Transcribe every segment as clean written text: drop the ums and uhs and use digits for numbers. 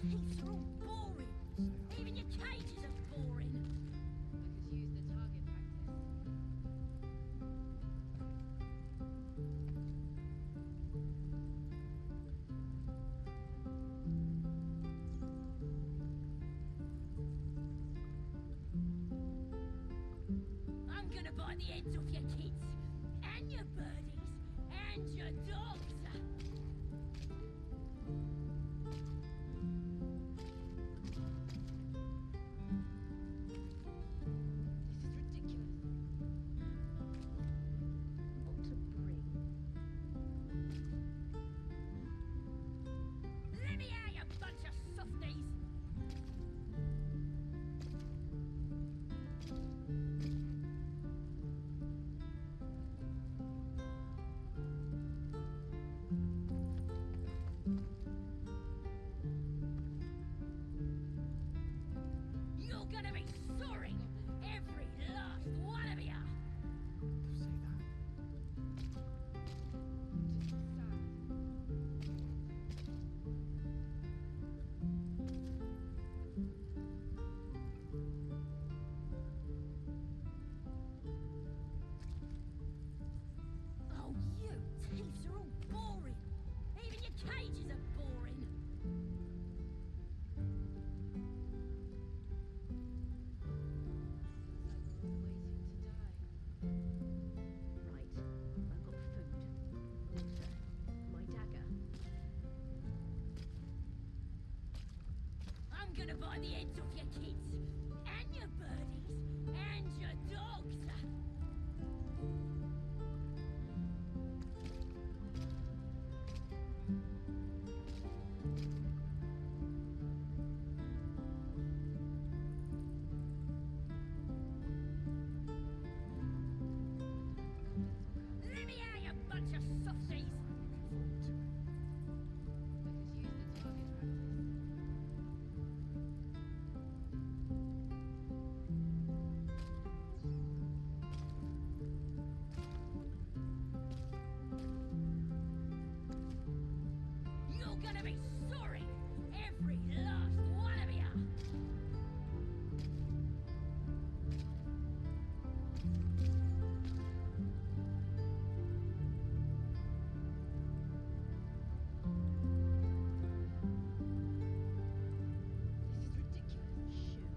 teeths are all boring. Even your cages are boring. I could use the target practice. I'm gonna bite the heads off your kids, and your birdies, and your dogs. This is ridiculous. What to bring? Let me out, you bunch of softies! You're gonna be sorry, every last one of you! Say that. Just sad. Oh, you teeths are all boring. Even your cages are boring. Feels like we're all waiting to die. Right. I've got food, water, my dagger. I'm gonna bite the heads off your kids, and your birdies, and your dogs. Let me out, you bunch of softies! I could use the target practice. You're gonna be sorry, every last one of you! This is ridiculous. Shoes.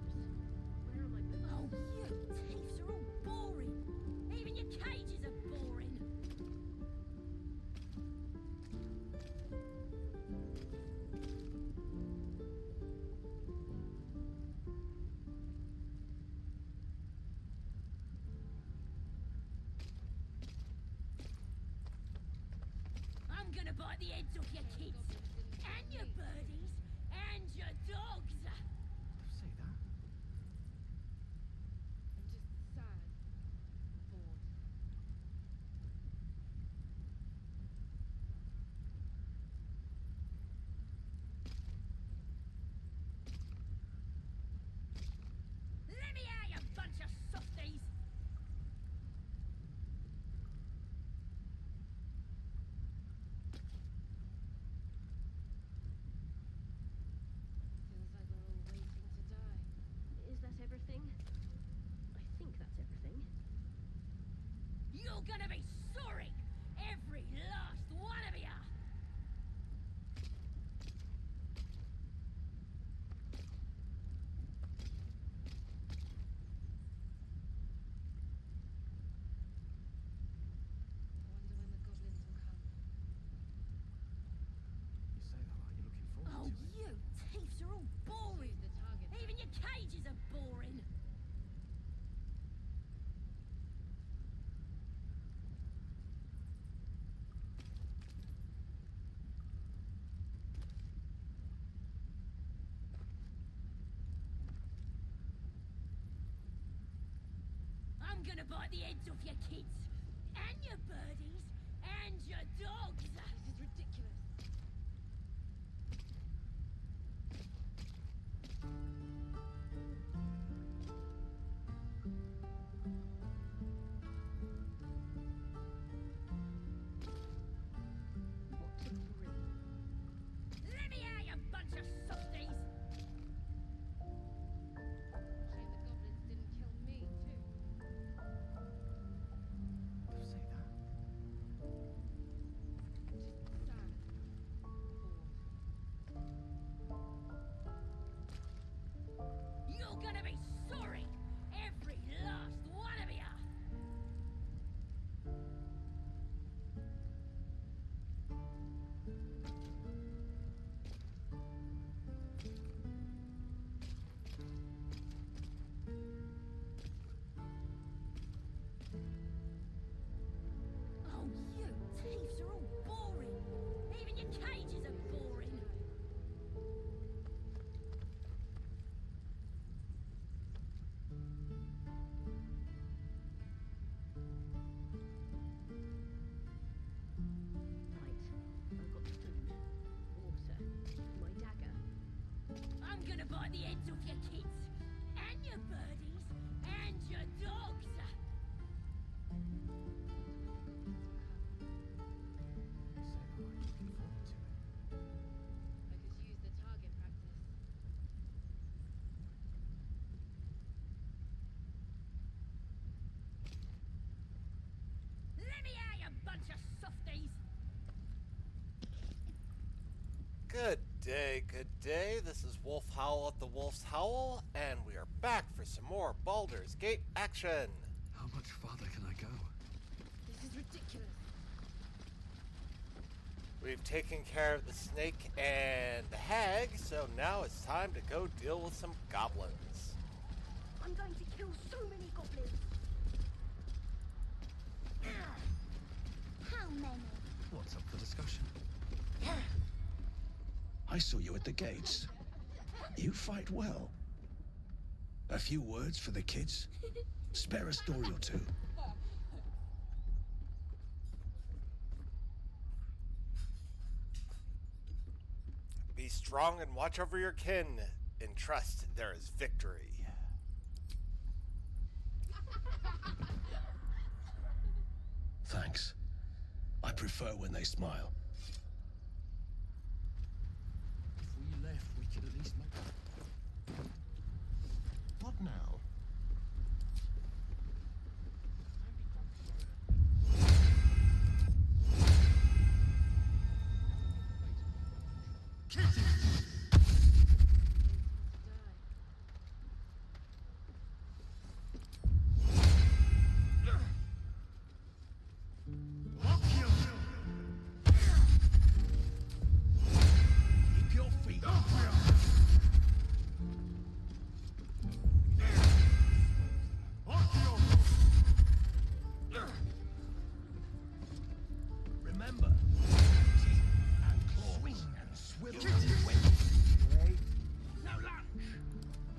Where are my boots? Oh, you teeths are all boring. Even your cages are boring. I'm gonna bite the heads off your kids, and your birdies, and your dogs. Say that. I'm just sad. Bored. Let me out, you bunch of softies! Feels like we're all waiting to die. Is that everything? I think that's everything. You're gonna be sorry, every last one of you! I wonder when the goblins will come. You say that like you're looking forward Oh, to it. you teeths are all boring. Use the target Even your cages are boring. I'm gonna bite the heads off your kids, and your birdies, and your dogs. This is ridiculous. What to bring? Let me out, you bunch of softies! gonna bite the heads off your kids, and your birdies, and your dogs. You say that like you're looking forward to it. I could use the target practice. Let me out, you bunch of softies! Good day, good day. This is Wolf Howl at the Wolf's Howl, and we are back for some more Baldur's Gate action. How much farther can I go? This is ridiculous. We've taken care of the snake and the hag, so now it's time to go deal with some goblins. I'm going to kill so many goblins. How many? What's up for discussion? I saw you at the gates. You fight well. A few words for the kids? Spare a story or two. Be strong and watch over your kin, and trust there is victory. Thanks. I prefer when they smile. If we left, we could at least make... What now? Keep your feet up. Remember, teeth and claws. Swing and swivel. Now lunge.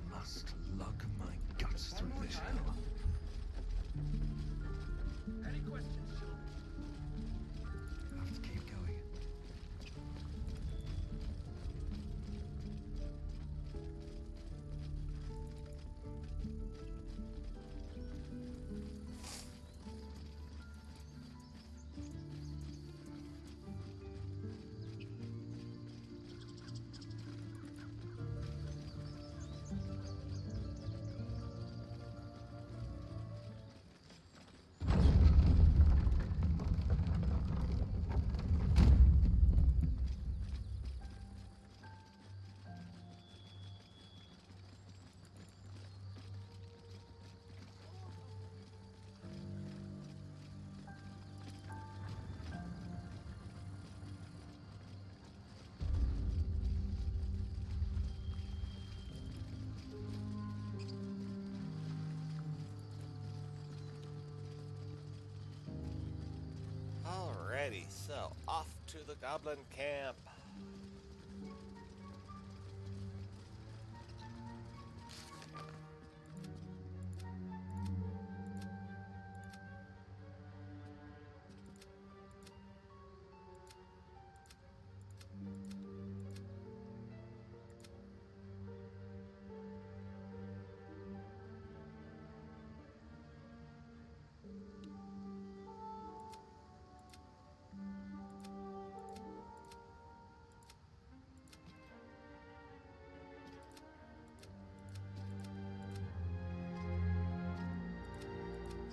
Must lug my guts through this hell. Any questions, children? Have to keep going. Alrighty, so off to the goblin camp.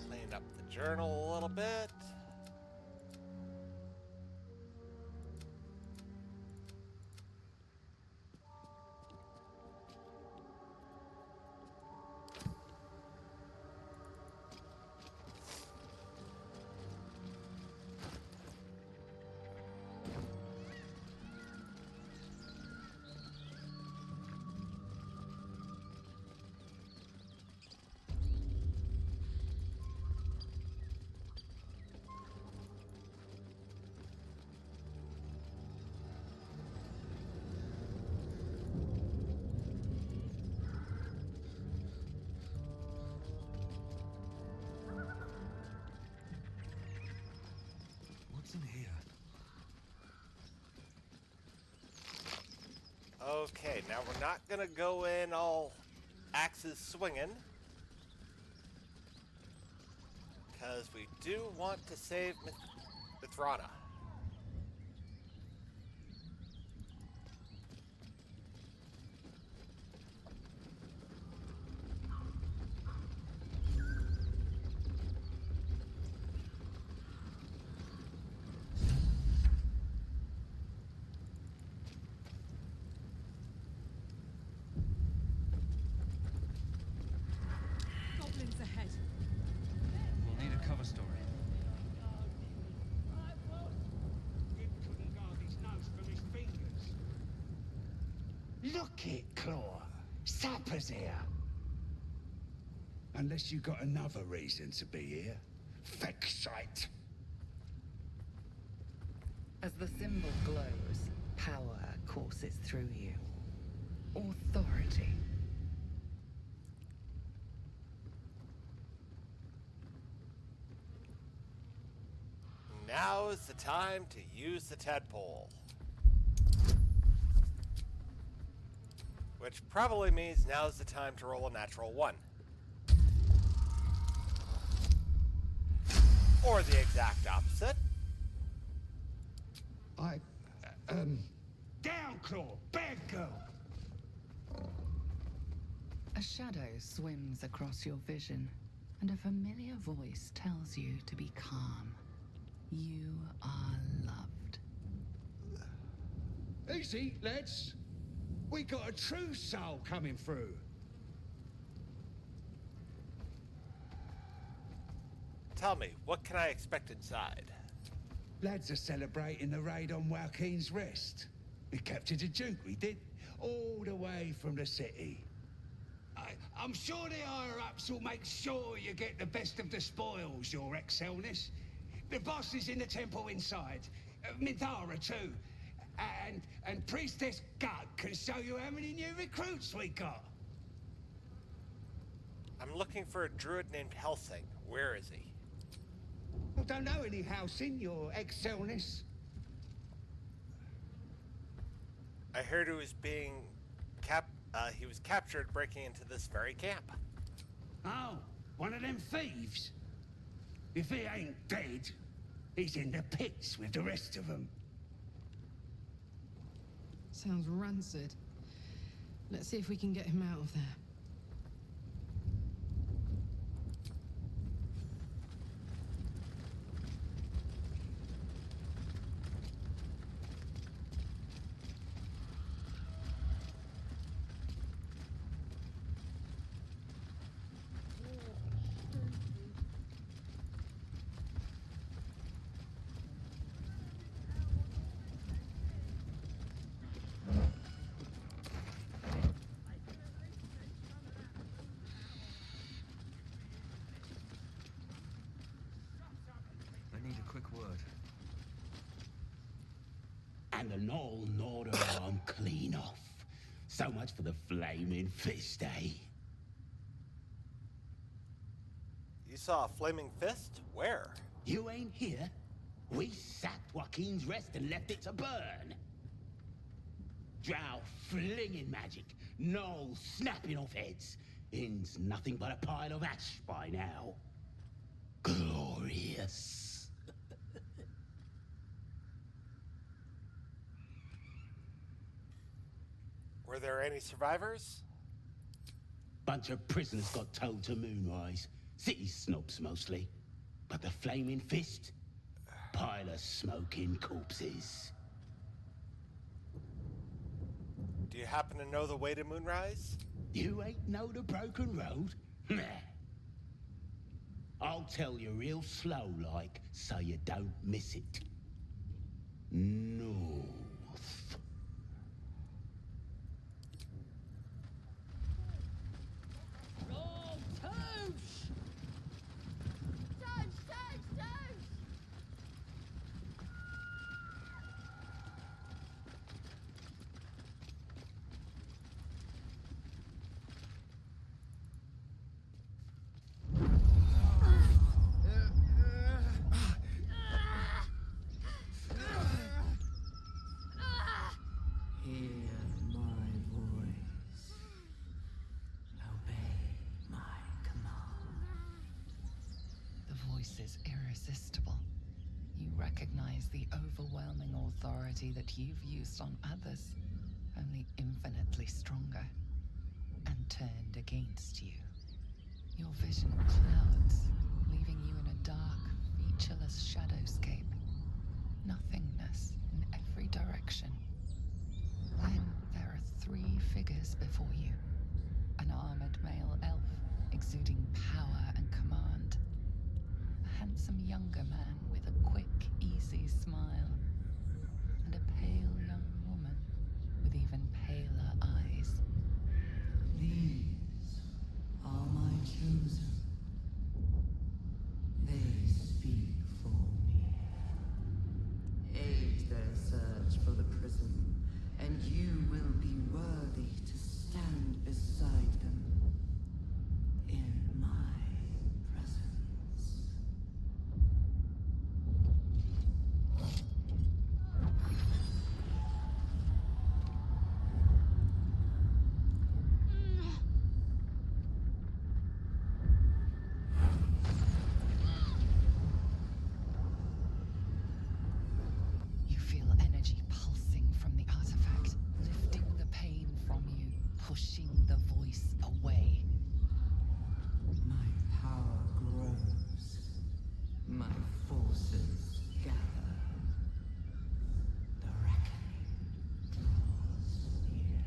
Clean up the journal a little bit. Okay, now we're not gonna go in all axes swinging. Because we do want to save Mithrana. Goblins ahead. We'll need a cover story. Him couldn't guard his nose from his fingers. Look it, Claw. Sapper's here. Unless you got another reason to be here. Fexite. As the symbol glows, power courses through you. Authority. Now is the time to use the tadpole. Which probably means now is the time to roll a natural 1. Or the exact opposite. Down, Claw. Bad girl. A shadow swims across your vision, and a familiar voice tells you to be calm. You are loved. Easy, lads. We got a true soul coming through. Tell me, what can I expect inside? Lads are celebrating the raid on Joaquin's Rest. We captured a Duke, we did. All the way from the city. I'm sure the higher-ups will make sure you get the best of the spoils, your excelleness. The boss is in the temple inside. Midara, too. And Priestess Gut can show you how many new recruits we got. I'm looking for a druid named Helsing. Where is he? Well, don't know any house in your excelleness. I heard he was being he was captured breaking into this very camp. Oh, one of them thieves? If he ain't dead, he's in the pits with the rest of them. Sounds rancid. Let's see if we can get him out of there. I need a quick word. And the Knoll gnawed her arm clean off. So much for the flaming fist, eh? You saw a flaming fist? Where? You ain't here? We sacked Joaquin's Rest and left it to burn. Drow flinging magic, Knoll snapping off heads. Inn's nothing but a pile of ash by now. Glorious. Were there any survivors? Bunch of prisoners got towed to Moonrise. City snobs mostly. But the flaming fist? Pile of smoking corpses. Do you happen to know the way to Moonrise? You ain't know the broken road? Meh. I'll tell you real slow like, so you don't miss it. North. Roll touche! Touche, touche, touche! voice is irresistible. You recognize the overwhelming authority that you've used on others, only infinitely stronger, and turned against you. Your vision clouds, leaving you in a dark, featureless shadowscape. Nothingness in every direction. Then there are three figures before you. An armored male elf, exuding power and command. A handsome younger man with a quick, easy smile. And a pale young woman with even paler eyes. These are my chosen. They speak for me. Aid their search for the prison, and you will be worthy to stand beside them in my presence. You feel energy pulsing from the artifact, lifting the pain from you, pushing the voice away. My power grows. My forces gather. The reckoning draws near.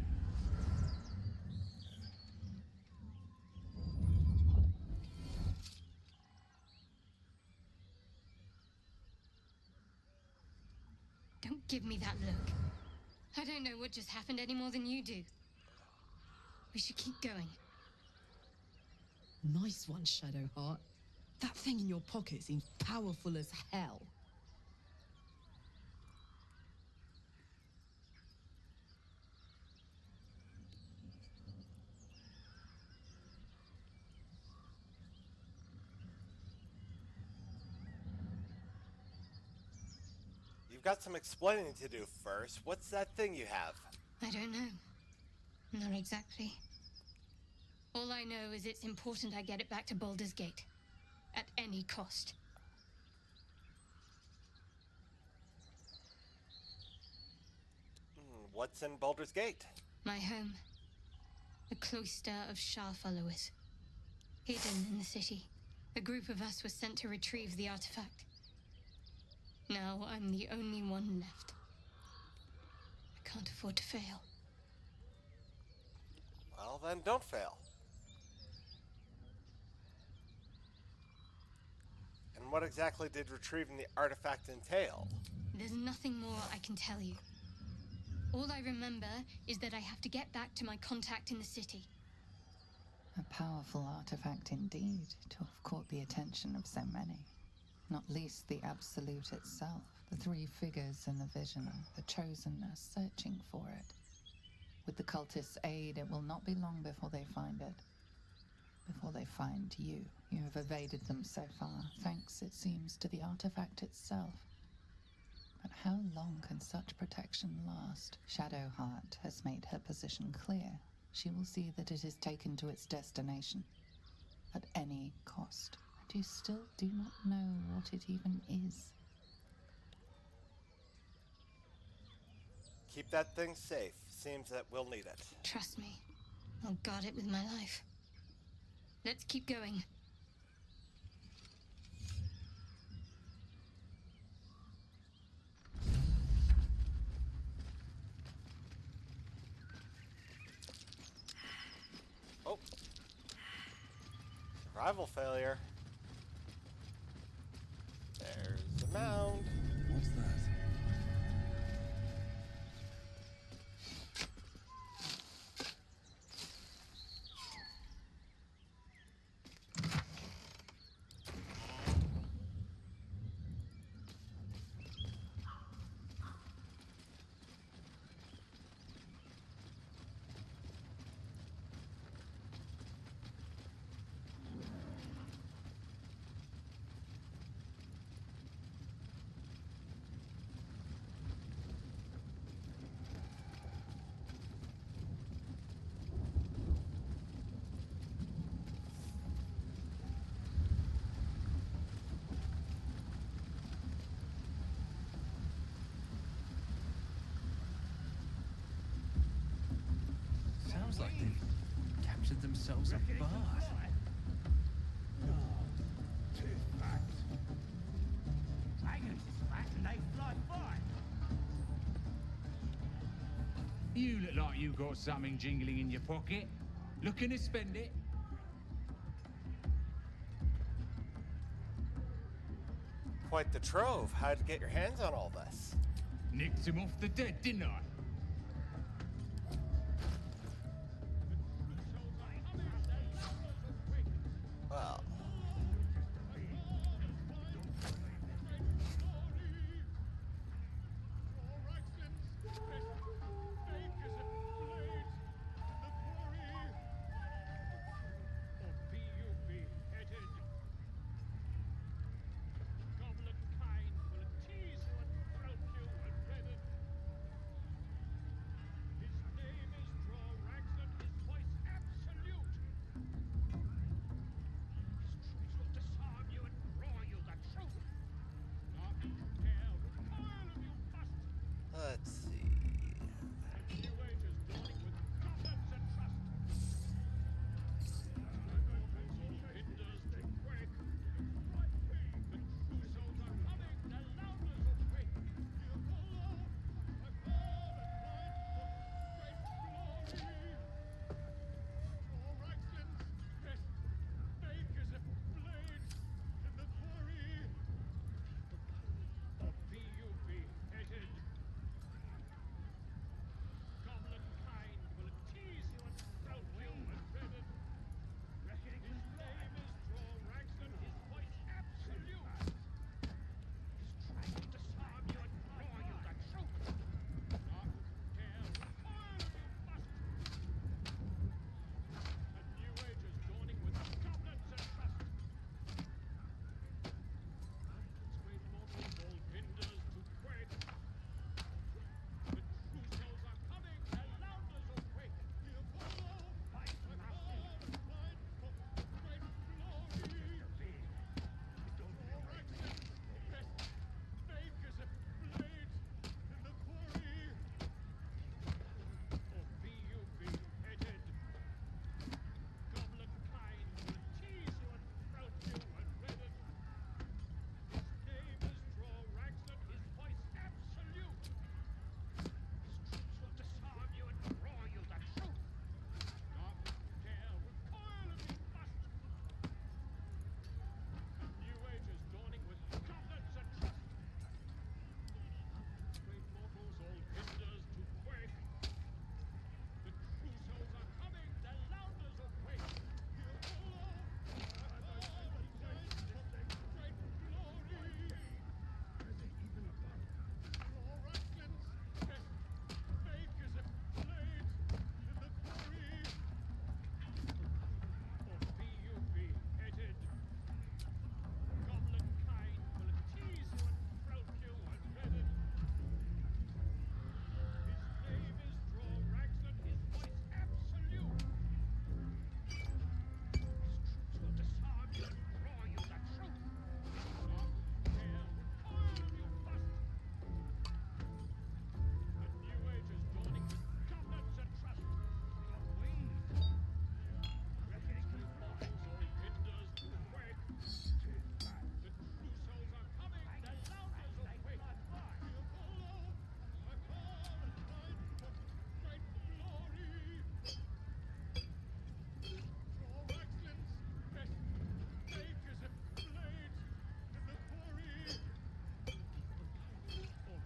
Don't give me that look. I don't know what just happened any more than you do. We should keep going. Nice one, Shadowheart. That thing in your pocket seems powerful as hell. You've got some explaining to do first. What's that thing you have? I don't know. Not exactly. All I know is it's important I get it back to Baldur's Gate. At any cost. What's in Baldur's Gate? My home. The cloister of Shah followers. Hidden in the city. A group of us was sent to retrieve the artifact. Now I'm the only one left. I can't afford to fail. Well, then don't fail. And what exactly did retrieving the artifact entail? There's nothing more I can tell you. All I remember is that I have to get back to my contact in the city. A powerful artifact indeed, to have caught the attention of so many. Not least the Absolute itself, the three figures in the vision, the Chosen are searching for it. With the cultists' aid, it will not be long before they find it. Before they find you. You have evaded them so far, thanks, it seems, to the artifact itself. But how long can such protection last? Shadowheart has made her position clear. She will see that it is taken to its destination. At any cost. And you still do not know what it even is. Keep that thing safe. Seems that we'll need it. Trust me. I'll guard it with my life. Let's keep going. Oh. Survival failure. There's a mound. What's that? Seems like they've captured themselves a bath. Dragons is fat and they fly fine. You look like you got something jingling in your pocket. Looking to spend it? Quite the trove. How'd you get your hands on all this? Nicked him off the dead, didn't I? Well, let's see.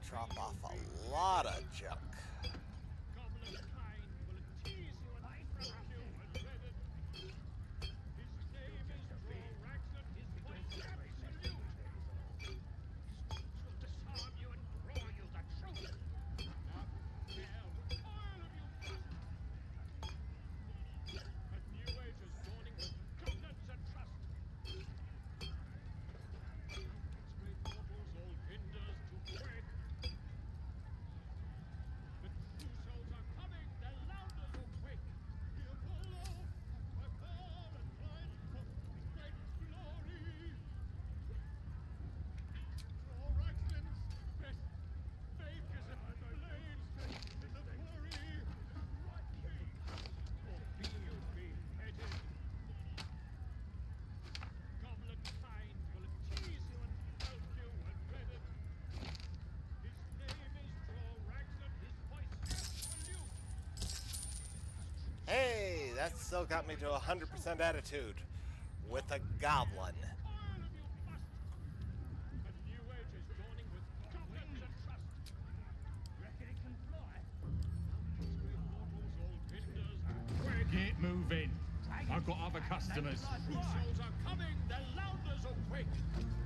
Drop off a lot of junk. that still got me to 100% attitude with a goblin. Get moving. I've got other customers. Crucials are coming. The louders are quick.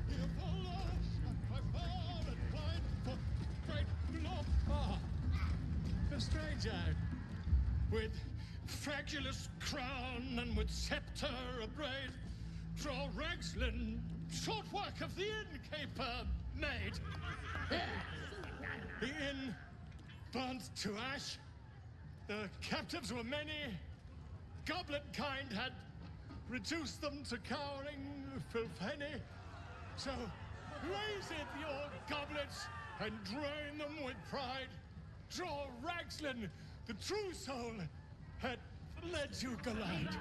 Here follow my father and blind for great love. Ah, a stranger with fragulous crown and with scepter abraid. Draw Ragslin, short work of the innkeeper made. The inn burnt to ash. The captives were many. Goblin kind had reduced them to cowering filthenny. So raise it, your goblets, and drain them with pride. Draw Ragslin, the true soul, had led you glide.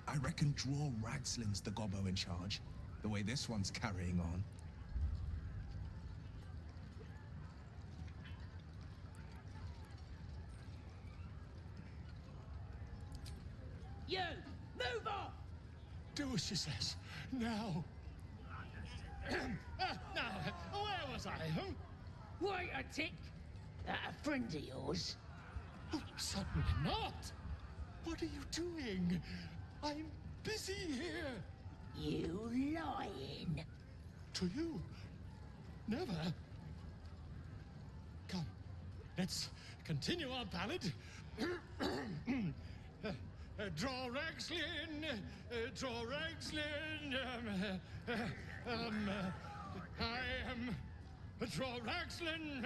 I reckon Draw Ragslin's the gobbo in charge, the way this one's carrying on. You! Move off! Do as she says. Now. Now, where was I? Huh? Wait a tick! That a friend of yours? Oh, certainly not. What are you doing? I'm busy here. You lying! To you? Never. Come, let's continue our ballad. Draw Ragslin, draw Ragslin. I am draw Ragslin.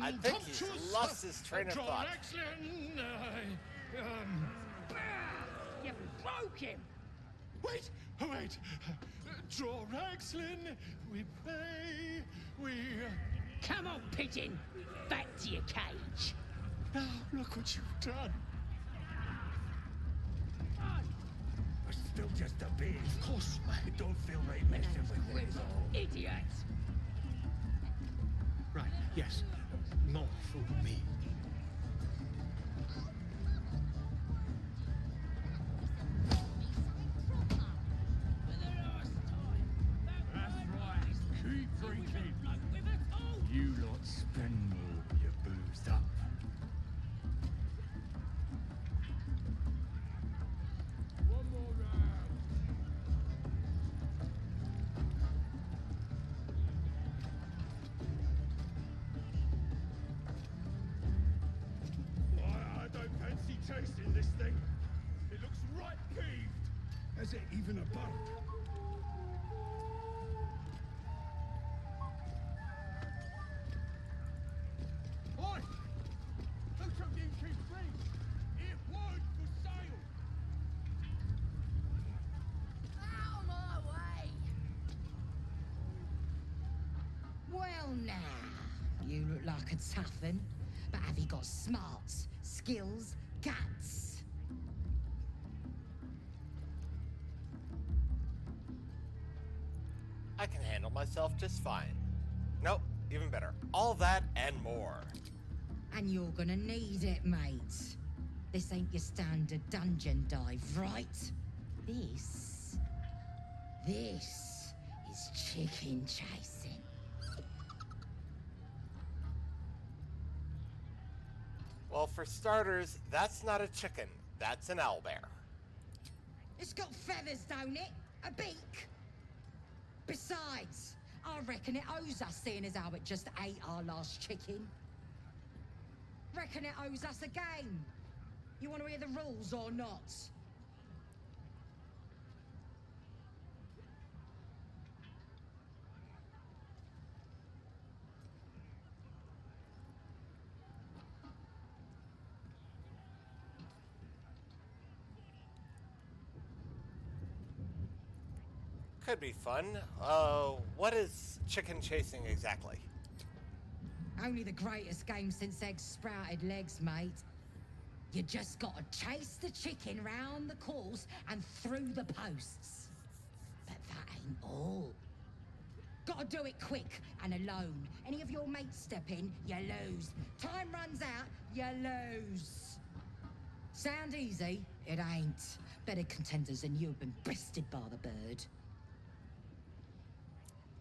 I think he's lost his train of draw thought. Ragslin. You broke him! Wait, wait. Draw Ragslin. We pray. We. Come on, pigeon! Back to your cage! Now look what you've done. We're still just a bit. Of course, It don't feel right messing with it. Idiot! right. Yes. More for me. That's right. Keep drinking. You lot spend more. You're boozed up. One more round. I don't fancy chasing this thing. It looks right peeved. Has it even a bark? Oi! Who took the keep free? It would for sale. Out of my way! Well now, you look like a tough un, but have you got smarts, skills, guts? I can handle myself just fine. Nope, even better. All that and more. And you're gonna need it, mate. This ain't your standard dungeon dive, right? This is chicken chasing. Well, for starters, that's not a chicken. That's an owlbear. It's got feathers, don't it? A beak. Besides, I reckon it owes us, seeing as how it just ate our last chicken. Reckon it owes us a game. You want to hear the rules or not? Could be fun. What is chicken chasing exactly? Only the greatest game since eggs sprouted legs, mate. You just gotta chase the chicken round the course and through the posts. But that ain't all. Gotta do it quick and alone. Any of your mates step in, you lose. Time runs out, you lose. Sound easy? It ain't. Better contenders than you have been bested by the bird.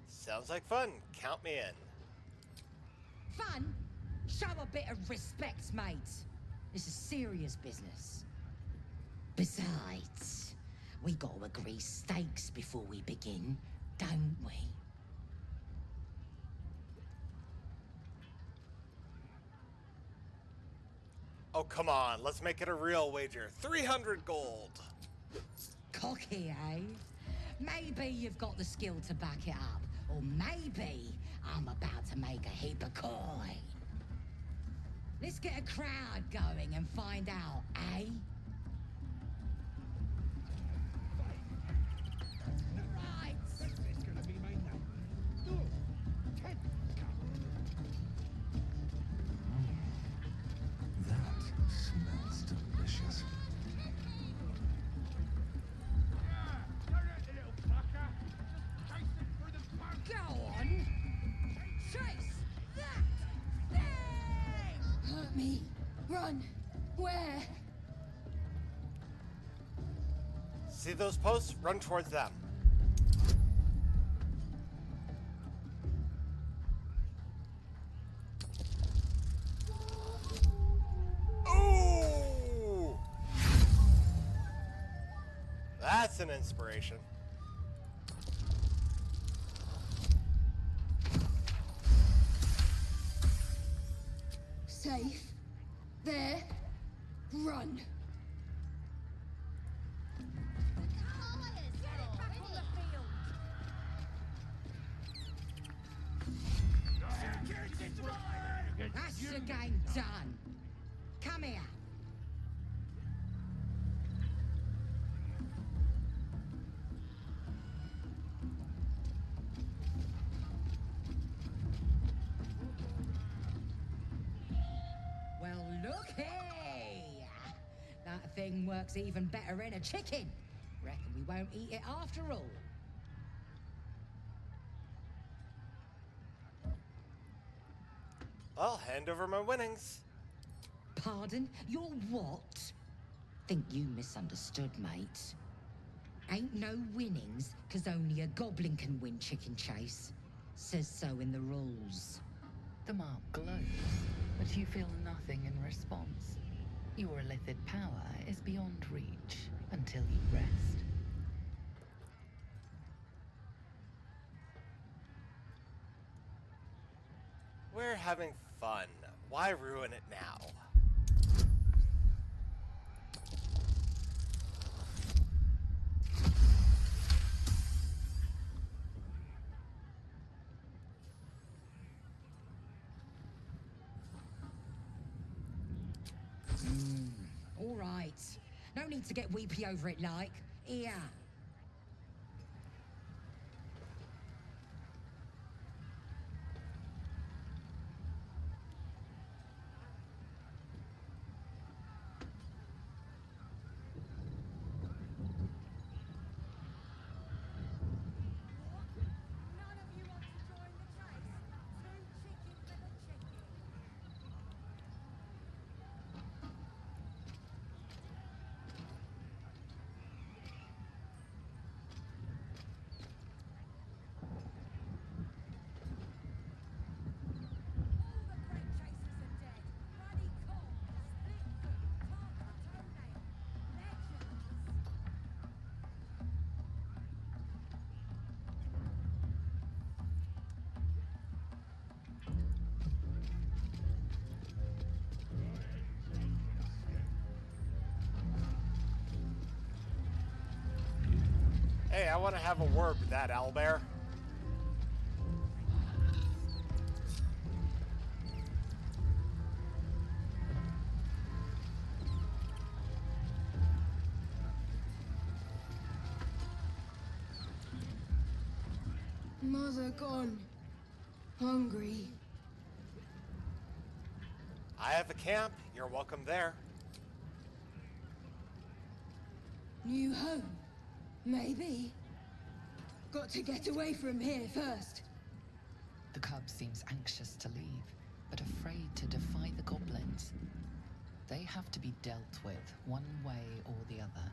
Sounds like fun. Count me in. Fun? Show a bit of respect, mate. This is serious business. Besides, we gotta agree stakes before we begin, don't we? Oh, come on. Let's make it a real wager. 300 gold. Cocky, eh? Maybe you've got the skill to back it up. Or maybe I'm about to make a heap of coin. Let's get a crowd going and find out, eh? Right. It's gonna be my number. No, 10. That smells delicious. Go on. Chase that thing! Hurt me. Run. Where? See those posts? Run towards them. Ooh! That's an inspiration. Safe. There. Run. That's the game done. Come here. Well, looky! That thing works even better in a chicken. Reckon we won't eat it after all. I'll hand over my winnings. Pardon? You're what? Think you misunderstood, mate. Ain't no winnings, 'cause only a goblin can win Chicken Chase. Says so in the rules. The mark glows, but you feel nothing in response. Your illithid power is beyond reach until you rest. We're having fun. Why ruin it now? All right. No need to get weepy over it, like. Here. Hey, I want to have a word with that owlbear. Mother gone. Hungry. I have a camp. You're welcome there. New home. Maybe. Got to get away from here first. The cub seems anxious to leave, but afraid to defy the goblins. They have to be dealt with one way or the other.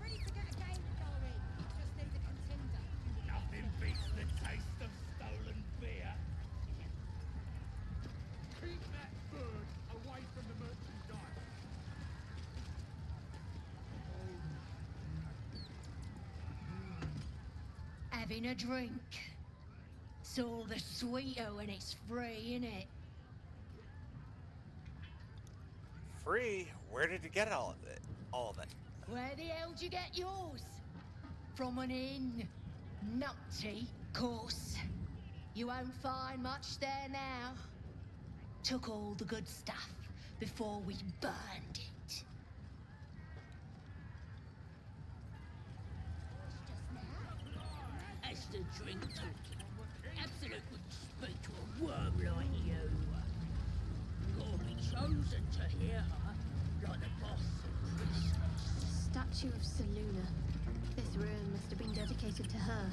Ready to get a game going. Just need a contender. Nothing beats the taste of stolen beer. Keep that bird away from the merchandise. Having a drink. It's all the sweeter when it's free, innit? Free? Where did you get all of it? All of it. Where the hell do you get yours? From an inn. Nutty, course. You won't find much there now. Took all the good stuff before we burned it. As the drink talking, Absolute wouldn't speak to a worm like you. You'll be chosen to hear her, like the boss of Christmas. Statue of Seluna. This ruin must have been dedicated to her.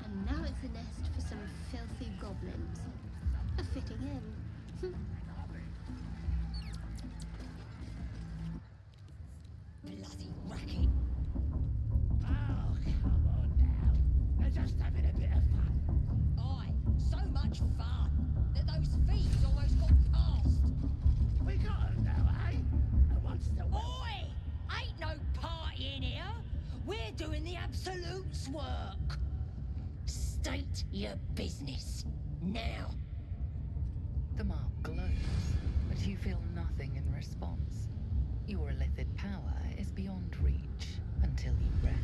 And now it's a nest for some filthy goblins. A fitting end. Bloody racket. Oh, come on now. They're just having a bit of fun. Aye, so much fun that those thieves almost got past. We got 'em now, eh? And once the Oi! Ain't no party in here. We're doing the Absolute's work. State your business. Now. The mark glows, but you feel nothing in response. Your illithid power is beyond reach until you rest.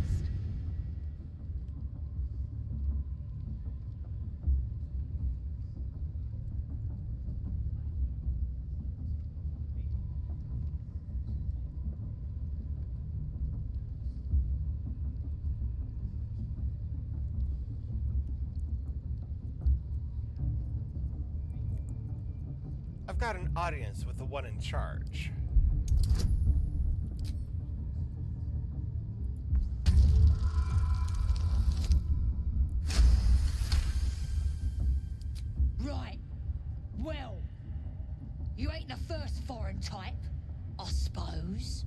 I've got an audience with the one in charge. Right. Well, you ain't the first foreign type, I suppose.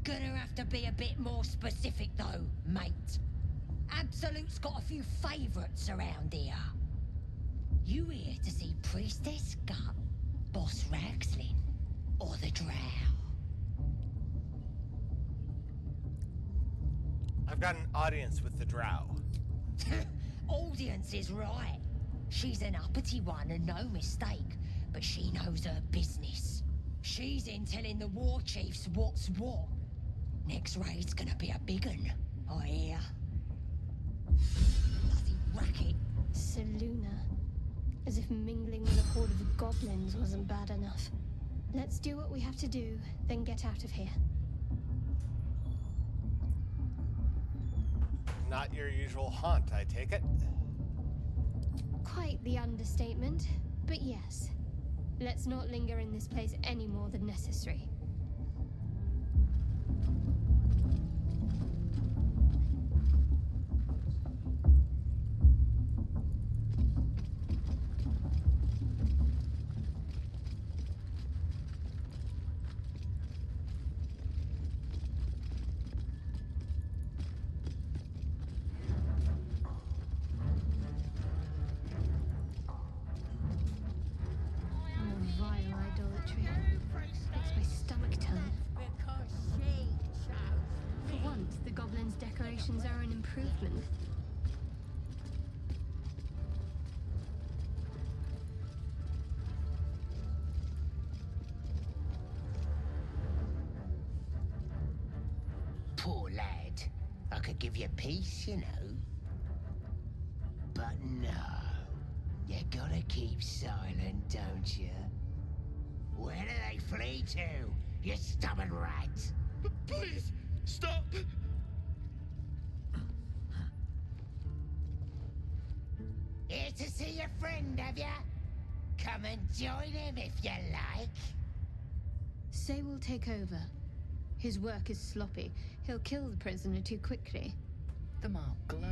Gonna have to be a bit more specific though, mate. Absolute's got a few favourites around here. You here to see Priestess Gut, Boss Raxlin, or the Drow? I've got an audience with the Drow. Audience is right. She's an uppity one and no mistake, but she knows her business. She's in telling the war chiefs what's what. Next raid's gonna be a big un, I hear. Bloody racket. Seluna. As if mingling with a horde of goblins wasn't bad enough. Let's do what we have to do, then get out of here. Not your usual haunt, I take it? Quite the understatement, but yes. Let's not linger in this place any more than necessary. Decorations are an improvement. Poor lad. I could give you peace, you know. But no. You gotta keep silent, don't you? Where do they flee to, you stubborn rat? Please, stop! Here to see your friend, have ya? Come and join him if you like. Say will take over. His work is sloppy. He'll kill the prisoner too quickly. The mark glows,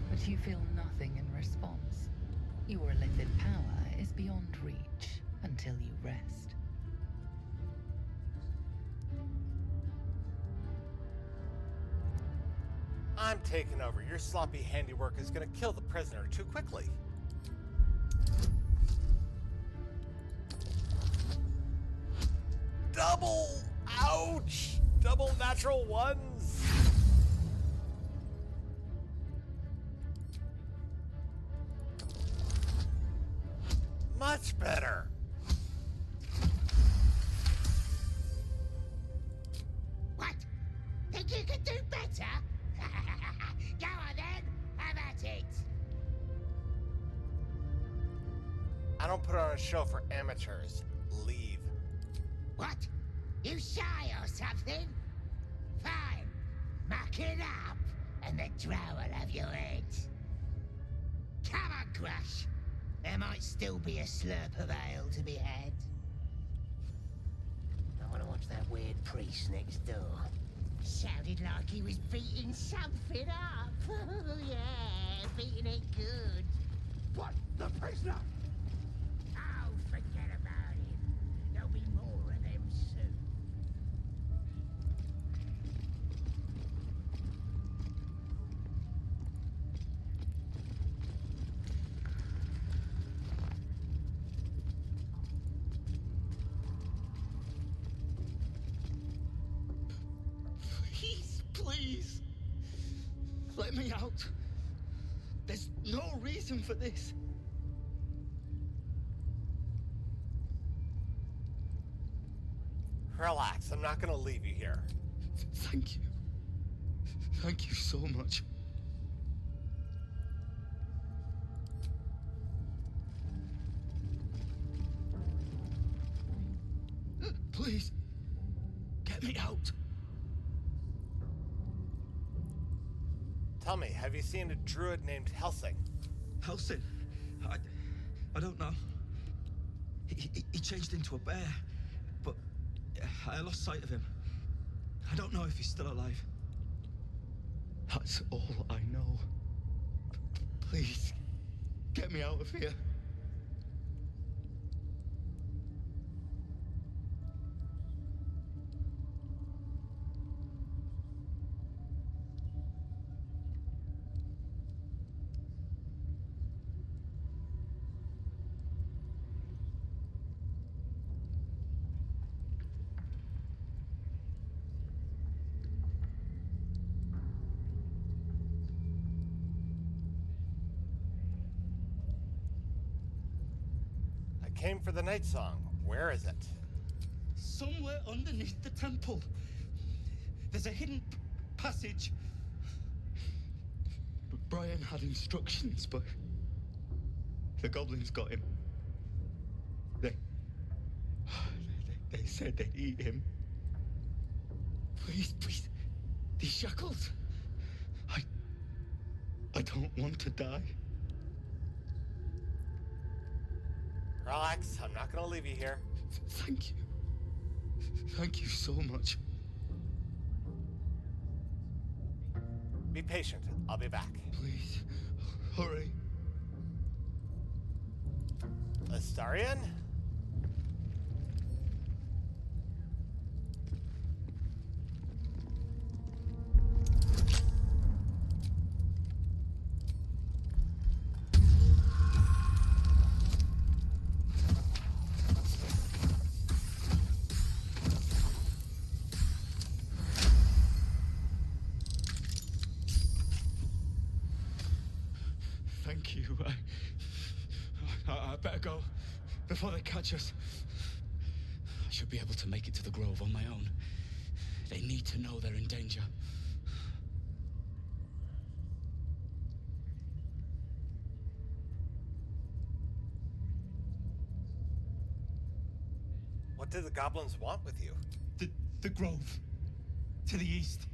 but you feel nothing in response. Your illithid power is beyond reach until you rest. I'm taking over. Your sloppy handiwork is gonna kill the prisoner too quickly. Double! Ouch! Double natural ones! Much better! What? Think you could do better? Go on then, have at it. I don't put on a show for amateurs. Leave. What? You shy or something? Fine. Muck it up, and the drow will have your head. Come on, Grush. There might still be a slurp of ale to be had. I want to watch that weird priest next door. Sounded like he was beating something up. Yeah, beating it good. What? The prisoner? Oh, forget about him. There'll be more of them soon. Please. Let me out. There's no reason for this. Relax, I'm not gonna leave you here. Thank you. Thank you so much. Please, get me out. Tell me, have you seen a druid named Helsing? Helsing? I don't know. He changed into a bear, but I lost sight of him. I don't know if he's still alive. That's all I know. Please, get me out of here. Came for the night song. Where is it? Somewhere underneath the temple. There's a hidden passage. Brian had instructions, but the goblins got him. They said they'd eat him. Please, these shackles. I don't want to die. Relax, I'm not gonna leave you here. Thank you. Thank you so much. Be patient, I'll be back. Please, hurry. Astarion? Thank you. I better go before they catch us. I should be able to make it to the grove on my own. They need to know they're in danger. What did the goblins want with you? The grove. To the east.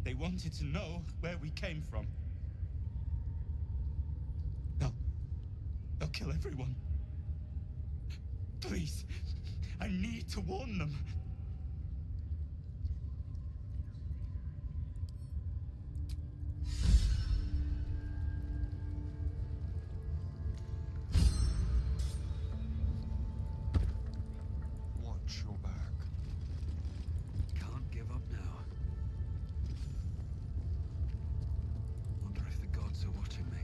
They wanted to know where we came from. No. kill everyone. Please, I need to warn them. Watch your back. Can't give up now. Wonder if the gods are watching me.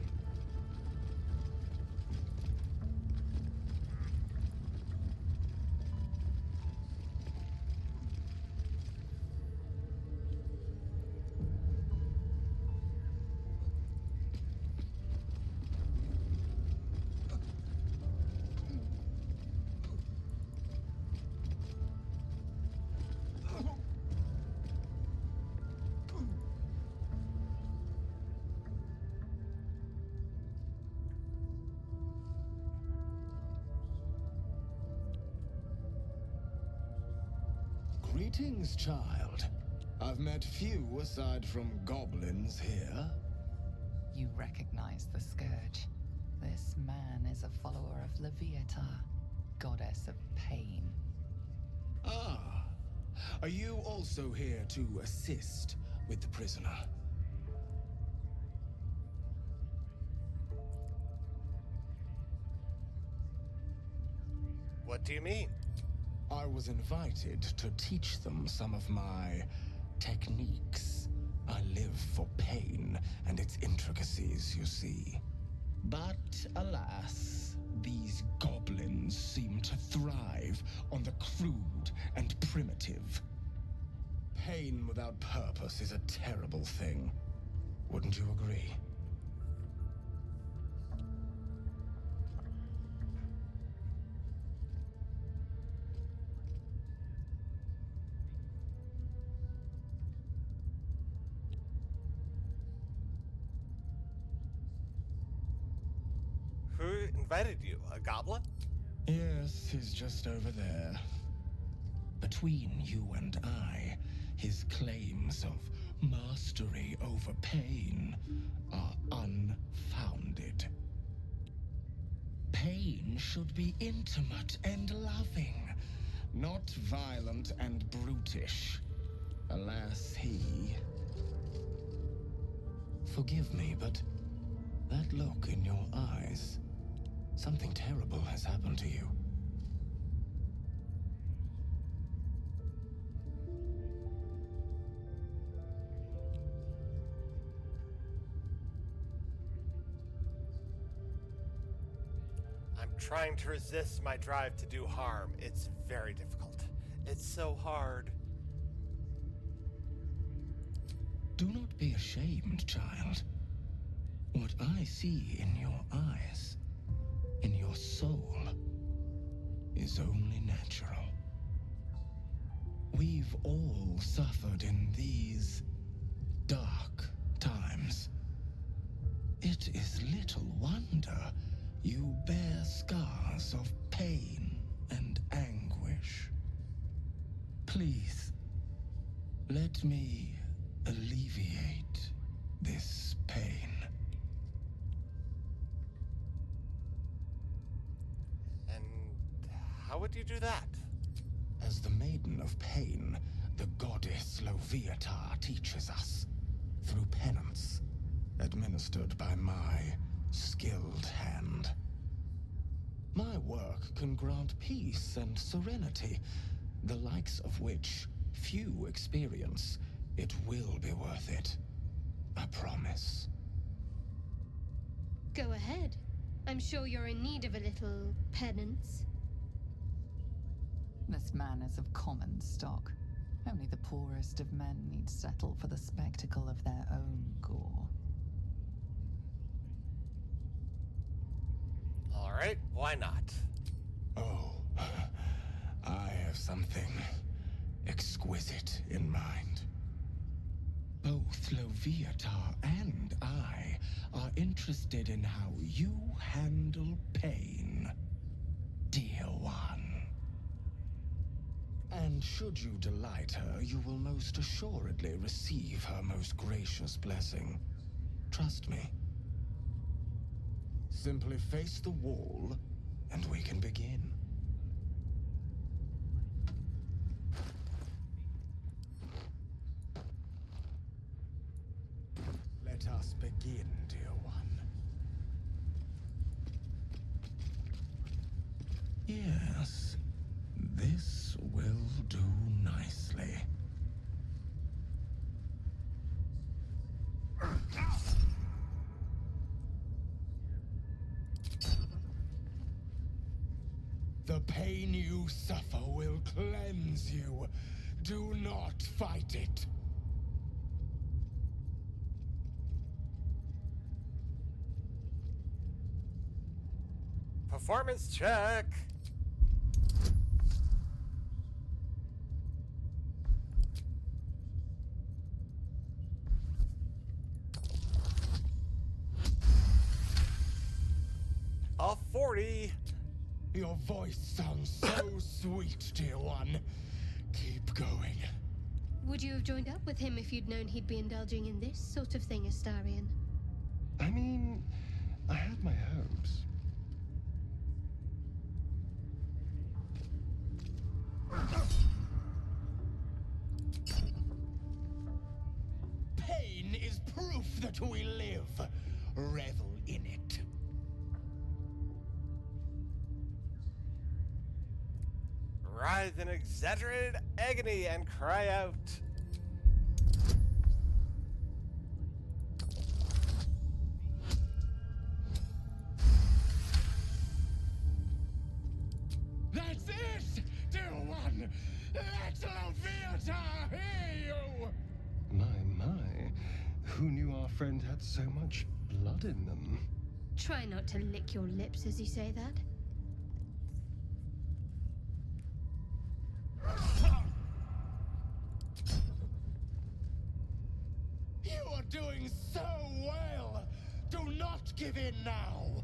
Greetings, child. I've met few aside from goblins here. You recognize the scourge. This man is a follower of Leviatha, goddess of pain. Ah, are you also here to assist with the prisoner? What do you mean? I was invited to teach them some of my techniques. I live for pain and its intricacies, you see. But alas, these goblins seem to thrive on the crude and primitive. Pain without purpose is a terrible thing. Wouldn't you agree? Who invited you? A goblin? Yes, he's just over there. Between you and I, his claims of mastery over pain are unfounded. Pain should be intimate and loving, not violent and brutish. Alas, he... Forgive me, but that look in your eyes, something terrible has happened to you. I'm trying to resist my drive to do harm. It's very difficult. It's so hard. Do not be ashamed, child. What I see in your eyes, in your soul, is only natural. We've all suffered in these dark times. It is little wonder you bear scars of pain and anguish. Please, let me alleviate this pain. And how would you do that? As the Maiden of Pain, the goddess Loviatar teaches us, through penance, administered by my skilled hand. My work can grant peace and serenity, the likes of which few experience. It will be worth it. I promise. Go ahead. I'm sure you're in need of a little penance. This man is of common stock. Only the poorest of men need settle for the spectacle of their own gore. All right, why not? Oh, I have something exquisite in mind. Both Loviatar and I are interested in how you handle pain, dear one. And should you delight her, you will most assuredly receive her most gracious blessing. Trust me. Simply face the wall, and we can begin. Let us begin, dear one. Yes, this will do nicely. The pain you suffer will cleanse you. Do not fight it. Performance check. A 40. Your voice sounds so sweet, dear one. Keep going. Would you have joined up with him if you'd known he'd be indulging in this sort of thing, Astarion? I mean, I had my hopes. Pain is proof that we live. Revel in it. Writhe in exaggerated agony and cry out. That's it, dear one. Let Loviata hear you. My. Who knew our friend had so much blood in them? Try not to lick your lips as you say that. You are doing so well. Do not give in now.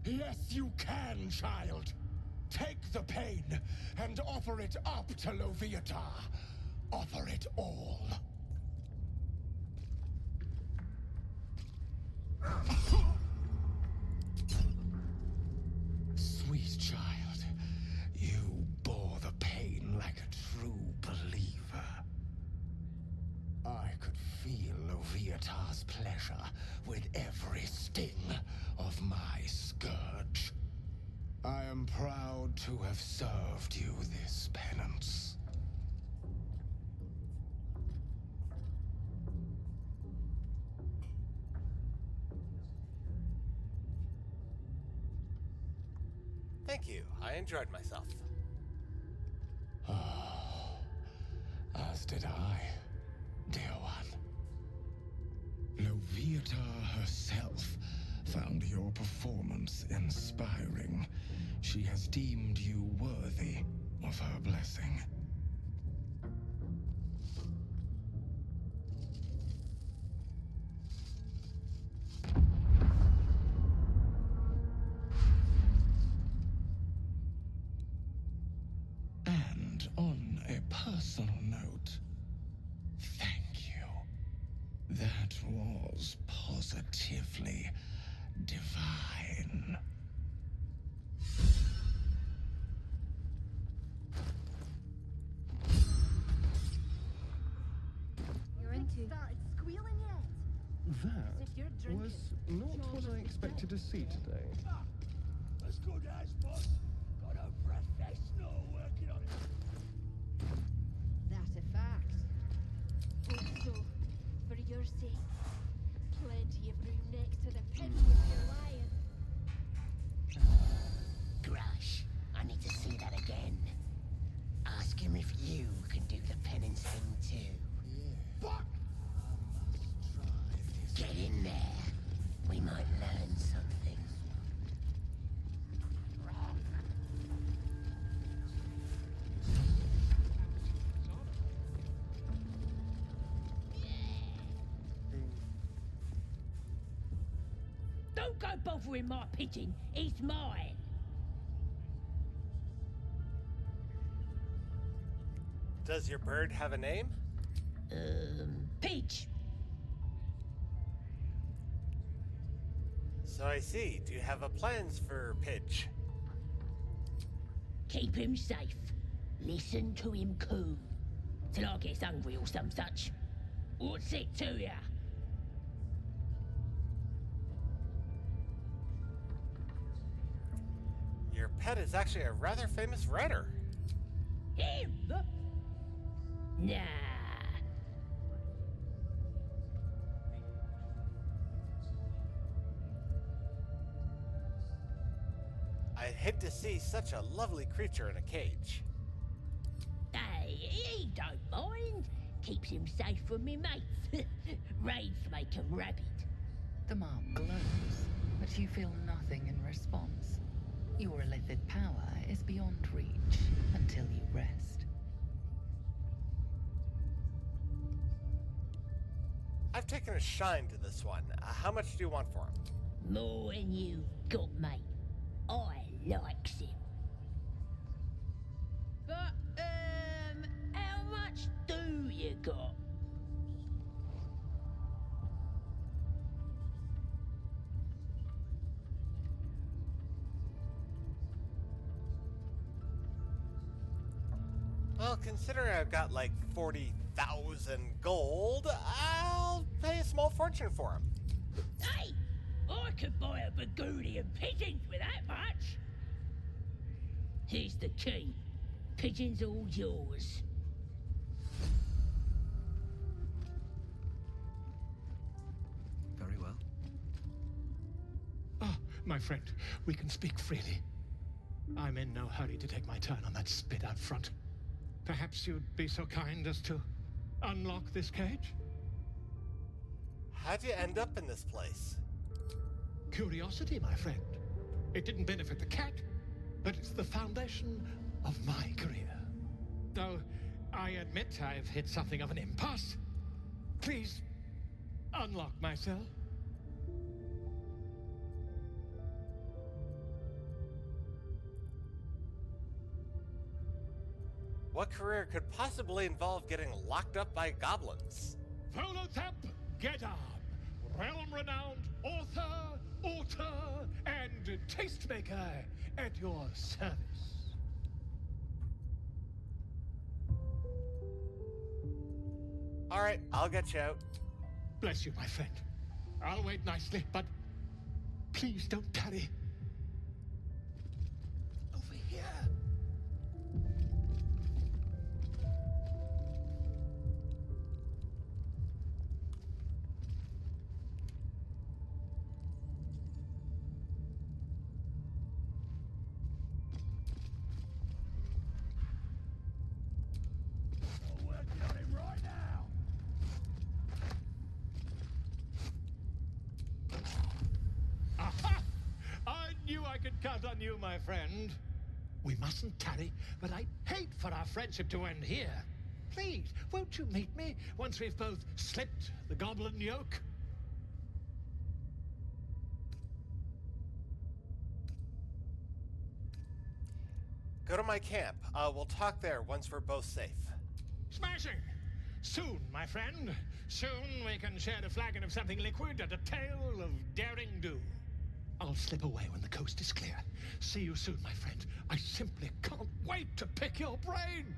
Yes, you can, child. Take the pain and offer it up to Loviata. Offer it all. Sweet child, you bore the pain like a true believer. I could feel Loviata's pleasure with every sting of my scourge. I am proud to have served you this penance. Thank you. I enjoyed myself. Oh, as did I, dear one. Loviata herself found your performance inspiring. She has deemed you worthy of her blessing. And on a personal note, thank you. That was positively divine. You're into. Started squealing yet? That As if you're drinking. was not what I expected to see today. As good as, boss. Got a professional working on it. That's a fact. Also, for your sake, plenty of room next to the pin if you're lying. Grush, I need to see that again. Ask him if you can do the penance thing too. Fuck! Get in there. We might learn something. Don't go bothering my pigeon. It's mine. Does your bird have a name? Peach. So I see. Do you have a plans for Pidge? Keep him safe. Listen to him coo. Till I gets hungry or some such. What's it to ya? Your pet is actually a rather famous writer. Him? Nah. I'd hate to see such a lovely creature in a cage. Hey, he don't mind. Keeps him safe from me mates. Raids make him rabid. The mark glows, but you feel nothing in response. Your illithid power is beyond reach until you rest. I've taken a shine to this one. How much do you want for him? More than you got, mate. I likes him. But, how much do you got? Well, considering I've got like 40,000 gold, I'll pay a small fortune for him. Hey, I could buy a Bagooly and pigeons with that much. Here's the key. Pigeons all yours. Very well. Ah, my friend, we can speak freely. I'm in no hurry to take my turn on that spit out front. Perhaps you'd be so kind as to unlock this cage? How'd you end up in this place? Curiosity, my friend. It didn't benefit the cat, but it's the foundation of my career. Though I admit I've hit something of an impasse. Please, unlock my cell. What career could possibly involve getting locked up by goblins? Volotep Gedab, realm-renowned author, and tastemaker at your service. All right, I'll get you out. Bless you, my friend. I'll wait nicely, but please don't tarry. Over here. I could count on you, my friend. We mustn't tarry, but I'd hate for our friendship to end here. Please, won't you meet me once we've both slipped the goblin yoke? Go to my camp. We'll talk there once we're both safe. Smashing! Soon, my friend. Soon we can share a flagon of something liquid and a tale of daring do. I'll slip away when the coast is clear. See you soon, my friend. I simply can't wait to pick your brain!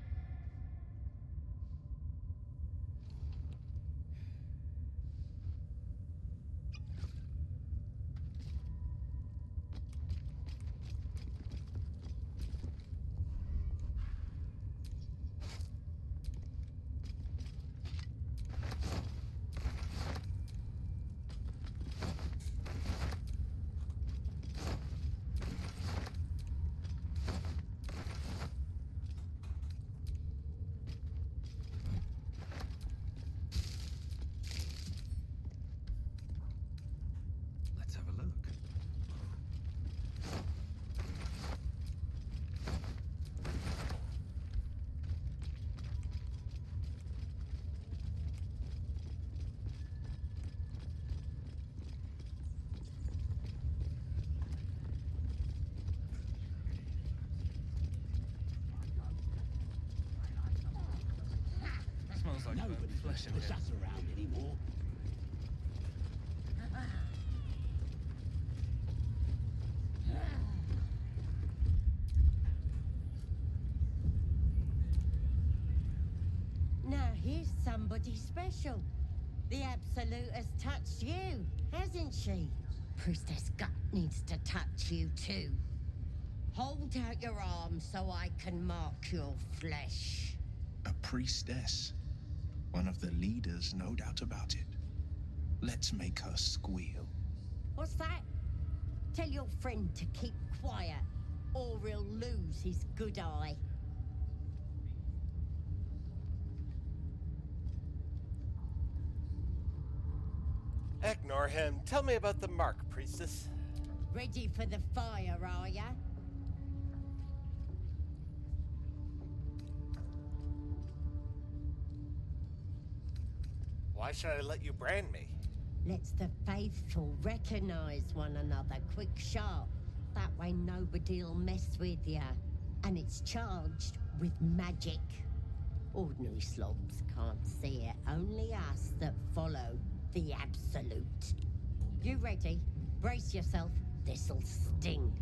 pushing push him. us around anymore. Now here's somebody special. The Absolute has touched you, hasn't she? Priestess Gut needs to touch you too. Hold out your arm so I can mark your flesh. A priestess. One of the leaders, no doubt about it. Let's make her squeal. What's that? Tell your friend to keep quiet, or he'll lose his good eye. Ignore him. Tell me about the mark, priestess. Ready for the fire, are ya? Why should I let you brand me? Let's the faithful recognize one another quick sharp. That way nobody'll mess with ya. And it's charged with magic. Ordinary slobs can't see it, only us that follow the Absolute. You ready? Brace yourself, this'll sting.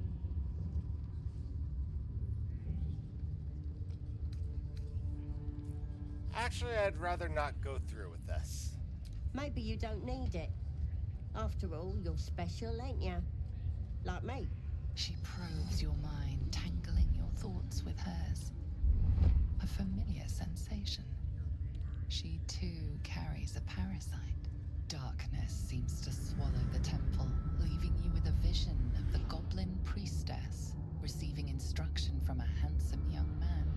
Actually, I'd rather not go through with this. Maybe you don't need it. After all, you're special, ain't ya? Like me. She probes your mind, tangling your thoughts with hers. A familiar sensation. She too carries a parasite. Darkness seems to swallow the temple, leaving you with a vision of the Goblin priestess receiving instruction from a handsome young man,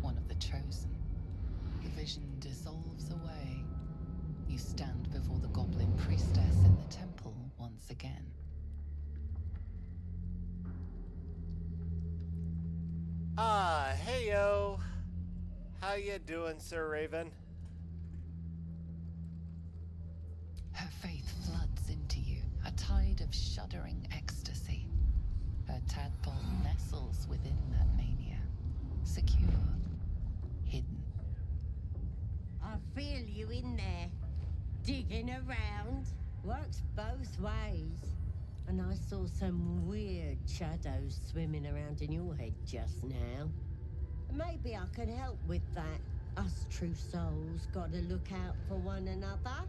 one of the chosen. The vision dissolves away. You stand before the Goblin priestess in the temple once again. Ah, heyo. How you doing, Sir Raven? Her faith floods into you, a tide of shuddering ecstasy. Her tadpole nestles within that mania, secure, hidden. I feel you in there. Digging around. Works both ways. And I saw some weird shadows swimming around in your head just now. Maybe I can help with that. Us true souls gotta look out for one another.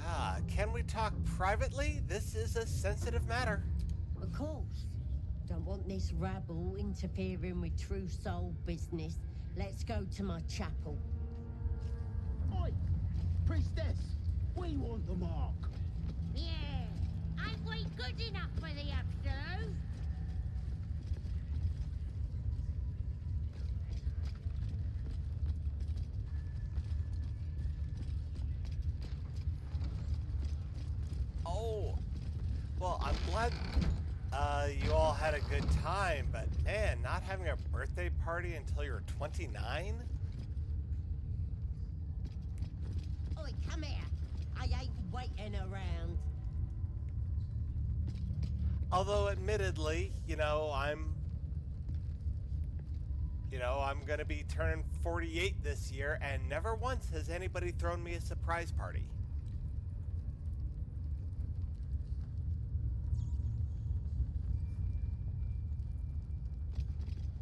Ah, can we talk privately? This is a sensitive matter. Of course. Don't want this rabble interfering with true soul business. Let's go to my chapel. Oi! Priestess! We want the mark! Yeah, ain't we good enough for the Absolute? Oh, well, I'm glad you all had a good time, but man, not having a birthday party until you're 29? Oi, come here. I ain't waiting around. Although, admittedly, I'm gonna be turning 48 this year, and never once has anybody thrown me a surprise party.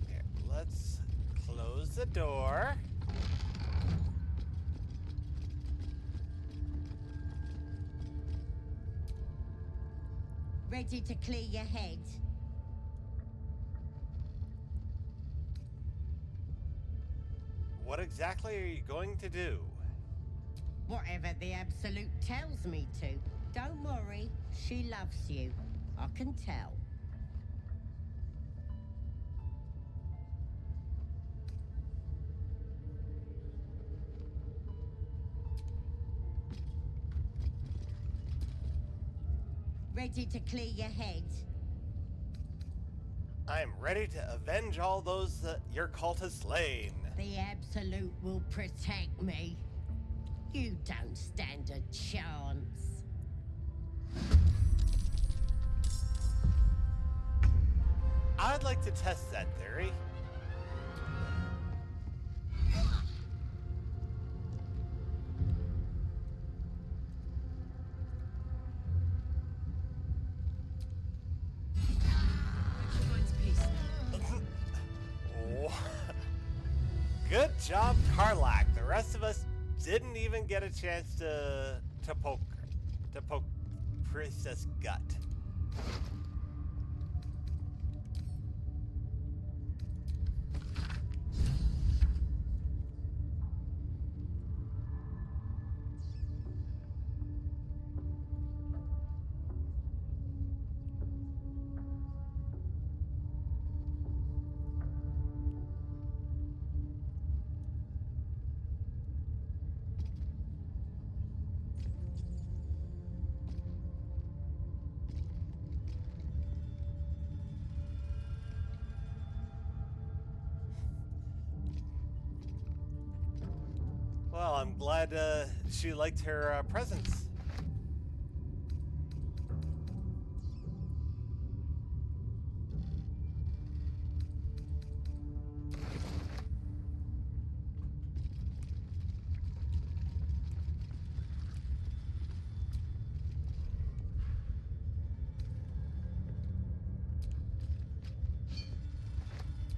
Okay, let's close the door. Ready to clear your head? What exactly are you going to do? Whatever the Absolute tells me to. Don't worry, she loves you. I can tell. Ready to clear your head? I'm ready to avenge all those that your cult has slain. The Absolute will protect me. You don't stand a chance. I'd like to test that theory. Good job, Karlak. The rest of us didn't even get a chance to poke Princess Gut. Well, I'm glad she liked her presents.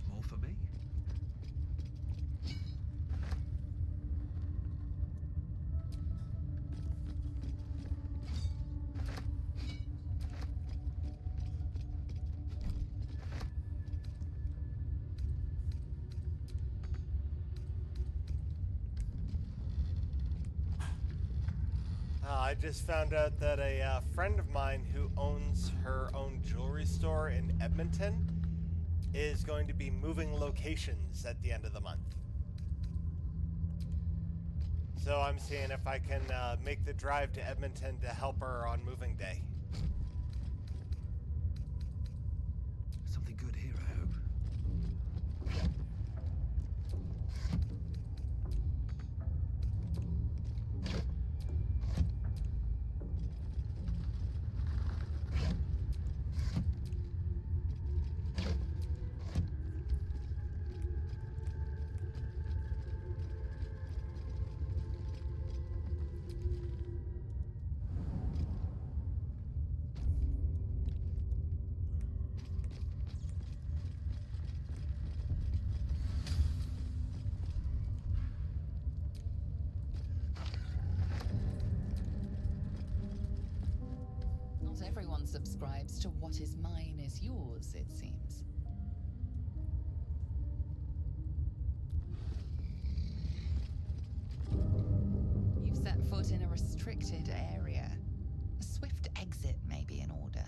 More for me. I just found out that a friend of mine who owns her own jewelry store in Edmonton is going to be moving locations at the end of the month. So I'm seeing if I can make the drive to Edmonton to help her on moving day. Something good here, I hope. Not everyone subscribes to what is mine is yours, it seems. You've set foot in a restricted area. A swift exit may be in order.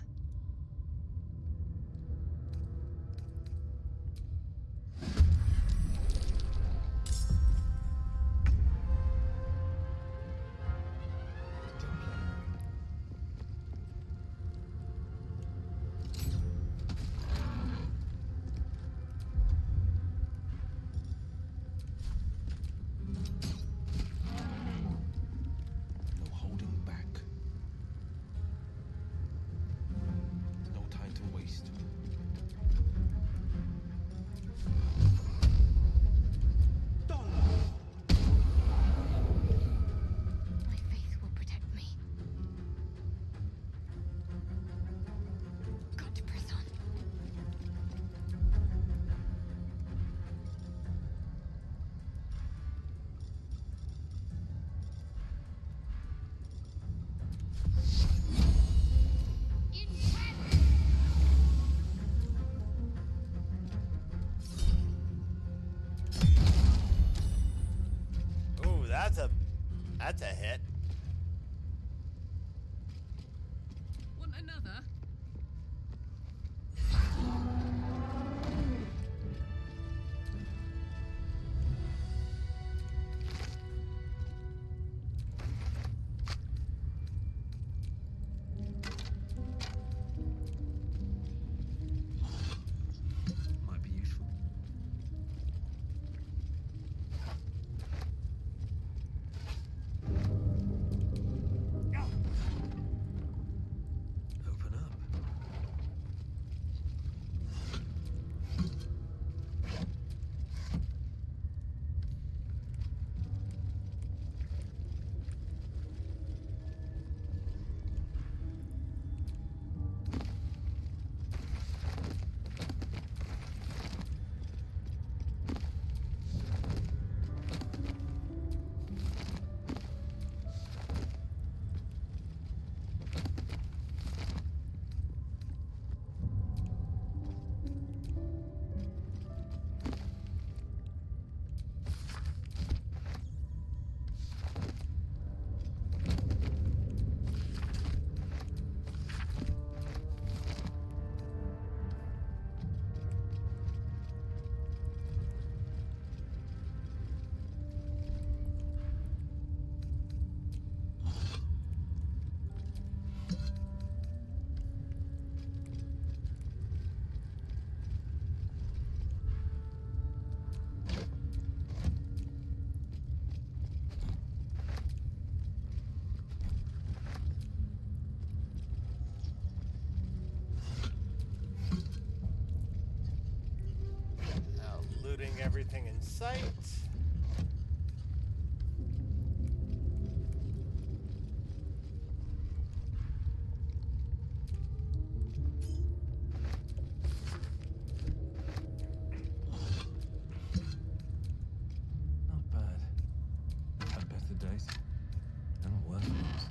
No holding back. No time to waste. My faith will protect me. Got to press on. Ooh, that's a hit. Want another? Might be useful. everything in sight. Not bad. Had better days. And worse ones.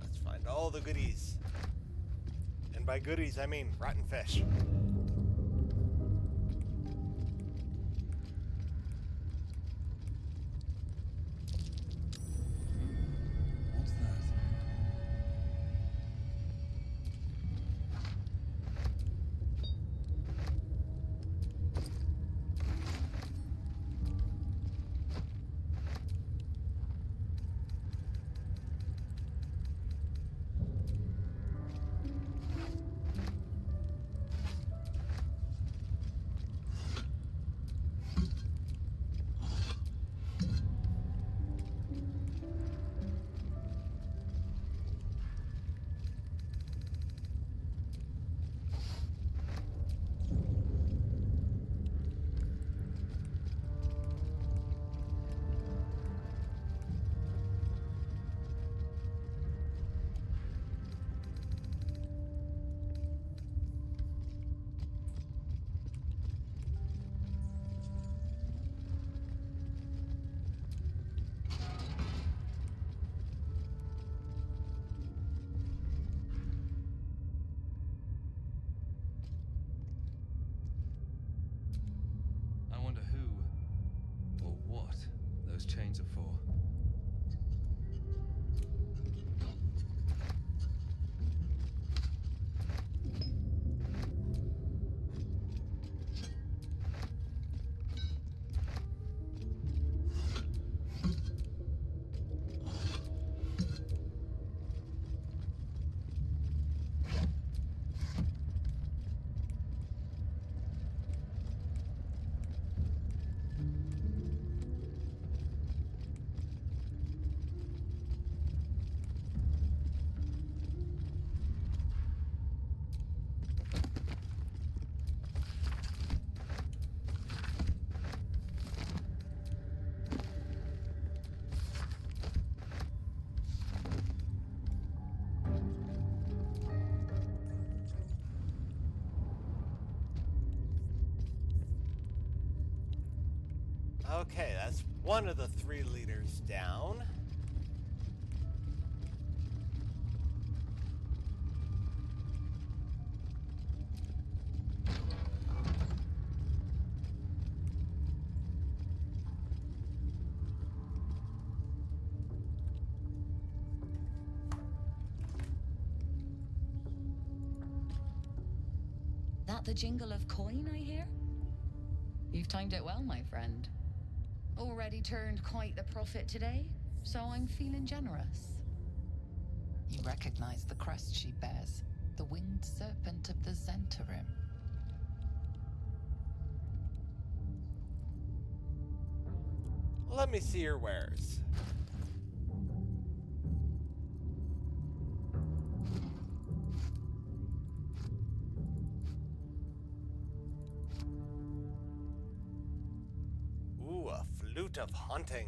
Let's find all the goodies. And by goodies, I mean rotten fish. What's that? I wonder who or what those chains are for. Okay, that's one of the 3 leaders down. That the jingle of coin I hear? You've timed it well, my friend. Already turned quite the profit today, so I'm feeling generous. You recognize the crest she bears, the winged serpent of the Zentarim. Let me see your wares. Ooh, a flute of hunting.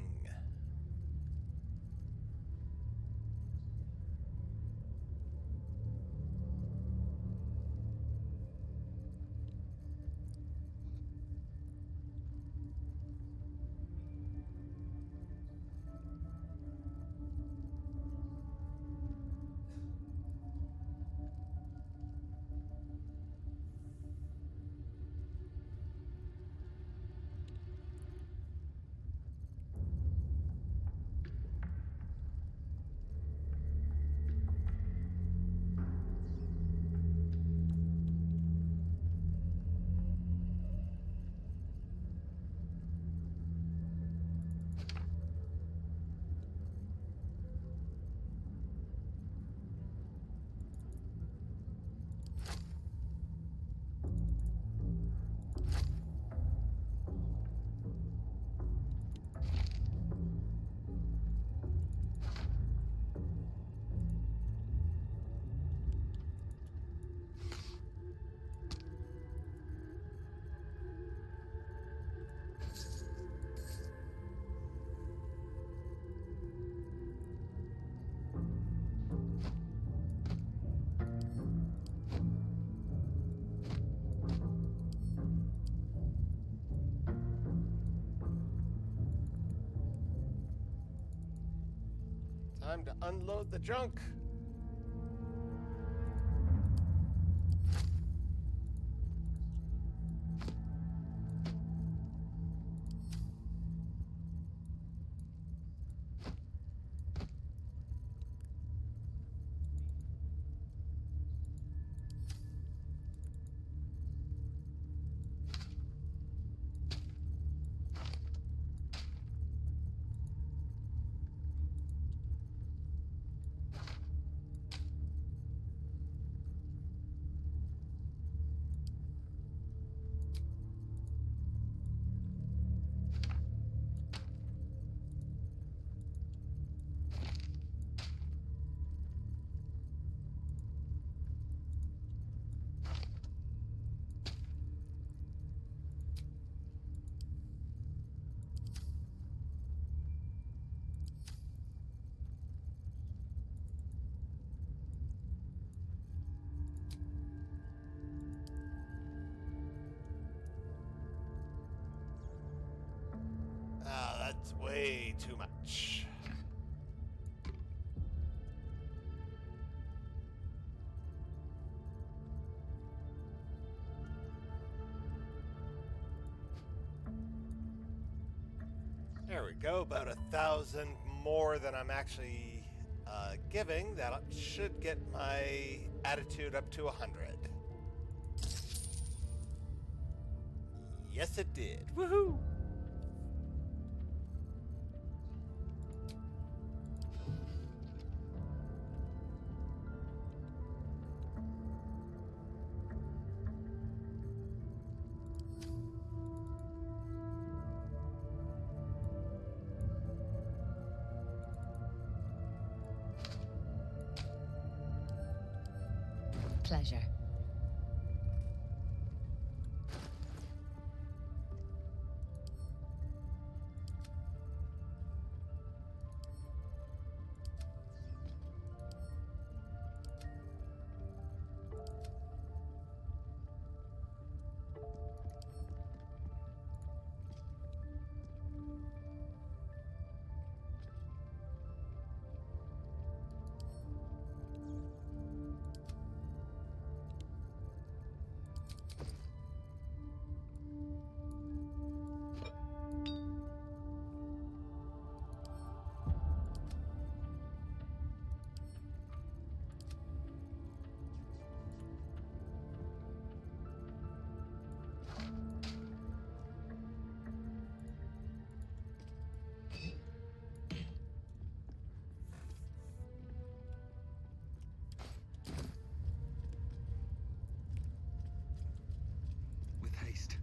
Time to unload the junk. That's way too much. There we go, about 1,000 more than I'm actually giving. That should get my attitude up to 100. Yes, it did. Woohoo! Pleasure. With haste.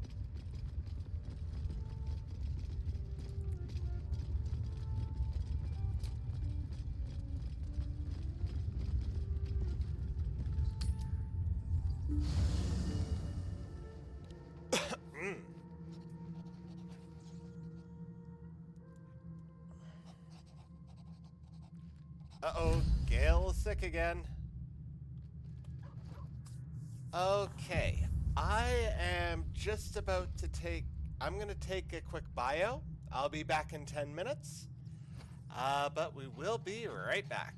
Uh-oh, Gale is sick again. Okay, I am just about to I'm going to take a quick bio. I'll be back in 10 minutes, but we will be right back.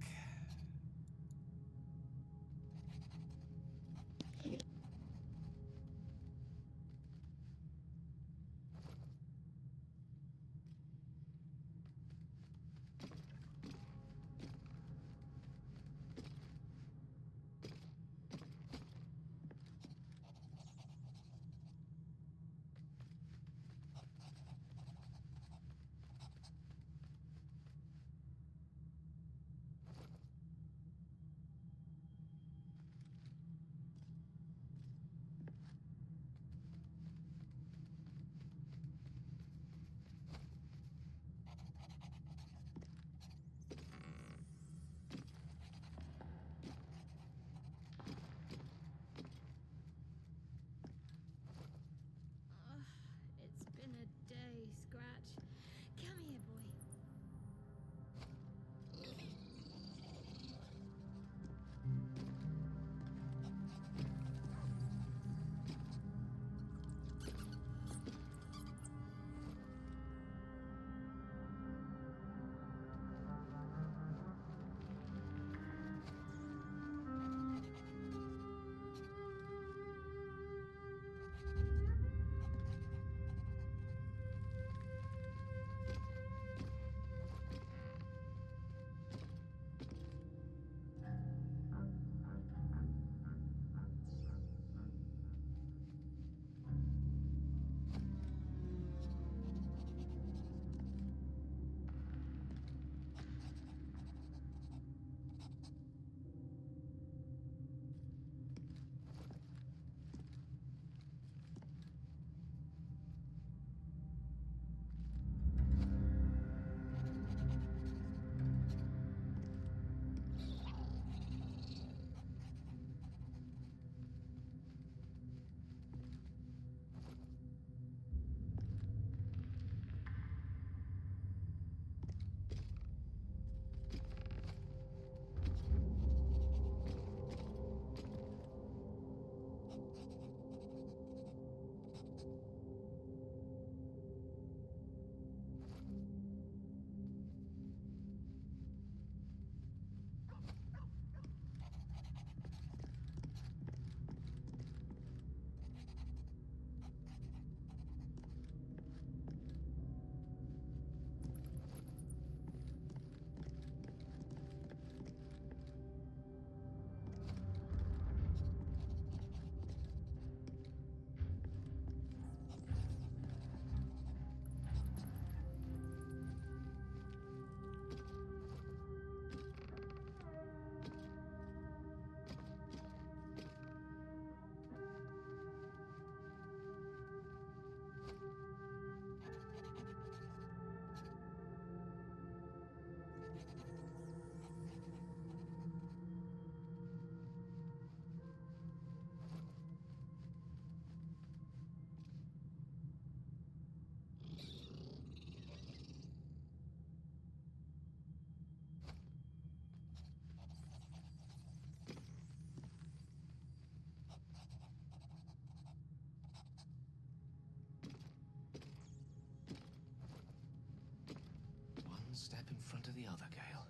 step in front of the other, Gale.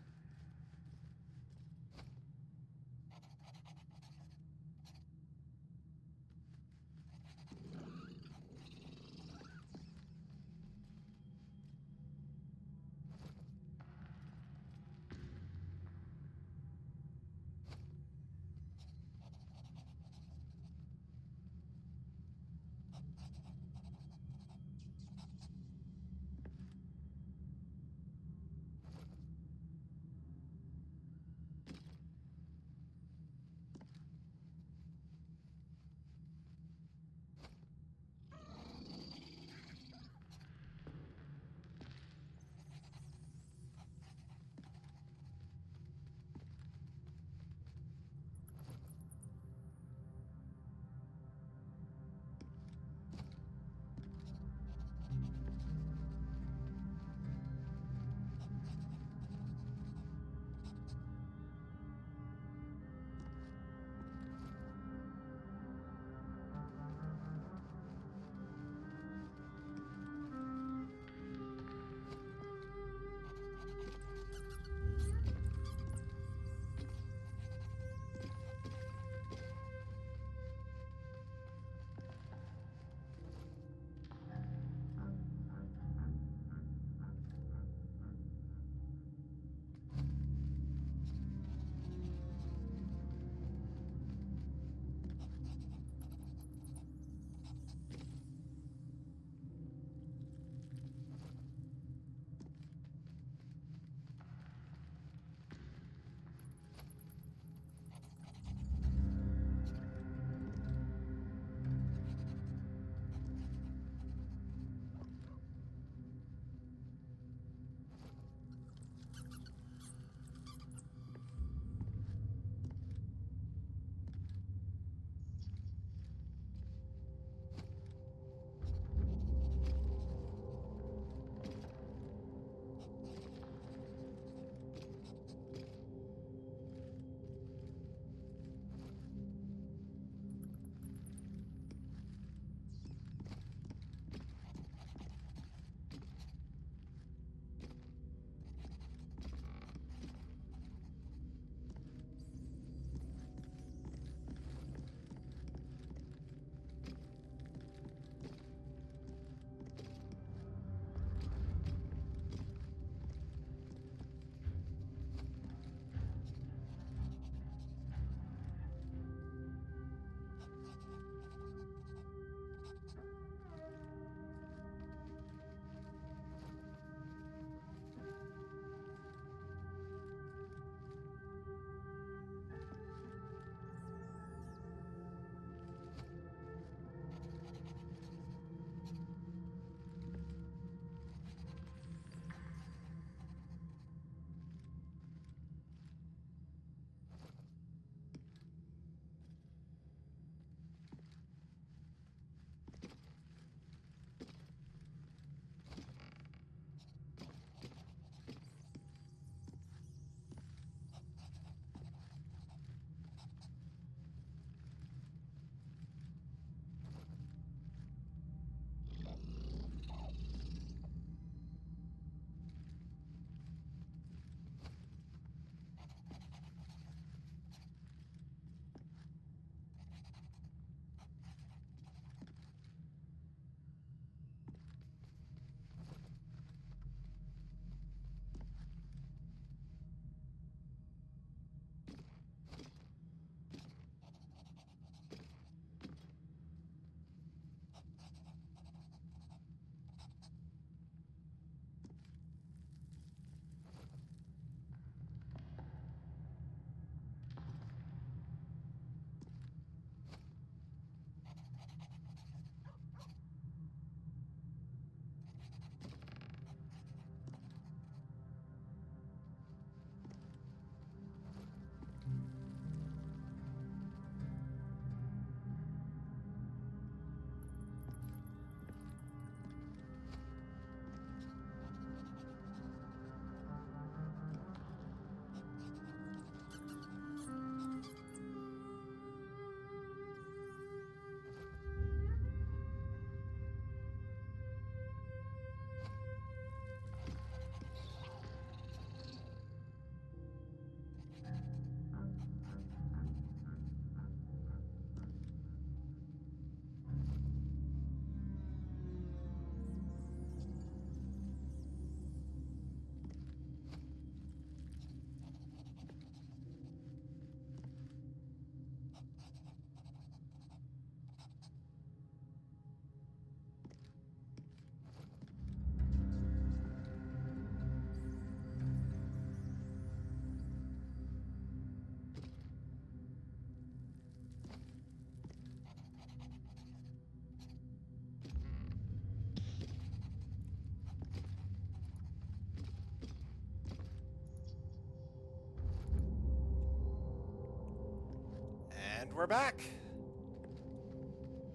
And we're back.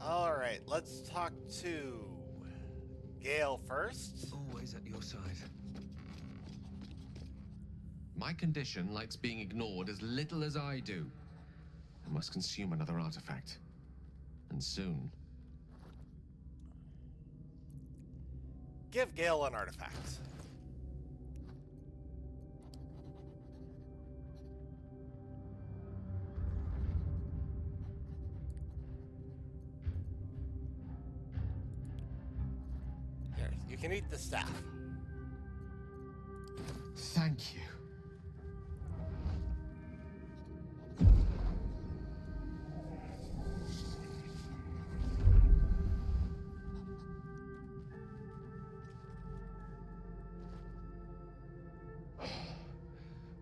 All right, let's talk to Gale first. Always at your side. My condition likes being ignored as little as I do. I must consume another artifact. And soon. Give Gale an artifact. Here, you can eat the staff. Thank you.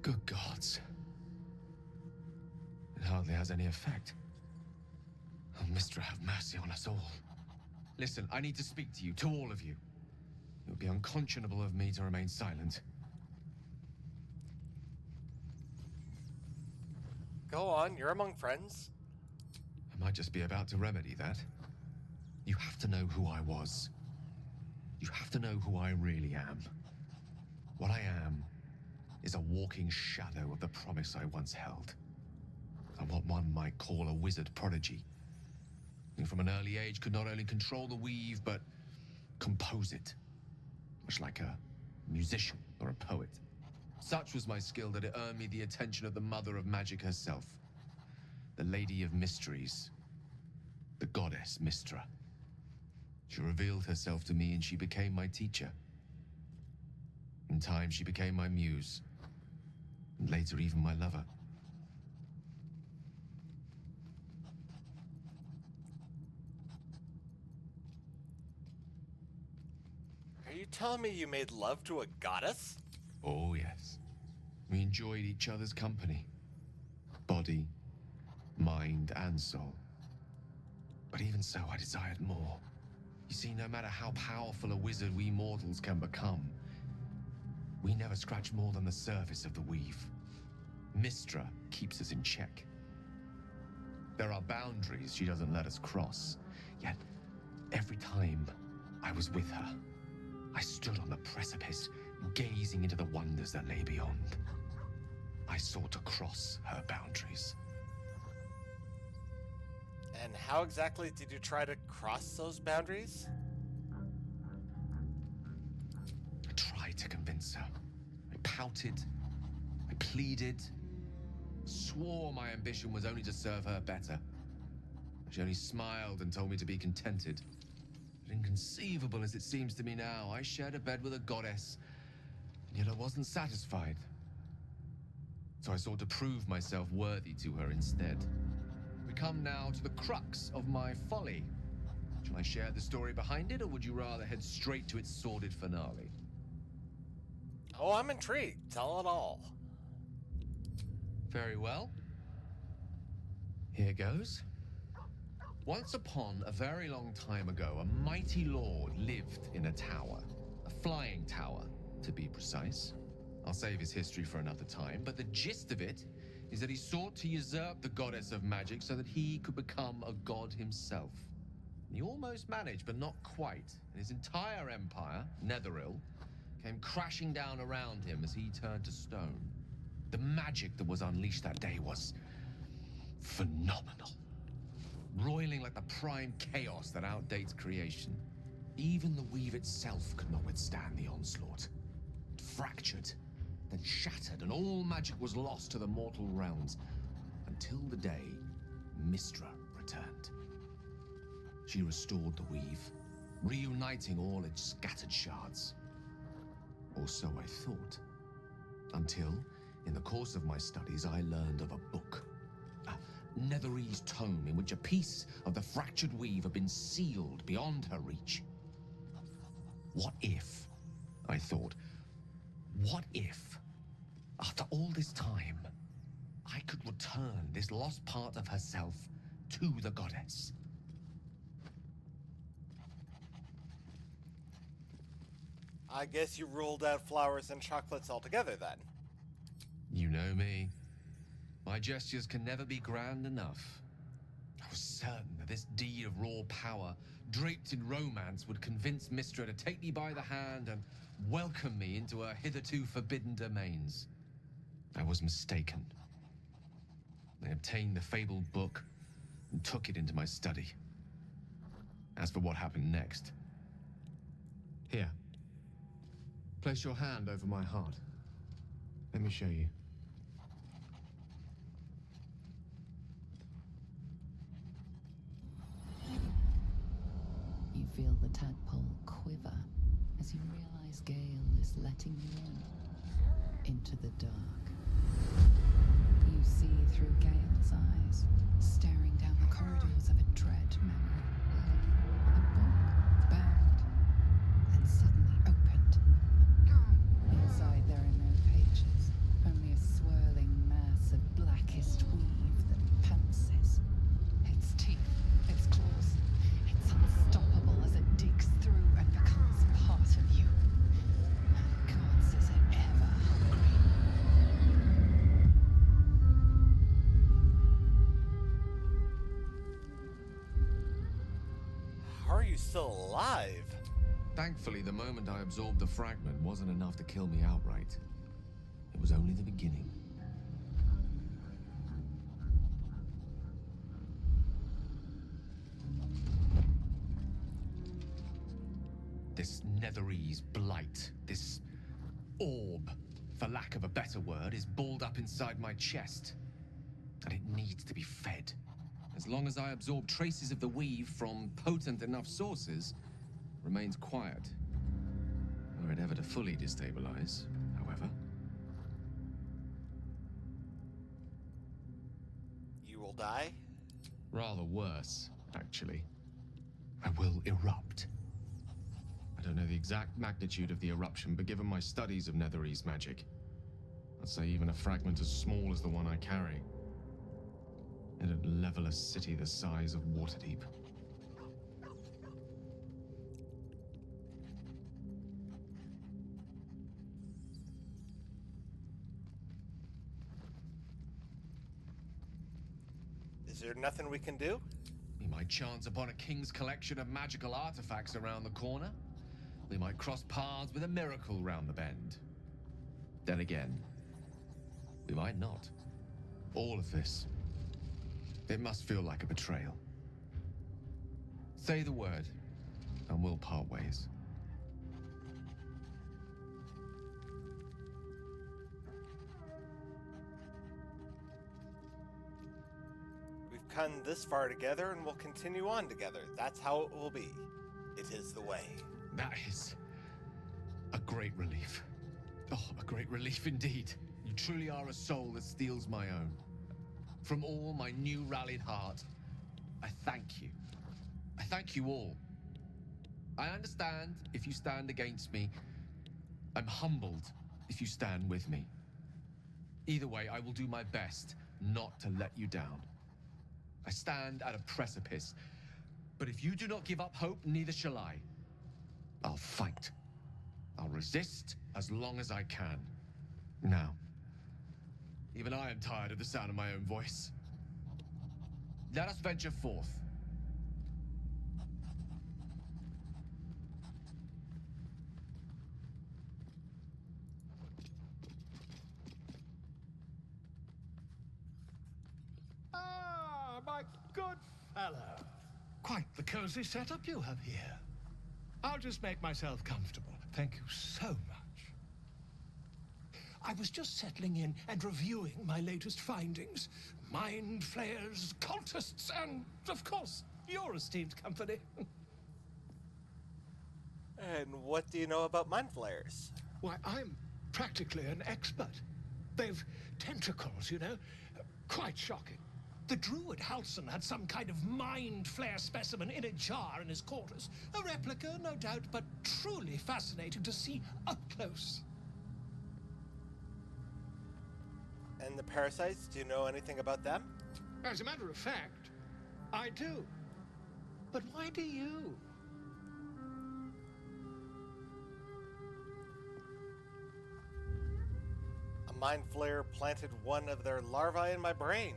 Good gods. It hardly has any effect. Oh, Mistra, have mercy on us all. Listen, I need to speak to you, to all of you. It would be unconscionable of me to remain silent. Go on, you're among friends. I might just be about to remedy that. You have to know who I was. You have to know who I really am. What I am is a walking shadow of the promise I once held. I'm what one might call a wizard prodigy, who from an early age could not only control the weave, but compose it, much like a musician or a poet. Such was my skill that it earned me the attention of the mother of magic herself, the Lady of Mysteries, the goddess Mistra. She revealed herself to me and she became my teacher. In time, she became my muse, and later even my lover. Are you telling me you made love to a goddess? Oh, yes. We enjoyed each other's company. Body, mind, and soul. But even so, I desired more. You see, no matter how powerful a wizard we mortals can become, we never scratch more than the surface of the weave. Mistra keeps us in check. There are boundaries she doesn't let us cross. Yet, every time I was with her, I stood on the precipice, gazing into the wonders that lay beyond. I sought to cross her boundaries. And how exactly did you try to cross those boundaries? I tried to convince her. I pouted. I pleaded. Swore my ambition was only to serve her better. She only smiled and told me to be contented. But inconceivable as it seems to me now, I shared a bed with a goddess, and yet I wasn't satisfied. So I sought to prove myself worthy to her instead. We come now to the crux of my folly. Shall I share the story behind it, or would you rather head straight to its sordid finale? Oh, I'm intrigued. Tell it all. Very well. Here goes. Once upon a very long time ago, a mighty lord lived in a tower. A flying tower, to be precise. I'll save his history for another time, but the gist of it is that he sought to usurp the goddess of magic so that he could become a god himself. He almost managed, but not quite. And his entire empire, Netheril, came crashing down around him as he turned to stone. The magic that was unleashed that day was phenomenal. Roiling like the prime chaos that outdates creation. Even the weave itself could not withstand the onslaught. It fractured, then shattered, and all magic was lost to the mortal realms, until the day Mistra returned. She restored the weave, reuniting all its scattered shards. Or so I thought. Until, in the course of my studies, I learned of a book. A Netherese tome in which a piece of the fractured weave had been sealed beyond her reach. What if, I thought, what if, after all this time, I could return this lost part of herself to the goddess? I guess you ruled out flowers and chocolates altogether then. You know me. My gestures can never be grand enough. certain that this deed of raw power, draped in romance, would convince Mistra to take me by the hand and welcome me into her hitherto forbidden domains. I was mistaken. I obtained the fabled book and took it into my study. As for what happened next... Here. Place your hand over my heart. Let me show you. You feel the tadpole quiver as you realize Gale is letting you into the dark. You see through Gale's eyes, staring down the corridors of a dread memory. A book bound and suddenly opened. Inside there are no pages, only a swirling mass of blackest weave that pounces. Its teeth, its claws, it's unstoppable as it digs through and becomes part of you. And gods, is it ever hungry. How are you still alive? Thankfully, the moment I absorbed the fragment wasn't enough to kill me outright. It was only the beginning. This Netherese blight, this orb, for lack of a better word, is balled up inside my chest. And it needs to be fed. As long as I absorb traces of the weave from potent enough sources, remains quiet. Were it ever to fully destabilize, however. You will die? Rather worse, actually. I will erupt. I don't know the exact magnitude of the eruption, but given my studies of Netherese magic, I'd say even a fragment as small as the one I carry, it'd level a city the size of Waterdeep. Is there nothing we can do? We might chance upon a king's collection of magical artifacts around the corner. We might cross paths with a miracle round the bend. Then again, we might not. All of this, it must feel like a betrayal. Say the word, and we'll part ways. We've come this far together and we'll continue on together. That's how it will be. It is the way. That is a great relief. Oh, a great relief indeed. You truly are a soul that steals my own. From all my new rallied heart, I thank you. I thank you all. I understand if you stand against me. I'm humbled if you stand with me. Either way, I will do my best not to let you down. I stand at a precipice, but if you do not give up hope, neither shall I. I'll fight. I'll resist as long as I can. Now, even I am tired of the sound of my own voice. Let us venture forth. Ah, my good fellow. Quite the cozy setup you have here. I'll just make myself comfortable. Thank you so much. I was just settling in and reviewing my latest findings. Mind flayers, cultists, and, of course, your esteemed company. And what do you know about mind flayers? Why, I'm practically an expert. They've tentacles, you know? Quite shocking. The druid Halson had some kind of mind flare specimen in a jar in his quarters. A replica, no doubt, but truly fascinating to see up close. And the parasites, do you know anything about them? As a matter of fact, I do. But why do you? A mind flayer planted one of their larvae in my brain.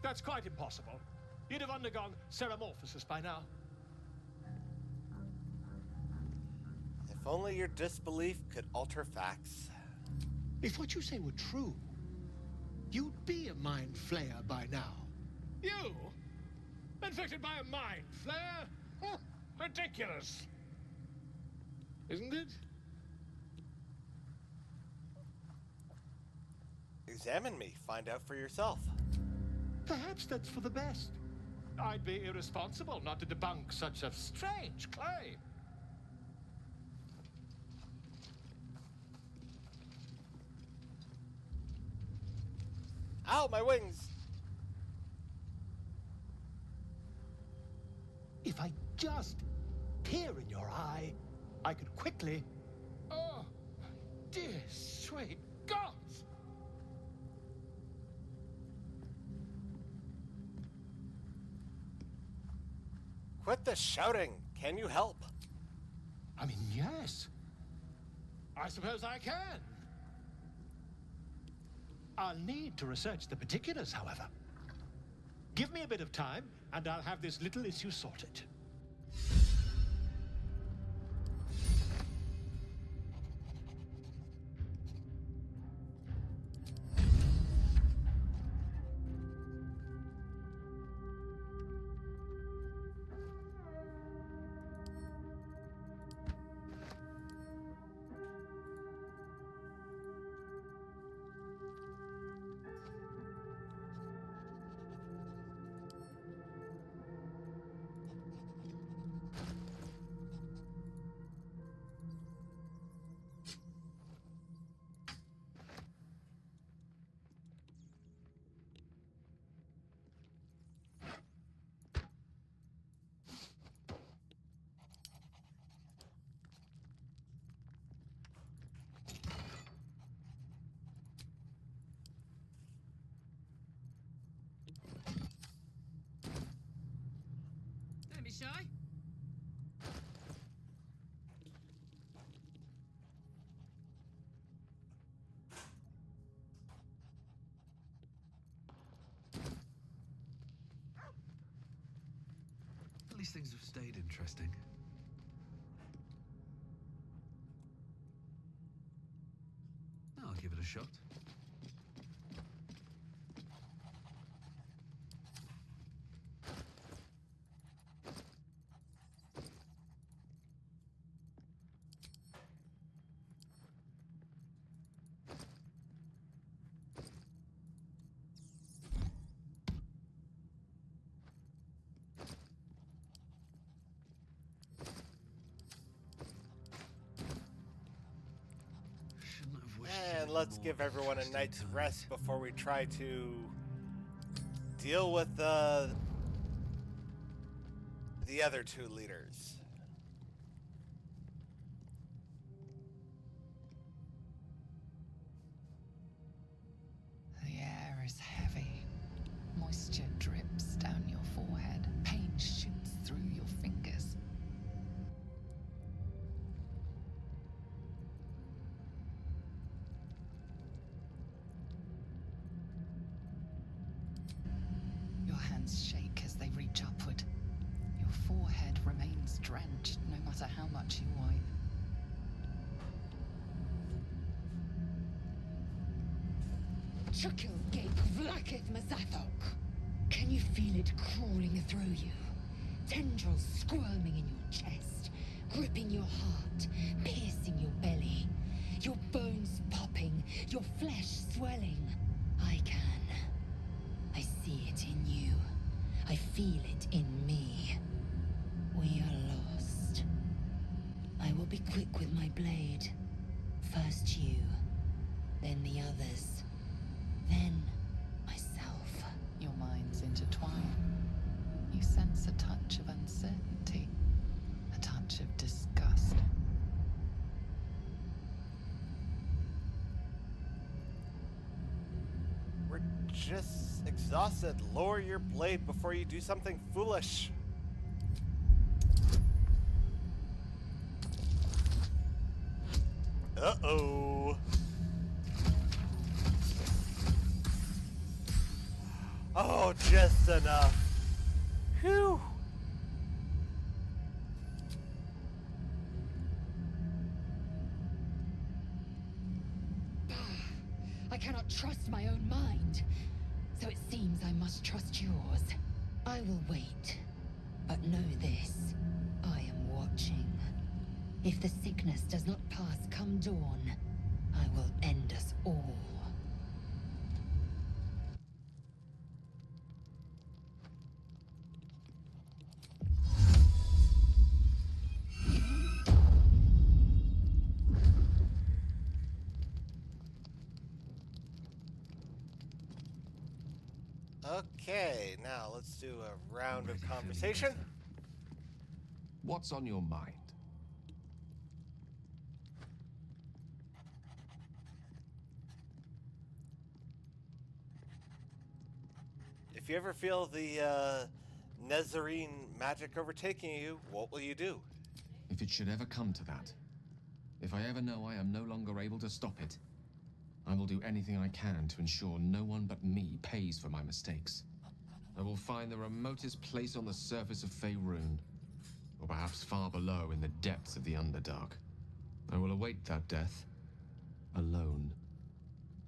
That's quite impossible. You'd have undergone ceremorphosis by now. If only your disbelief could alter facts. If what you say were true, you'd be a mind flayer by now. You? Infected by a mind flayer? Huh, ridiculous. Isn't it? Examine me. Find out for yourself. Perhaps that's for the best. I'd be irresponsible not to debunk such a strange claim. Ow, my wings! If I just peer in your eye, I could quickly... Oh, dear sweet gods! Quit the shouting. Can you help? I mean, yes. I suppose I can. I'll need to research the particulars, however. Give me a bit of time, and I'll have this little issue sorted. Don't be shy. At least things have stayed interesting. I'll give it a shot. And let's give everyone a night's rest before we try to deal with the other two leaders. The air is heavy. Moisture drips down your forehead. Pain shoots through your fingers. Your hands shake as they reach upward. Your forehead remains drenched no matter how much you wipe. Chukil Gate Vlakith Mazathok. Can you feel it crawling through you? Tendrils squirming in your chest, gripping your heart, piercing your belly. Your bones popping, your flesh swelling. I can. I see it in you. I feel it in me. We are lost. I will be quick with my blade. First you, then the others, then myself. Your minds intertwine. You sense a touch of uncertainty, a touch of disgust. We're just exhausted. Lower your blade before you do something foolish. Uh-oh. Oh, just enough. Whew. I cannot trust my own mind, so it seems I must trust yours. I will wait, but know this, I am watching. If the sickness does not pass come dawn, I will end us all. Okay, now let's do a round of conversation. What's on your mind? If you ever feel the Nezarene magic overtaking you, what will you do? If it should ever come to that, if I ever know I am no longer able to stop it, I will do anything I can to ensure no one but me pays for my mistakes. I will find the remotest place on the surface of Faerun, or perhaps far below in the depths of the Underdark. I will await that death, alone.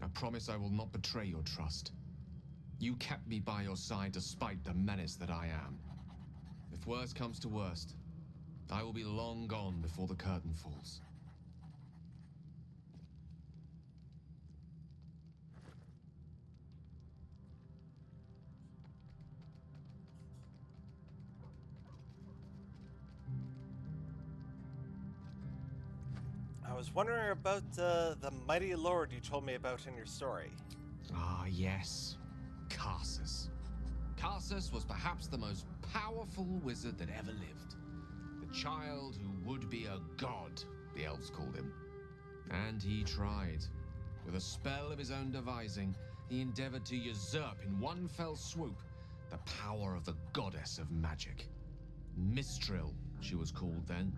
I promise I will not betray your trust. You kept me by your side despite the menace that I am. If worst comes to worst, I will be long gone before the curtain falls. I was wondering about the mighty lord you told me about in your story. Ah, yes. Karsus. Karsus was perhaps the most powerful wizard that ever lived. The child who would be a god, the elves called him. And he tried. With a spell of his own devising, he endeavored to usurp in one fell swoop the power of the goddess of magic. Mistral, she was called then.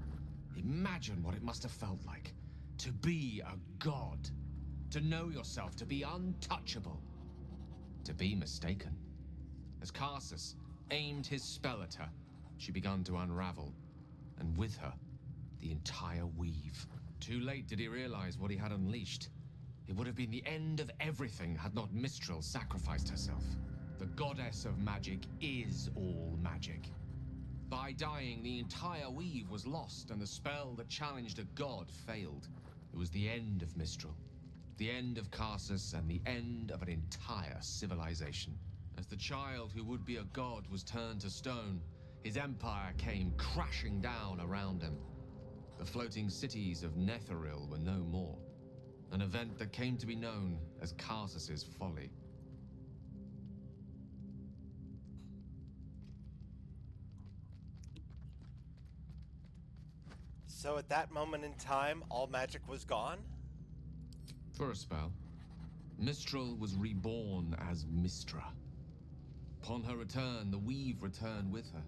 Imagine what it must have felt like to be a god, to know yourself to be untouchable, to be mistaken. As Karsus aimed his spell at her, she began to unravel, and with her, the entire weave. Too late did he realize what he had unleashed. It would have been the end of everything had not Mistral sacrificed herself. The goddess of magic is all magic. By dying, the entire weave was lost, and the spell that challenged a god failed. It was the end of Mistral, the end of Karsus, and the end of an entire civilization. As the child who would be a god was turned to stone, his empire came crashing down around him. The floating cities of Netheril were no more, an event that came to be known as Karsus's folly. So at that moment in time, all magic was gone? For a spell, Mistral was reborn as Mistra. Upon her return, the weave returned with her.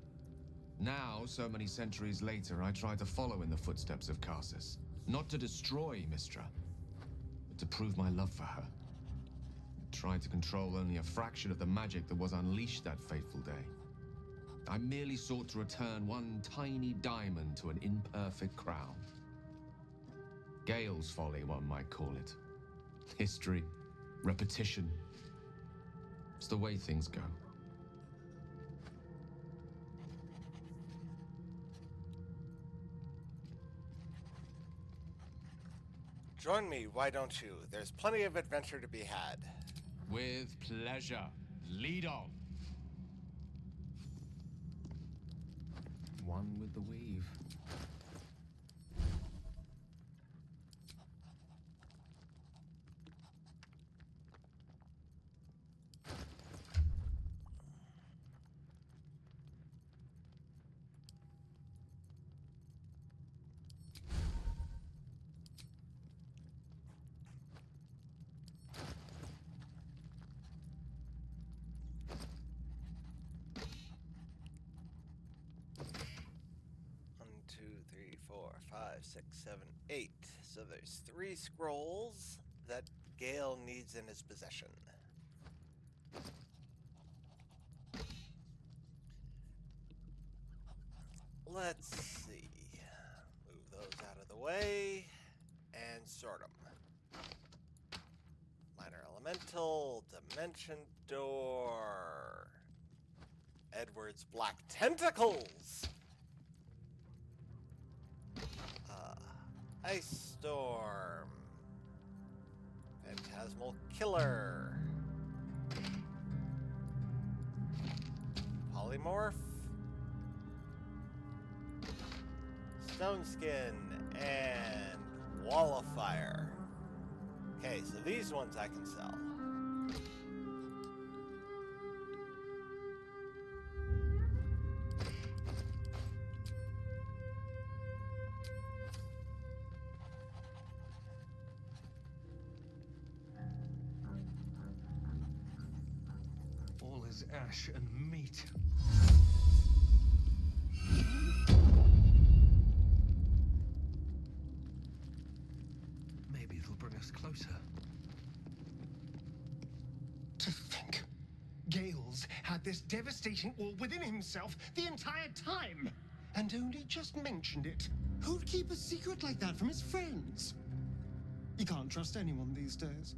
Now, so many centuries later, I try to follow in the footsteps of Karsus. Not to destroy Mistra, but to prove my love for her. I tried to control only a fraction of the magic that was unleashed that fateful day. I merely sought to return one tiny diamond to an imperfect crown. Gale's folly, one might call it. History, repetition. It's the way things go. Join me, why don't you? There's plenty of adventure to be had. With pleasure. Lead on. One with the weave. One, two, three, 4, 5, 6, 7, 8. So there's 3 scrolls that Gale needs in his possession. let's see. Move those out of the way and sort them. Minor elemental, dimension door. Edward's black tentacles. Ice storm. Phantasmal killer. Polymorph. Stone skin and wall of fire. Okay, so these ones I can sell. All is ash and meat. Maybe it'll bring us closer. To think, Gales had this devastating all within himself the entire time, and only just mentioned it. Who'd keep a secret like that from his friends? You can't trust anyone these days.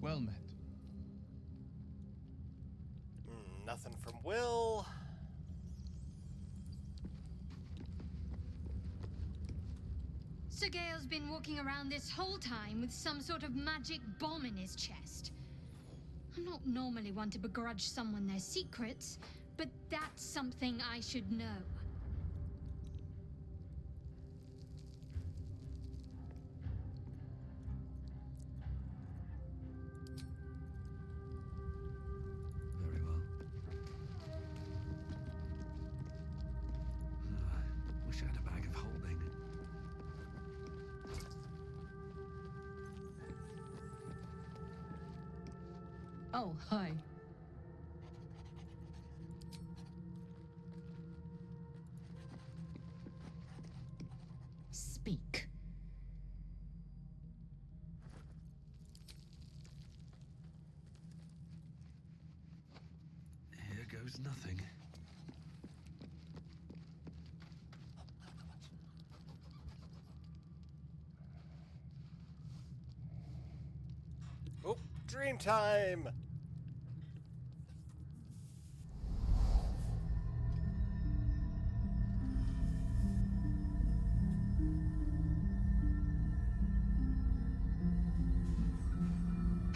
Well met. Nothing from Will. Sir Gale's been walking around this whole time with some sort of magic bomb in his chest. I'm not normally one to begrudge someone their secrets, but that's something I should know. Very well. Wish I had a bag of holding. Oh, hi. Speak. Here goes nothing. Oh, dream time!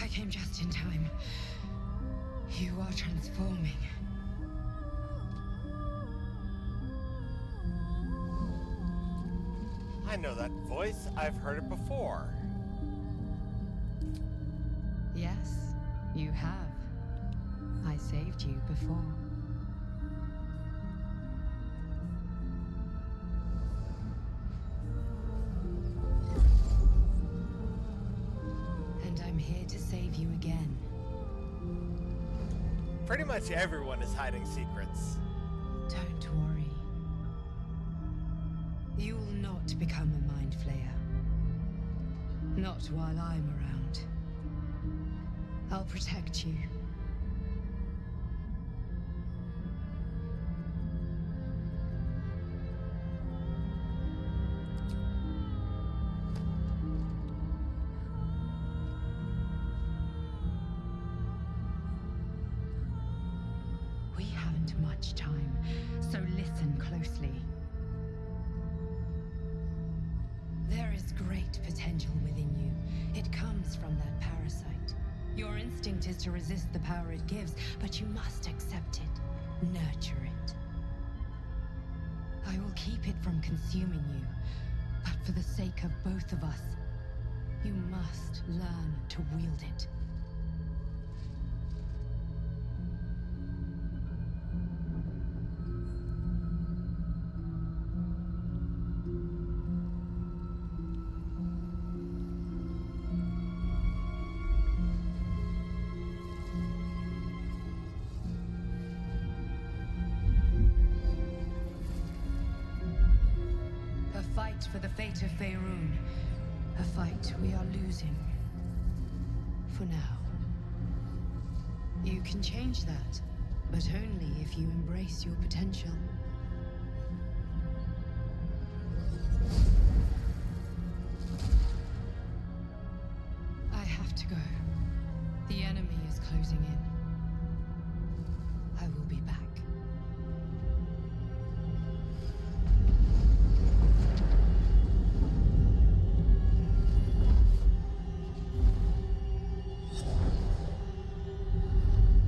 I came just in time. You are transforming. I know that voice. I've heard it before. Yes, you have. I saved you before. And I'm here to save you again. Pretty much everyone is hiding secrets. Don't worry. You will not become a mind flayer. Not while I'm around. I'll protect you. We haven't much time, so listen closely. There is great potential within you. It comes from that parasite. Your instinct is to resist the power it gives, but you must accept it, nurture it. I will keep it from consuming you, but for the sake of both of us, you must learn to wield it. fight for the fate of Faerun. A fight we are losing. For now. You can change that, but only if you embrace your potential. I have to go. The enemy is closing in. I will be back.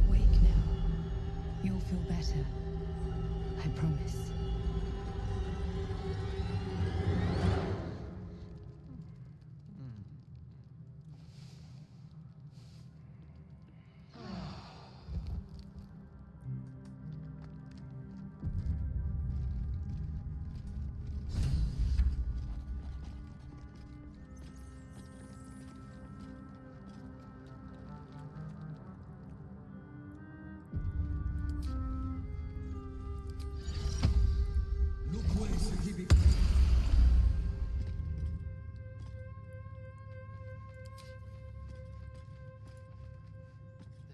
Wake now. You'll feel better. I promise.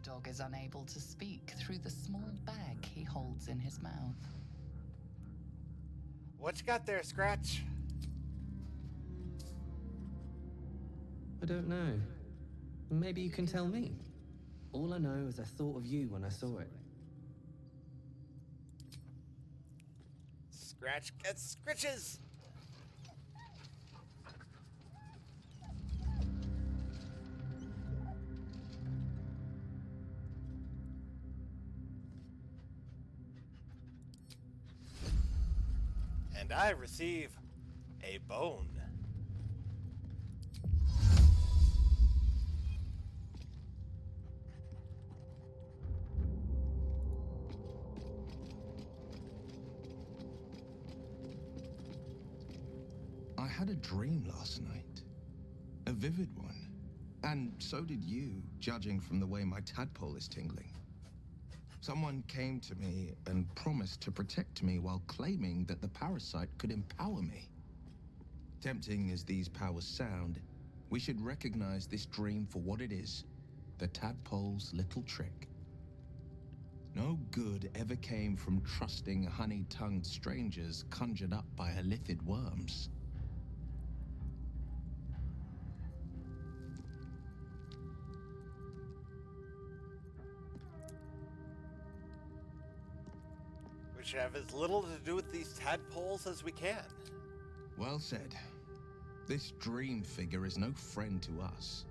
The dog is unable to speak through the small bag he holds in his mouth. What you got there, Scratch? I don't know. Maybe you can tell me. All I know is I thought of you when I saw it. Scratch gets scritches! And I receive a bone. I had a dream last night. A vivid one. And so did you, judging from the way my tadpole is tingling. Someone came to me and promised to protect me while claiming that the parasite could empower me. Tempting as these powers sound, we should recognize this dream for what it is, the tadpole's little trick. No good ever came from trusting honey-tongued strangers conjured up by illithid worms. We should have as little to do with these tadpoles as we can. Well said. This dream figure is no friend to us.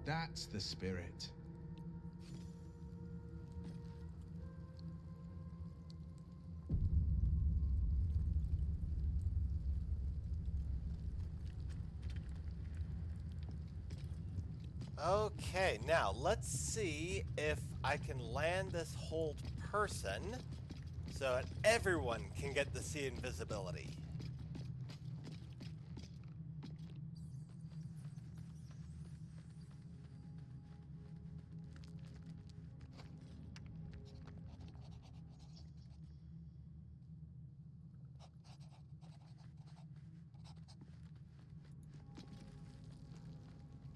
That's the spirit. Okay, now let's see if I can land this hold person so that everyone can get to see invisibility.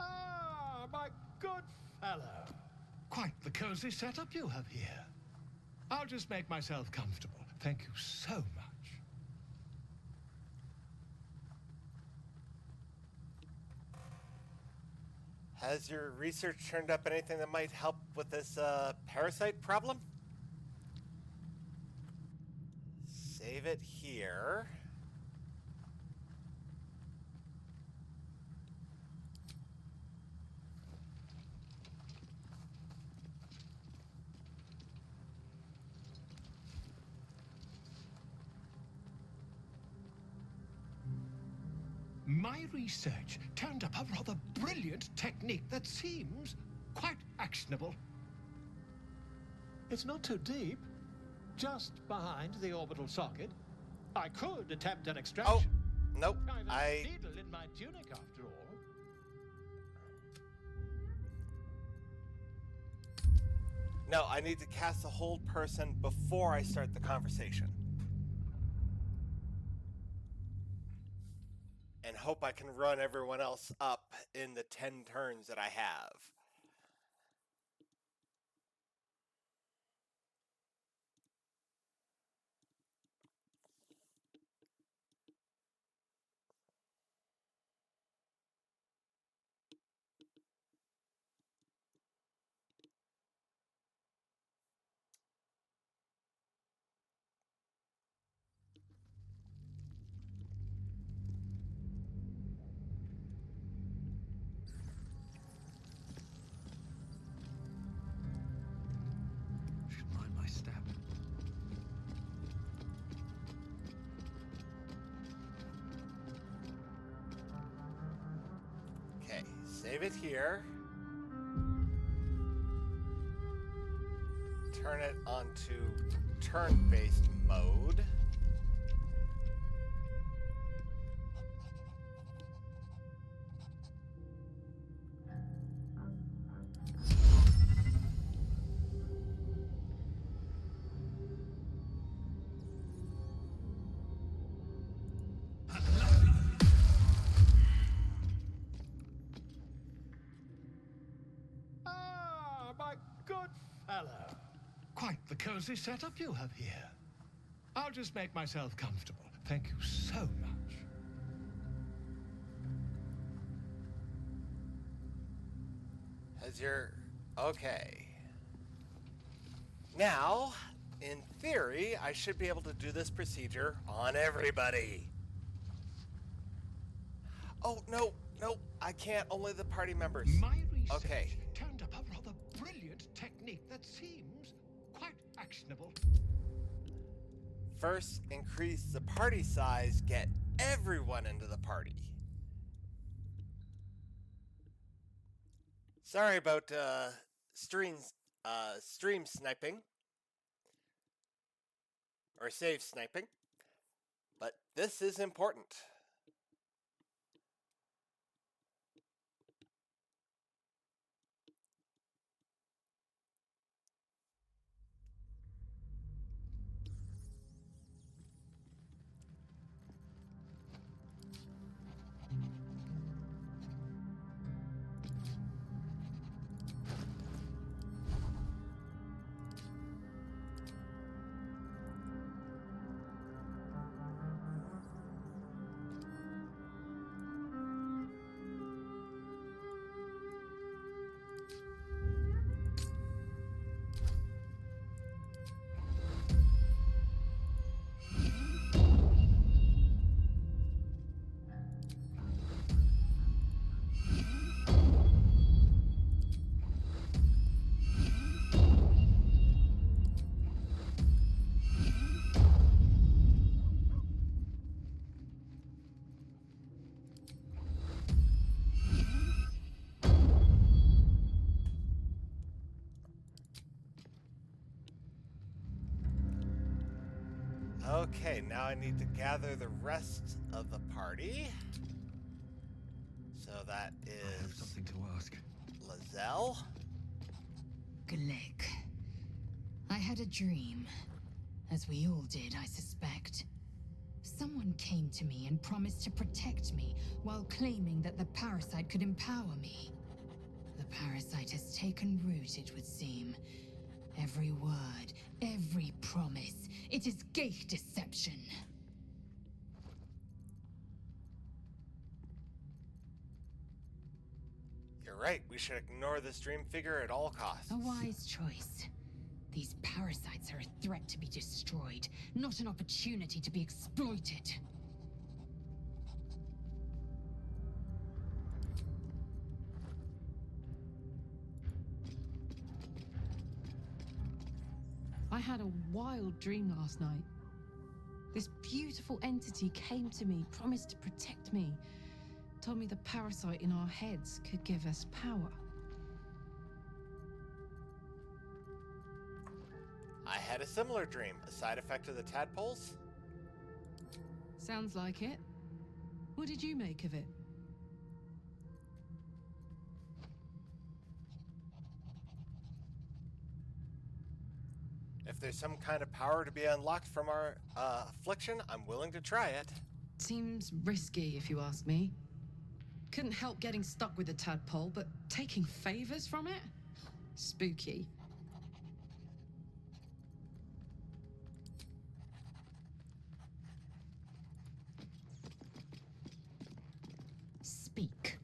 Ah, my good fellow. Quite the cozy setup you have here. I'll just make myself comfortable. Thank you so much. Has your research turned up anything that might help with this parasite problem? Save it here. My research turned up a rather brilliant technique that seems quite actionable. It's not too deep, just behind the orbital socket. I could attempt an extraction. Oh, nope. I've a needle in my tunic after all. No, I need to cast a hold person before I start the conversation. hope I can run everyone else up in the 10 turns that I have. Should mind my step. Okay, save it here. Turn it onto turn-based mode. Ah, my good fellow. Quite the cozy setup you have here. I'll just make myself comfortable. Thank you so much. Has your... Okay. Now, in theory, I should be able to do this procedure on everybody. Oh, no, I can't. Only the party members. My research Okay. turned up a rather brilliant technique that seems quite actionable. First, increase the party size, get everyone into the party. Sorry about stream sniping. Or save sniping. But this is important. Okay, now I need to gather the rest of the party. So that is... I have something to ask. Lizelle. Glick. I had a dream. As we all did, I suspect. Someone came to me and promised to protect me while claiming that the parasite could empower me. The parasite has taken root, it would seem. Every word, every promise, it is gate deception. You're right, we should ignore this dream figure at all costs. A wise choice. These parasites are a threat to be destroyed, not an opportunity to be exploited. I had a wild dream last night. This beautiful entity came to me, promised to protect me, told me the parasite in our heads could give us power. I had a similar dream. A side effect of the tadpoles? Sounds like it. What did you make of it? If there's some kind of power to be unlocked from our affliction, I'm willing to try it. Seems risky, if you ask me. Couldn't help getting stuck with the tadpole, but taking favors from it? Spooky. Speak.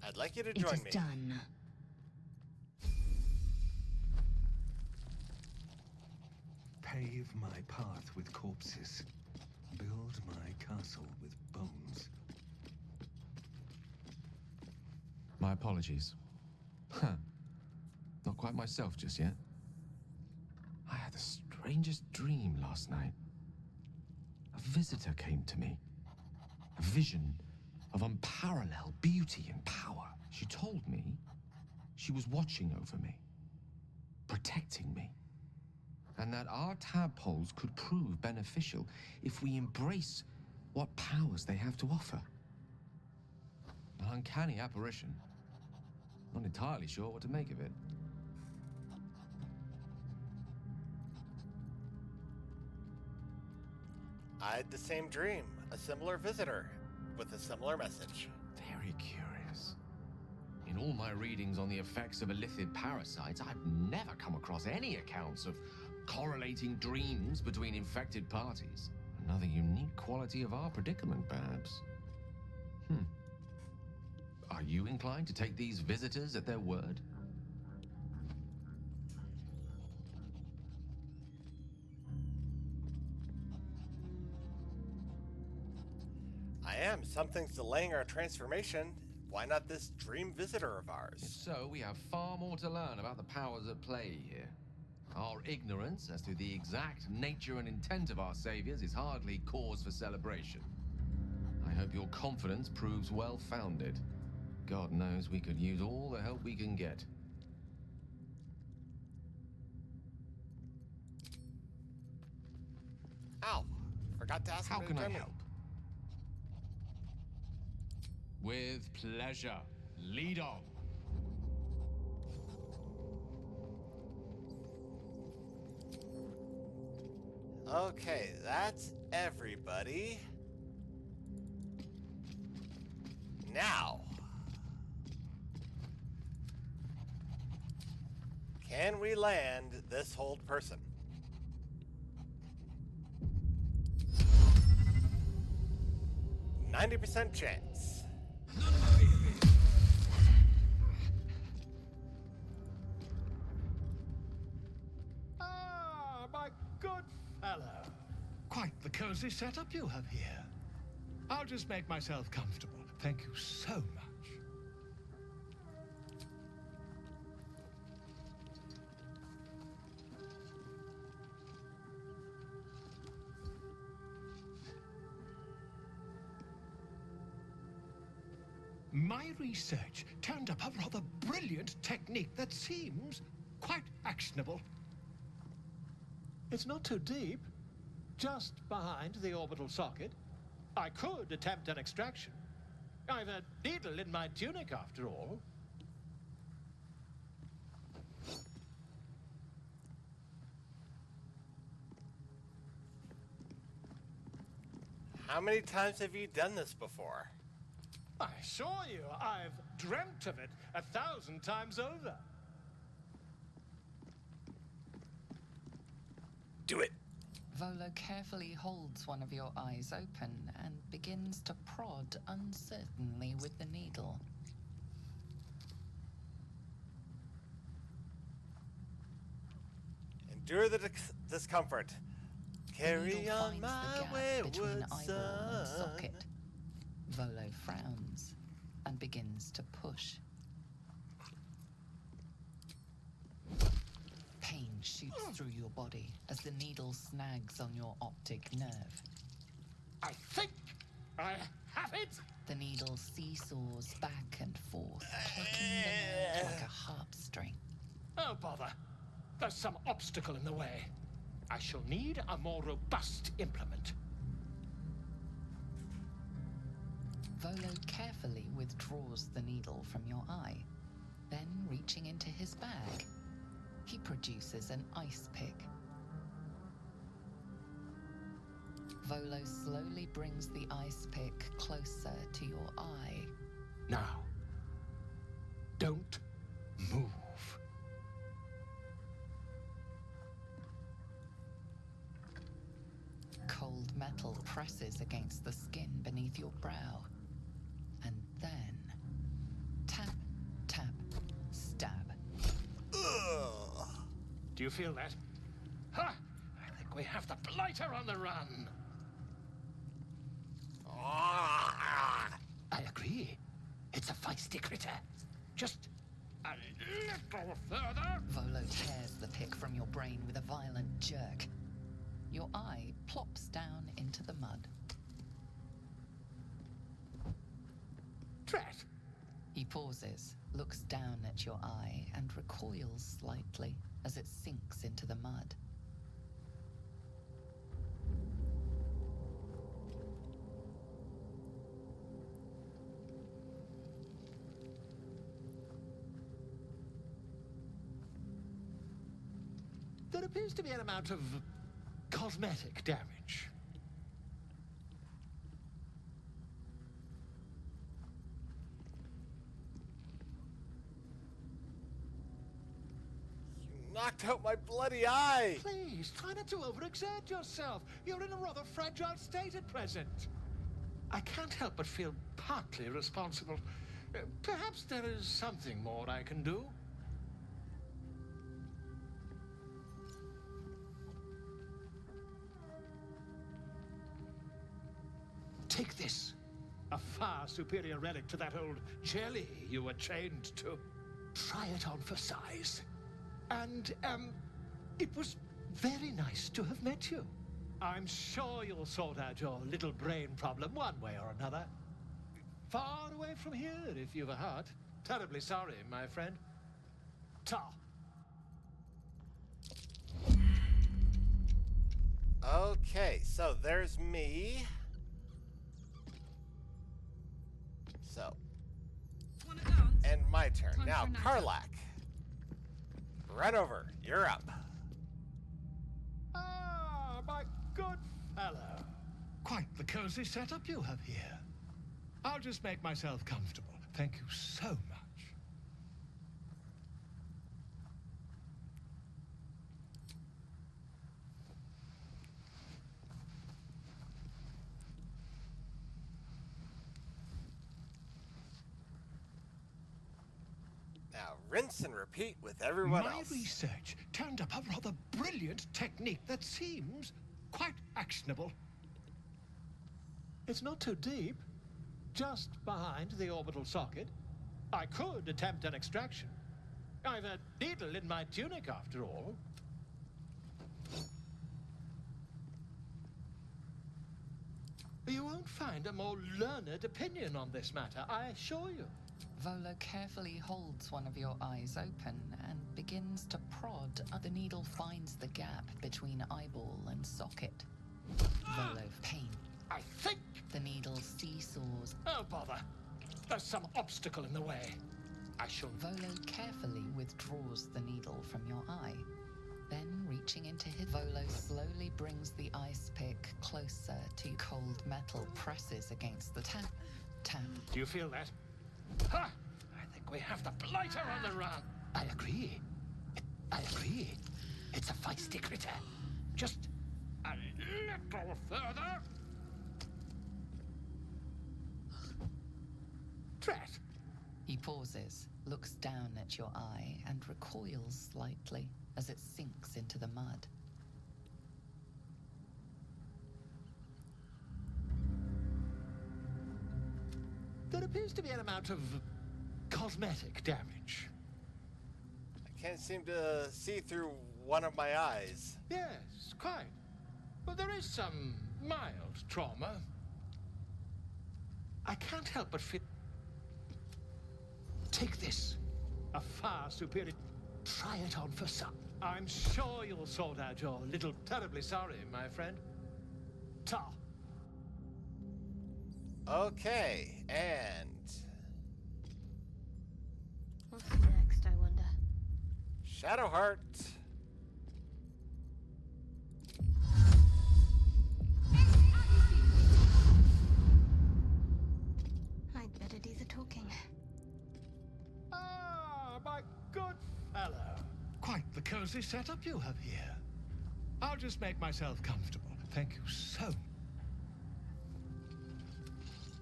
I'd like you to It join is me. done. Pave my path with corpses. Build my castle with bones. My apologies. Huh. Not quite myself just yet. I had the strangest dream last night. A visitor came to me. A vision of unparalleled beauty and power. She told me she was watching over me, protecting me, and that our tadpoles could prove beneficial if we embrace what powers they have to offer. An uncanny apparition. Not entirely sure what to make of it. I had the same dream, a similar visitor, with a similar message. Very curious. In all my readings on the effects of illithid parasites, I've never come across any accounts of correlating dreams between infected parties. Another unique quality of our predicament, perhaps. Are you inclined to take these visitors at their word? I am. Something's delaying our transformation. Why not this dream visitor of ours? If so, we have far more to learn about the powers at play here. Our ignorance as to the exact nature and intent of our saviors is hardly cause for celebration. I hope your confidence proves well-founded. God knows we could use all the help we can get. Ow! Forgot to ask How him to can I join me. help? With pleasure. Lead on. Okay, that's everybody. Now, can we land this hold person? %90 chance. Ah, my good fellow. Quite the cozy setup you have here. I'll just make myself comfortable. Thank you so much. My research turned up a rather brilliant technique that seems quite actionable. It's not too deep, just behind the orbital socket. I could attempt an extraction. I've a needle in my tunic, after all. How many times have you done this before? I assure you, I've dreamt of it 1,000 times over. Do it. Volo carefully holds one of your eyes open and begins to prod uncertainly with the needle. Endure the discomfort. The Carry needle on finds my the gap wayward between eyeball and son. socket. Volo frowns and begins to push. Pain shoots through your body as the needle snags on your optic nerve. I think I have it! The needle seesaws back and forth, plucking the nerve like a harp string. Oh, bother. There's some obstacle in the way. I shall need a more robust implement. Volo carefully withdraws the needle from your eye. Then, reaching into his bag, he produces an ice pick. Volo slowly brings the ice pick closer to your eye. Now, don't move. Cold metal presses against the skin beneath your brow. And then, tap, tap, stab. Ugh. Do you feel that? Ha! I think we have the blighter on the run. I agree. It's a feisty critter. Just a little further. Volo tears the pick from your brain with a violent jerk. Your eye plops down into the mud. Drat! He pauses, looks down at your eye, and recoils slightly as it sinks into the mud. There appears to be an amount of cosmetic damage. You knocked out my bloody eye! Please, try not to overexert yourself. You're in a rather fragile state at present. I can't help but feel partly responsible. Perhaps there is something more I can do. Take this. A far superior relic to that old jelly you were chained to. Try it on for size. And, it was very nice to have met you. I'm sure you'll sort out your little brain problem one way or another. Far away from here, if you've a heart. Terribly sorry, my friend. Ta. Okay, so there's me. So. And my turn. Now, Karlak. Run over. You're up. Ah, my good fellow. Quite the cozy setup you have here. I'll just make myself comfortable. Thank you so much. Now, rinse and repeat with everyone else. My research turned up a rather brilliant technique that seems quite actionable. It's not too deep. Just behind the orbital socket. I could attempt an extraction. I've a needle in my tunic, after all. You won't find a more learned opinion on this matter, I assure you. Volo carefully holds one of your eyes open and begins to prod. The needle finds the gap between eyeball and socket. Volo pain. I think... The needle seesaws. Oh, bother. There's some obstacle in the way. I shall... Volo carefully withdraws the needle from your eye. Then, reaching into his... Volo slowly brings the ice pick closer to cold metal, presses against the tap. Tap. Do you feel that? Ha! I think we have the blighter on the run. I agree. I agree. It's a feisty critter. Just a little further. Drat. He pauses, looks down at your eye, and recoils slightly as it sinks into the mud. There appears to be an amount of cosmetic damage. I can't seem to see through one of my eyes. Yes, quite. But there is some mild trauma. I can't help but feel... Take this. A far superior... Try it on for some. I'm sure you'll sort out your little... Terribly sorry, my friend. Ta. Okay, and... What's next, I wonder? Shadowheart. the cozy setup you have here. I'll just make myself comfortable. Thank you so.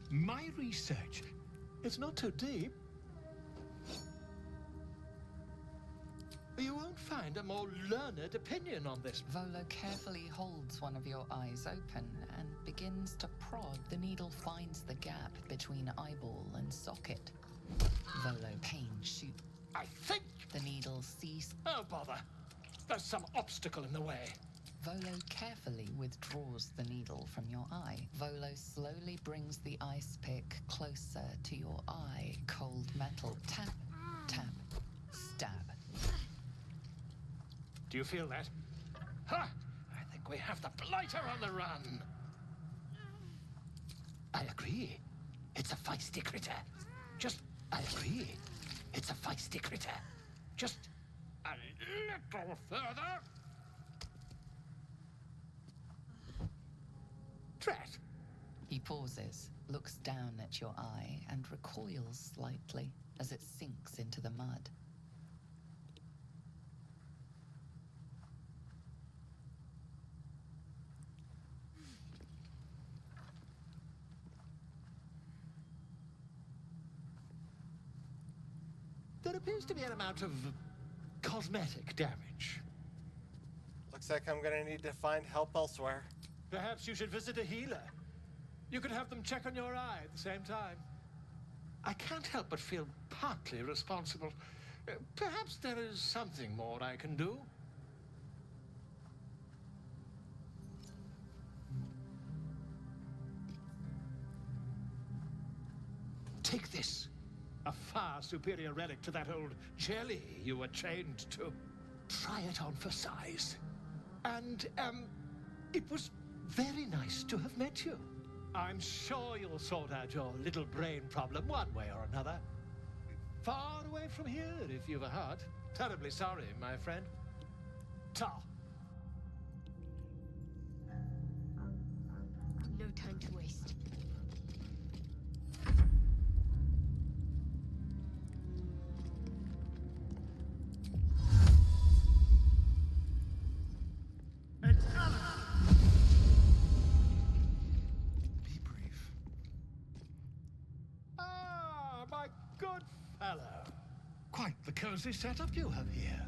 My research, it's not too deep. You won't find a more learned opinion on this. Volo carefully holds one of your eyes open and begins to prod. The needle finds the gap between eyeball and socket. Volo pain shoot. I think the needle cease. Oh, bother. There's some obstacle in the way. Volo carefully withdraws the needle from your eye. Volo slowly brings the ice pick closer to your eye. Cold metal. Tap, tap, stab. Do you feel that? Ha! I think we have the blighter on the run. I agree. It's a feisty critter. I agree. It's a feisty critter. Just a little further. Drat. He pauses, looks down at your eye, and recoils slightly as it sinks into the mud. There appears to be an amount of cosmetic damage. Looks like I'm gonna need to find help elsewhere. Perhaps you should visit a healer. You could have them check on your eye at the same time. I can't help but feel partly responsible. Perhaps there is something more I can do. Take this. A far superior relic to that old jelly you were chained to. Try it on for size. And, it was very nice to have met you. I'm sure you'll sort out your little brain problem one way or another. Far away from here, if you've a heart. Terribly sorry, my friend. Ta. No time to waste. Be brief. Ah, my good fellow. Quite the cozy setup you have here.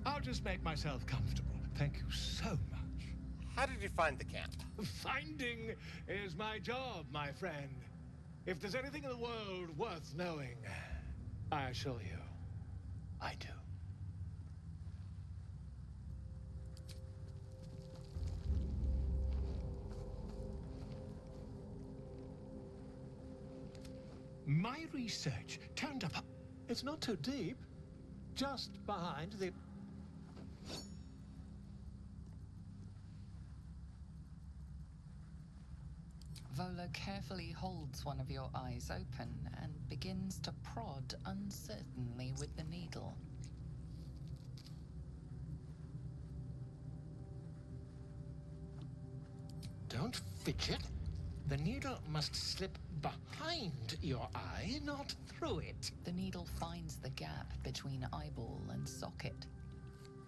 I'll just make myself comfortable. Thank you so much. How did you find the camp? Finding is my job, my friend. If there's anything in the world worth knowing, I assure you, I do. My research turned up. It's not too deep. Just behind the... Volo carefully holds one of your eyes open and begins to prod uncertainly with the needle. Don't fidget. The needle must slip behind your eye, not through it. The needle finds the gap between eyeball and socket.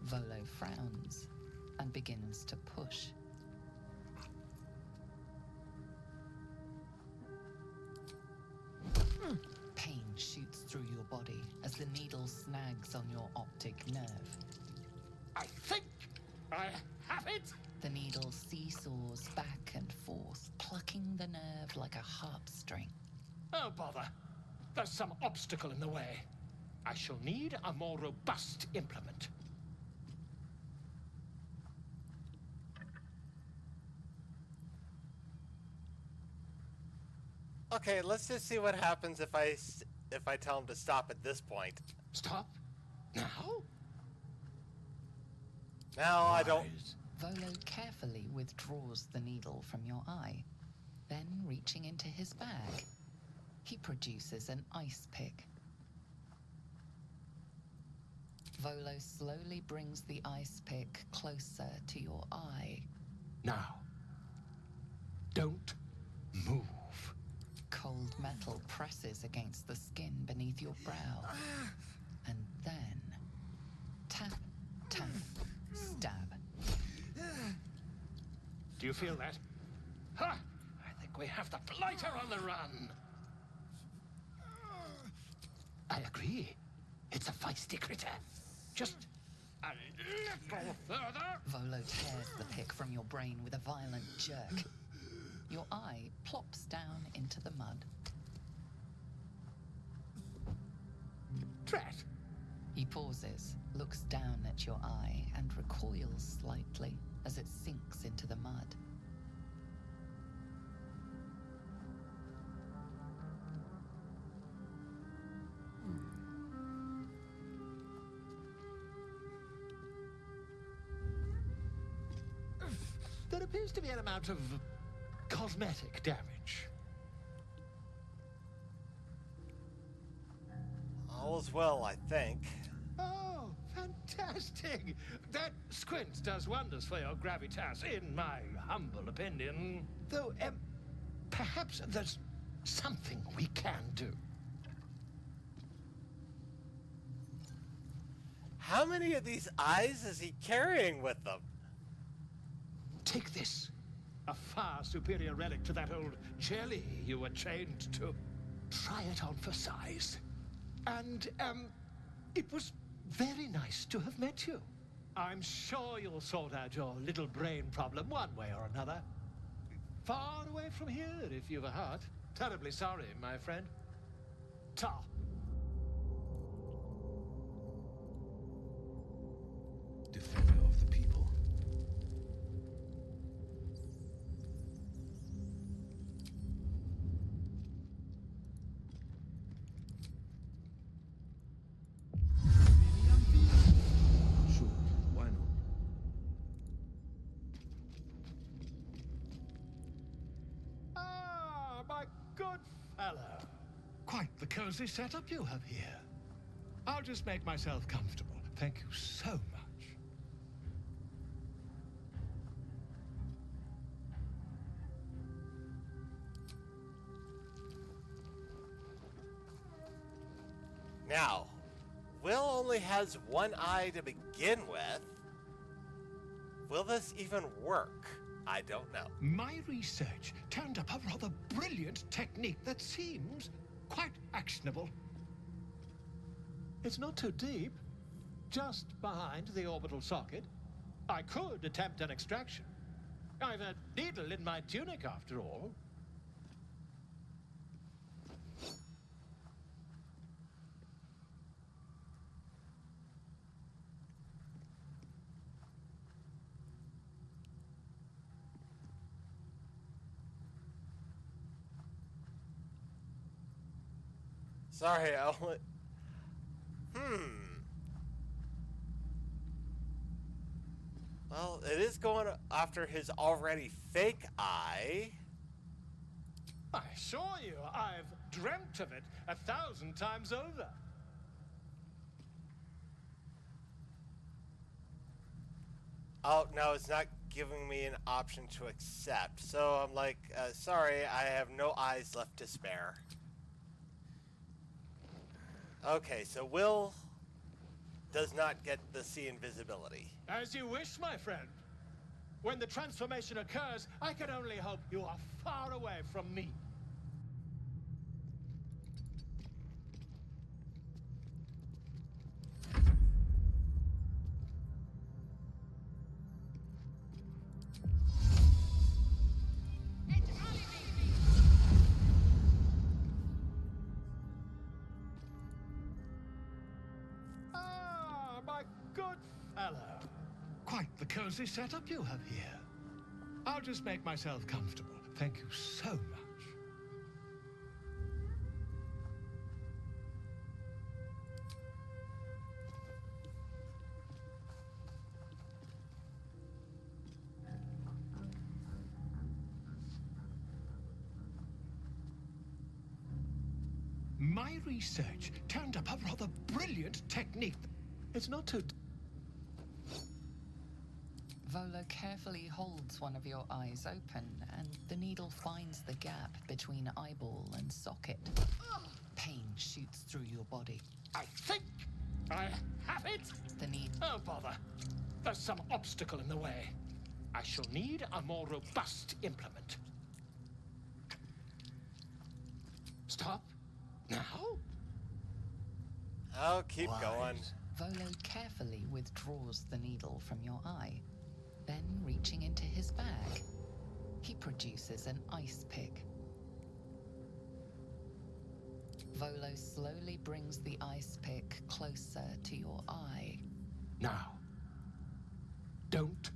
Volo frowns and begins to push. Pain shoots through your body as the needle snags on your optic nerve. I think I have it! The needle seesaws back and forth, plucking the nerve like a harp string. Oh, bother. There's some obstacle in the way. I shall need a more robust implement. Okay, let's just see what happens if I tell him to stop at this point. Stop? Now? Now I don't... Volo carefully withdraws the needle from your eye. Then, reaching into his bag, he produces an ice pick. Volo slowly brings the ice pick closer to your eye. Now. Don't move. Cold metal presses against the skin beneath your brow. And then, tap, Do you feel that? Ha! I think we have the blighter on the run. I agree. It's a feisty critter. Just a little further. Volo tears the pick from your brain with a violent jerk. Your eye plops down into the mud. Drat! He pauses, looks down at your eye, and recoils slightly as it sinks into the mud. There appears to be an amount of cosmetic damage. All's well, I think. Oh, fantastic! That squint does wonders for your gravitas, in my humble opinion. Though, perhaps there's something we can do. How many of these eyes is he carrying with them? Take this. A far superior relic to that old jelly you were chained to. Try it on for size. And, it was very nice to have met you. I'm sure you'll sort out your little brain problem one way or another. Far away from here, if you've a heart. Terribly sorry, my friend. Ta. Defender of the people. Sure, why not? Ah, my good fellow. Quite the cozy setup you have here. I'll just make myself comfortable. Thank you so much. Now, Will only has one eye to begin with. Will this even work? I don't know. My research turned up a rather brilliant technique that seems quite actionable. It's not too deep, just behind the orbital socket. I could attempt an extraction. I've a needle in my tunic, after all. Sorry, I only... Well, it is going after his already fake eye. I assure you, I've dreamt of it 1,000 times over. Oh, no, it's not giving me an option to accept. So I'm like, sorry, I have no eyes left to spare. Okay, so Will does not get the see invisibility. As you wish, my friend. When the transformation occurs, I can only hope you are far away from me. Ah, my good fellow. Quite the cozy setup you have here. I'll just make myself comfortable. Thank you so much. My research turned up a rather brilliant technique. It's not too... Volo carefully holds one of your eyes open, and the needle finds the gap between eyeball and socket. Pain shoots through your body. I think I have it! The need... Oh, bother. There's some obstacle in the way. I shall need a more robust implement. Stop. Now? I'll keep going. Volo carefully withdraws the needle from your eye. Then, reaching into his bag, he produces an ice pick. Volo slowly brings the ice pick closer to your eye. Now. Don't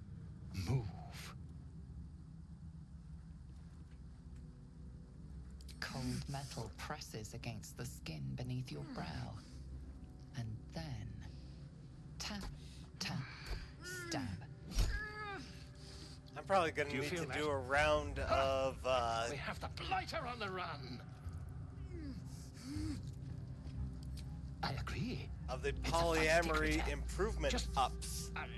move. Cold metal presses against the skin beneath your brow. And then, tap, tap, stab. I'm probably going to need to do a round of... We have the blighter on the run. I agree. Of the polyamory improvement ups. A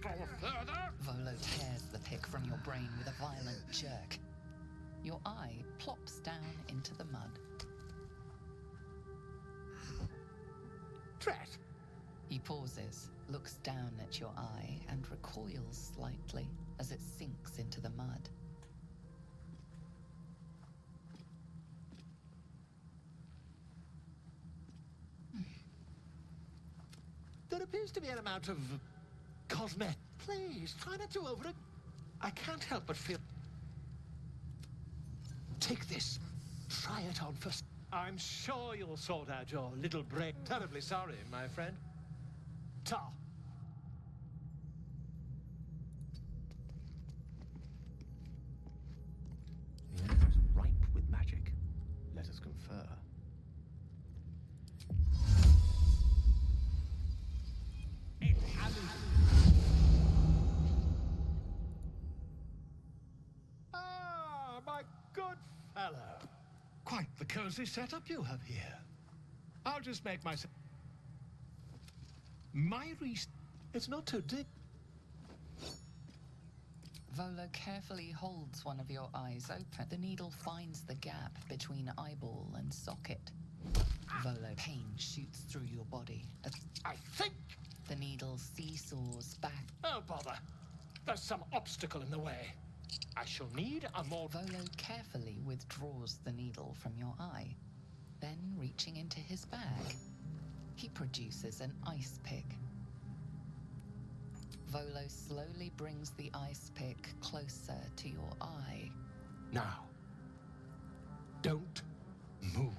little further. Volo tears the pick from your brain with a violent jerk. Your eye plops down into the mud. Tret. He pauses, looks down at your eye, and recoils slightly as it sinks into the mud. There appears to be an amount of cosmetic. Please, try not to over it. I can't help but feel... Take this. Try it on first. I'm sure you'll sort out your little brain. Terribly sorry, my friend. Ta. The air is ripe with magic. Let us confer. Ah, my good fellow. Quite the cozy setup you have here. I'll just make myself... It's not too deep. Volo carefully holds one of your eyes open. The needle finds the gap between eyeball and socket. Volo, pain shoots through your body. I think... The needle seesaws back. Oh, bother. There's some obstacle in the way. I shall need a more... Volo carefully withdraws the needle from your eye. Then, reaching into his bag, he produces an ice pick. Volo slowly brings the ice pick closer to your eye. Now. Don't move.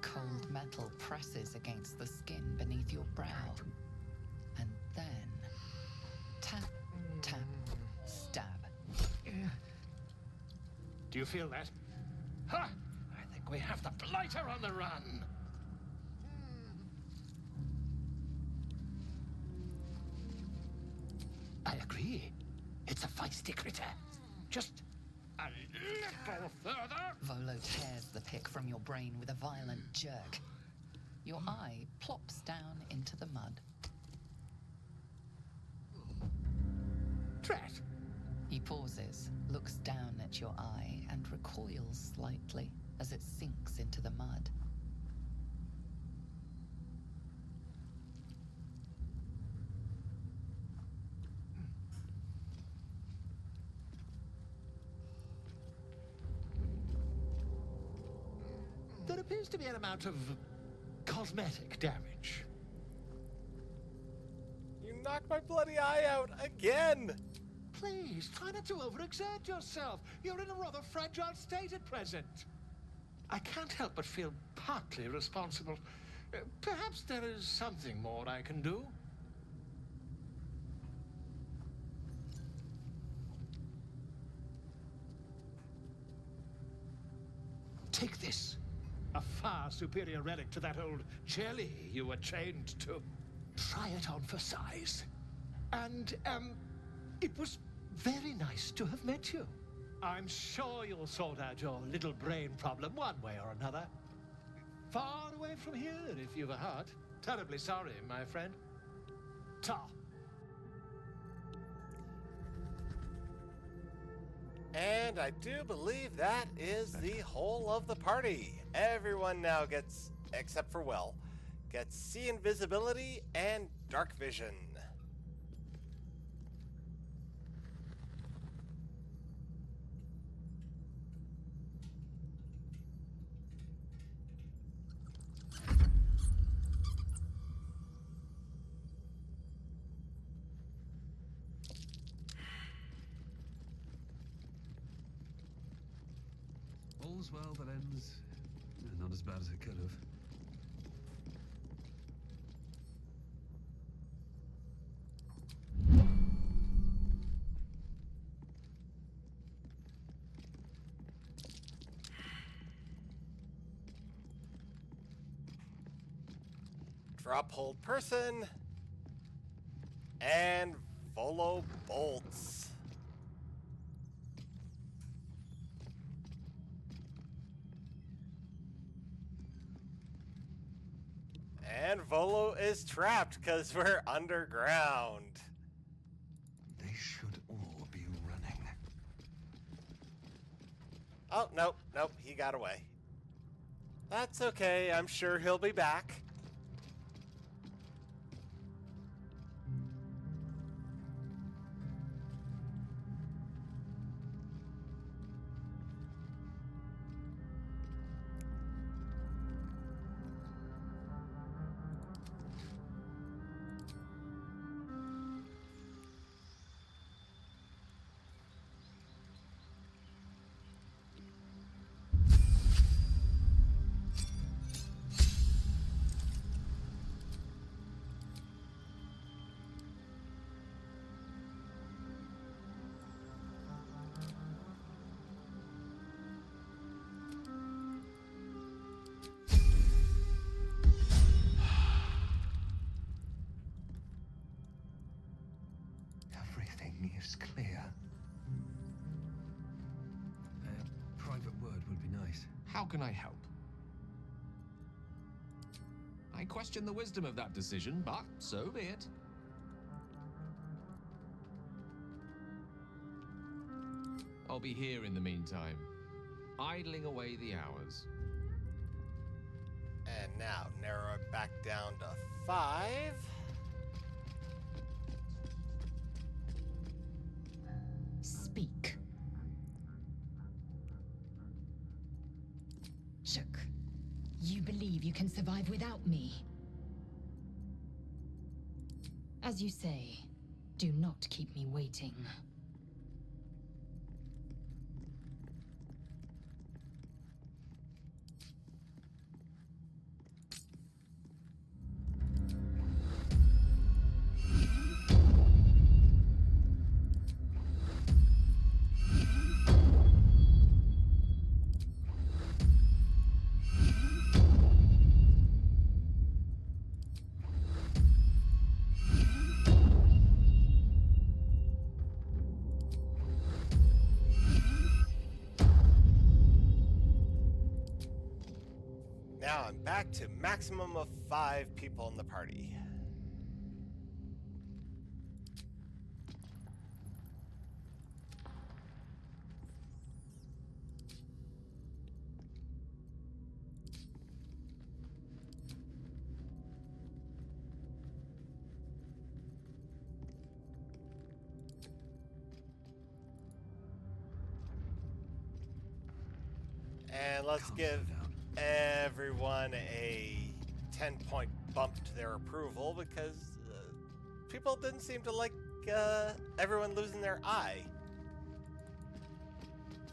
Cold metal presses against the skin beneath your brow. And then, tap, tap, stab. Do you feel that? Ha! I think we have the blighter on the run. I agree. It's a feisty critter. Just a little further. Volo tears the pick from your brain with a violent jerk. Your eye plops down into the mud. Tret. He pauses, looks down at your eye, and recoils slightly as it sinks into the mud. There appears to be an amount of cosmetic damage. You knocked my bloody eye out again! Please, try not to overexert yourself. You're in a rather fragile state at present. I can't help but feel partly responsible. Perhaps there is something more I can do. Take this. A far superior relic to that old jelly you were chained to. Try it on for size. And, it was very nice to have met you. I'm sure you'll sort out your little brain problem one way or another. Far away from here, if you've a heart. Terribly sorry, my friend. Ta. And I do believe that is the whole of the party. Everyone now gets, except for Will, gets see invisibility and dark vision. all's well that ends not as bad as it could have. Drop hold person. And Volo bolts. And Volo is trapped because we're underground. They should all be running. Oh, nope, he got away. That's okay, I'm sure he'll be back. Everything is clear. A private word would be nice. How can I help? I question the wisdom of that decision, but so be it. I'll be here in the meantime, idling away the hours. And now narrow it back down to 5. Speak. Shook, you believe you can survive without me? As you say, do not keep me waiting. Now I'm back to maximum of 5 people in the party. And let's give everyone a 10-point bump to their approval because people didn't seem to like everyone losing their eye.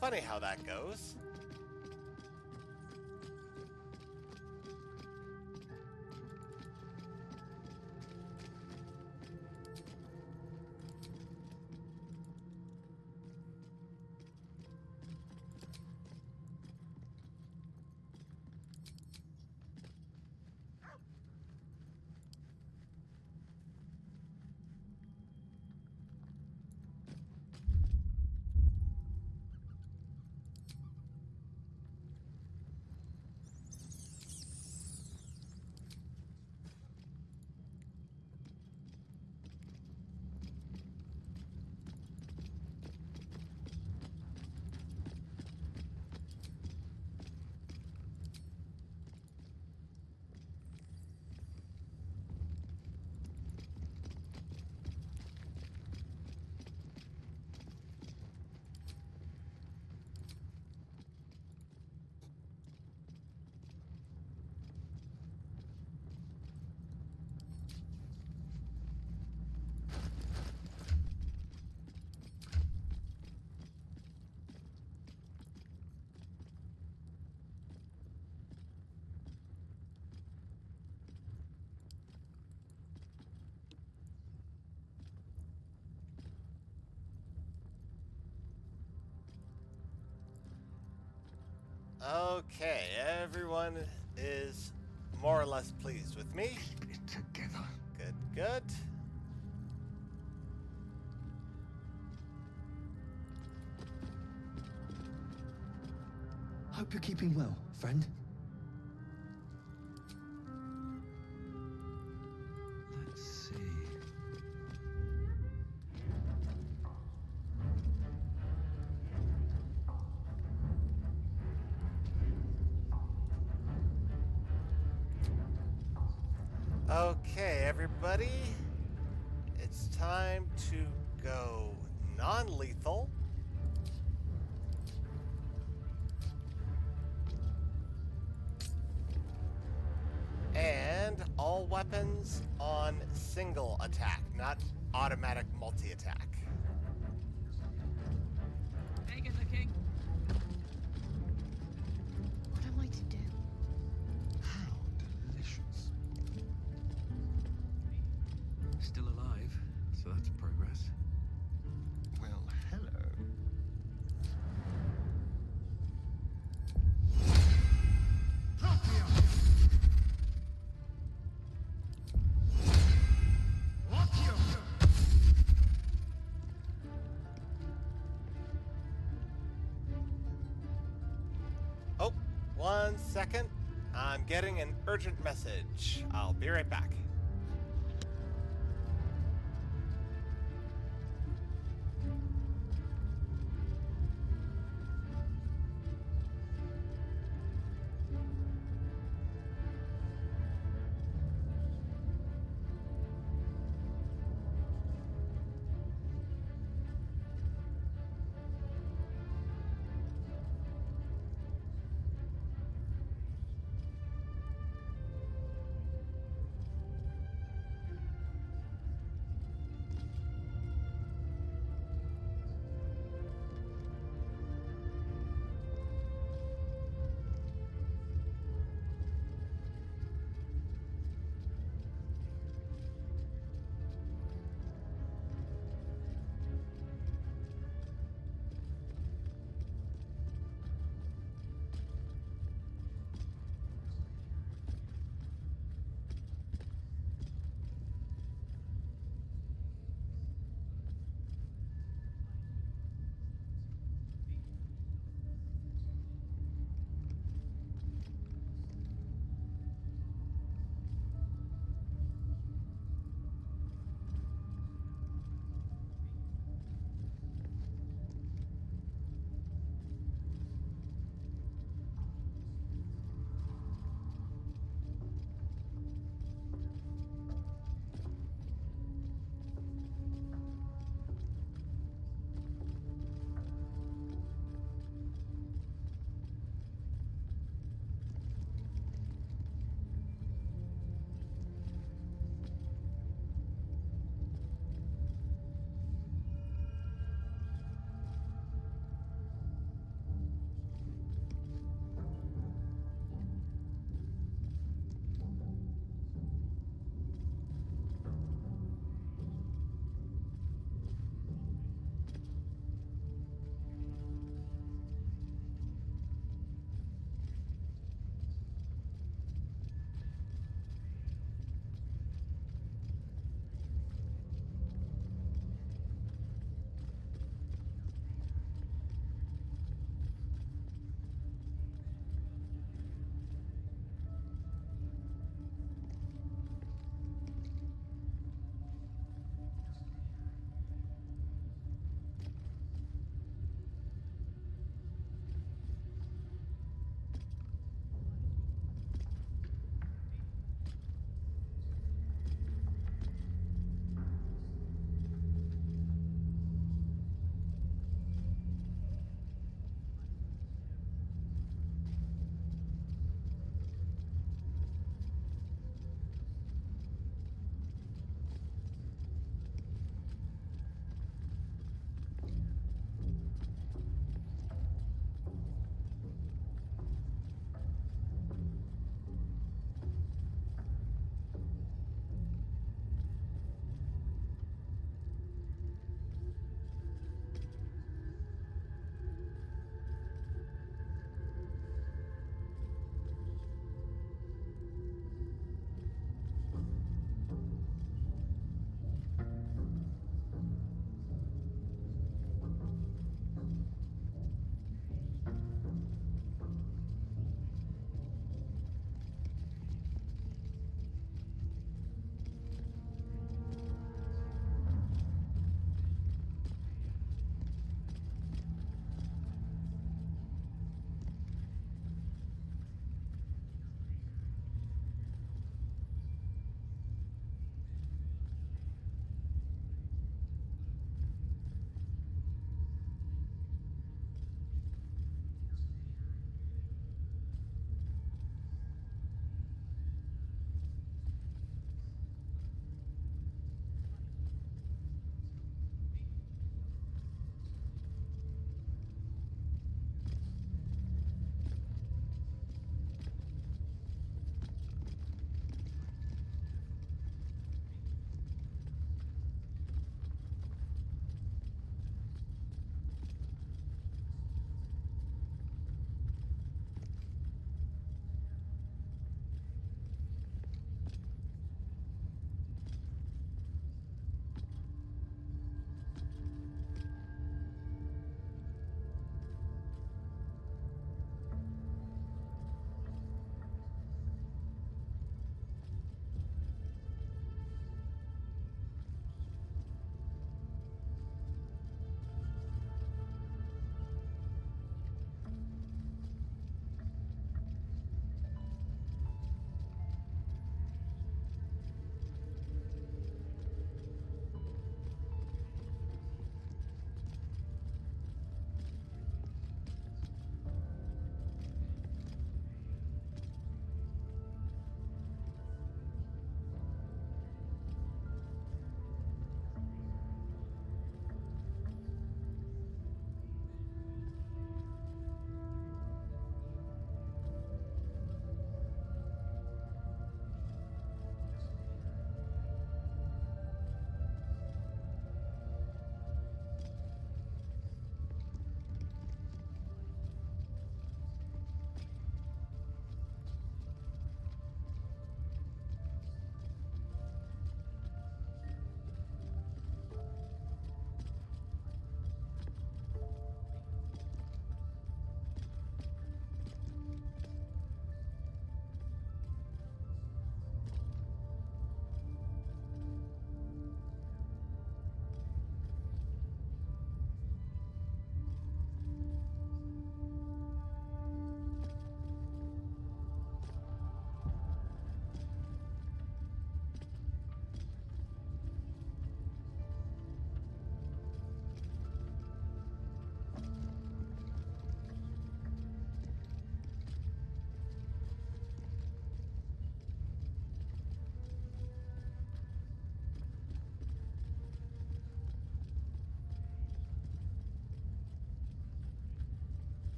Funny how that goes. Okay, everyone is more or less pleased with me. Keep it together. Good, good. Hope you're keeping well, friend. Let's see. Okay, everybody. It's time to go non-lethal. And all weapons on single attack, not automatic multi-attack. Hey, good looking. What am I to do? How delicious. Still alive, so that's progress. Well, hello. Oh, 1 second. I'm getting an urgent message. I'll be right back.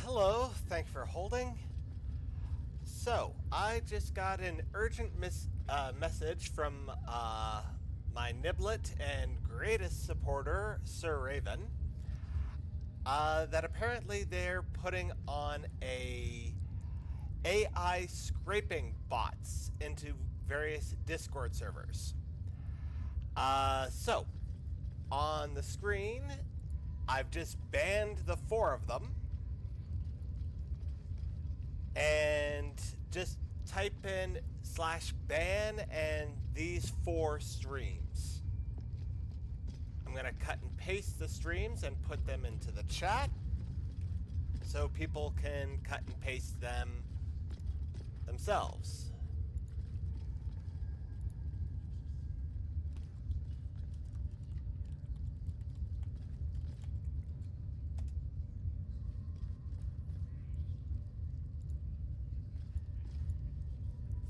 Hello. Thanks for holding. So, I just got an urgent message from my Niblet and greatest supporter, Sir Raven, that apparently they're putting on a AI scraping bots into various Discord servers. So, on the screen, I've just banned the 4 of them. And just type in /ban and these 4 streams. I'm going to cut and paste the streams and put them into the chat so people can cut and paste them themselves.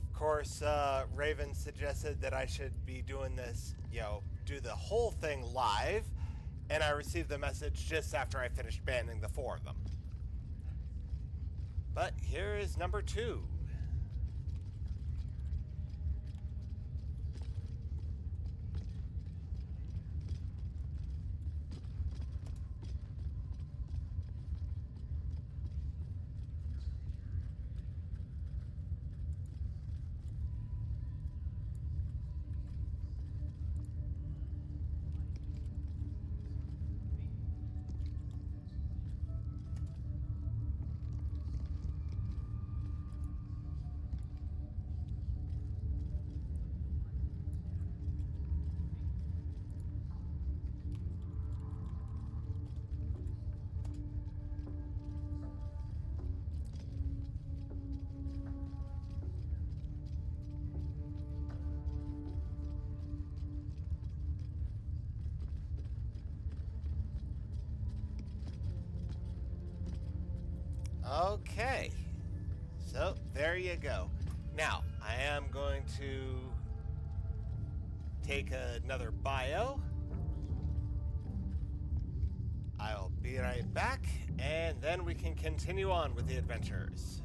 Of course, Raven suggested that I should be doing this, do the whole thing live, and I received the message just after I finished banning the 4 of them. But here is number 2. Okay, so there you go. Now, I am going to take another bio. I'll be right back, and then we can continue on with the adventures.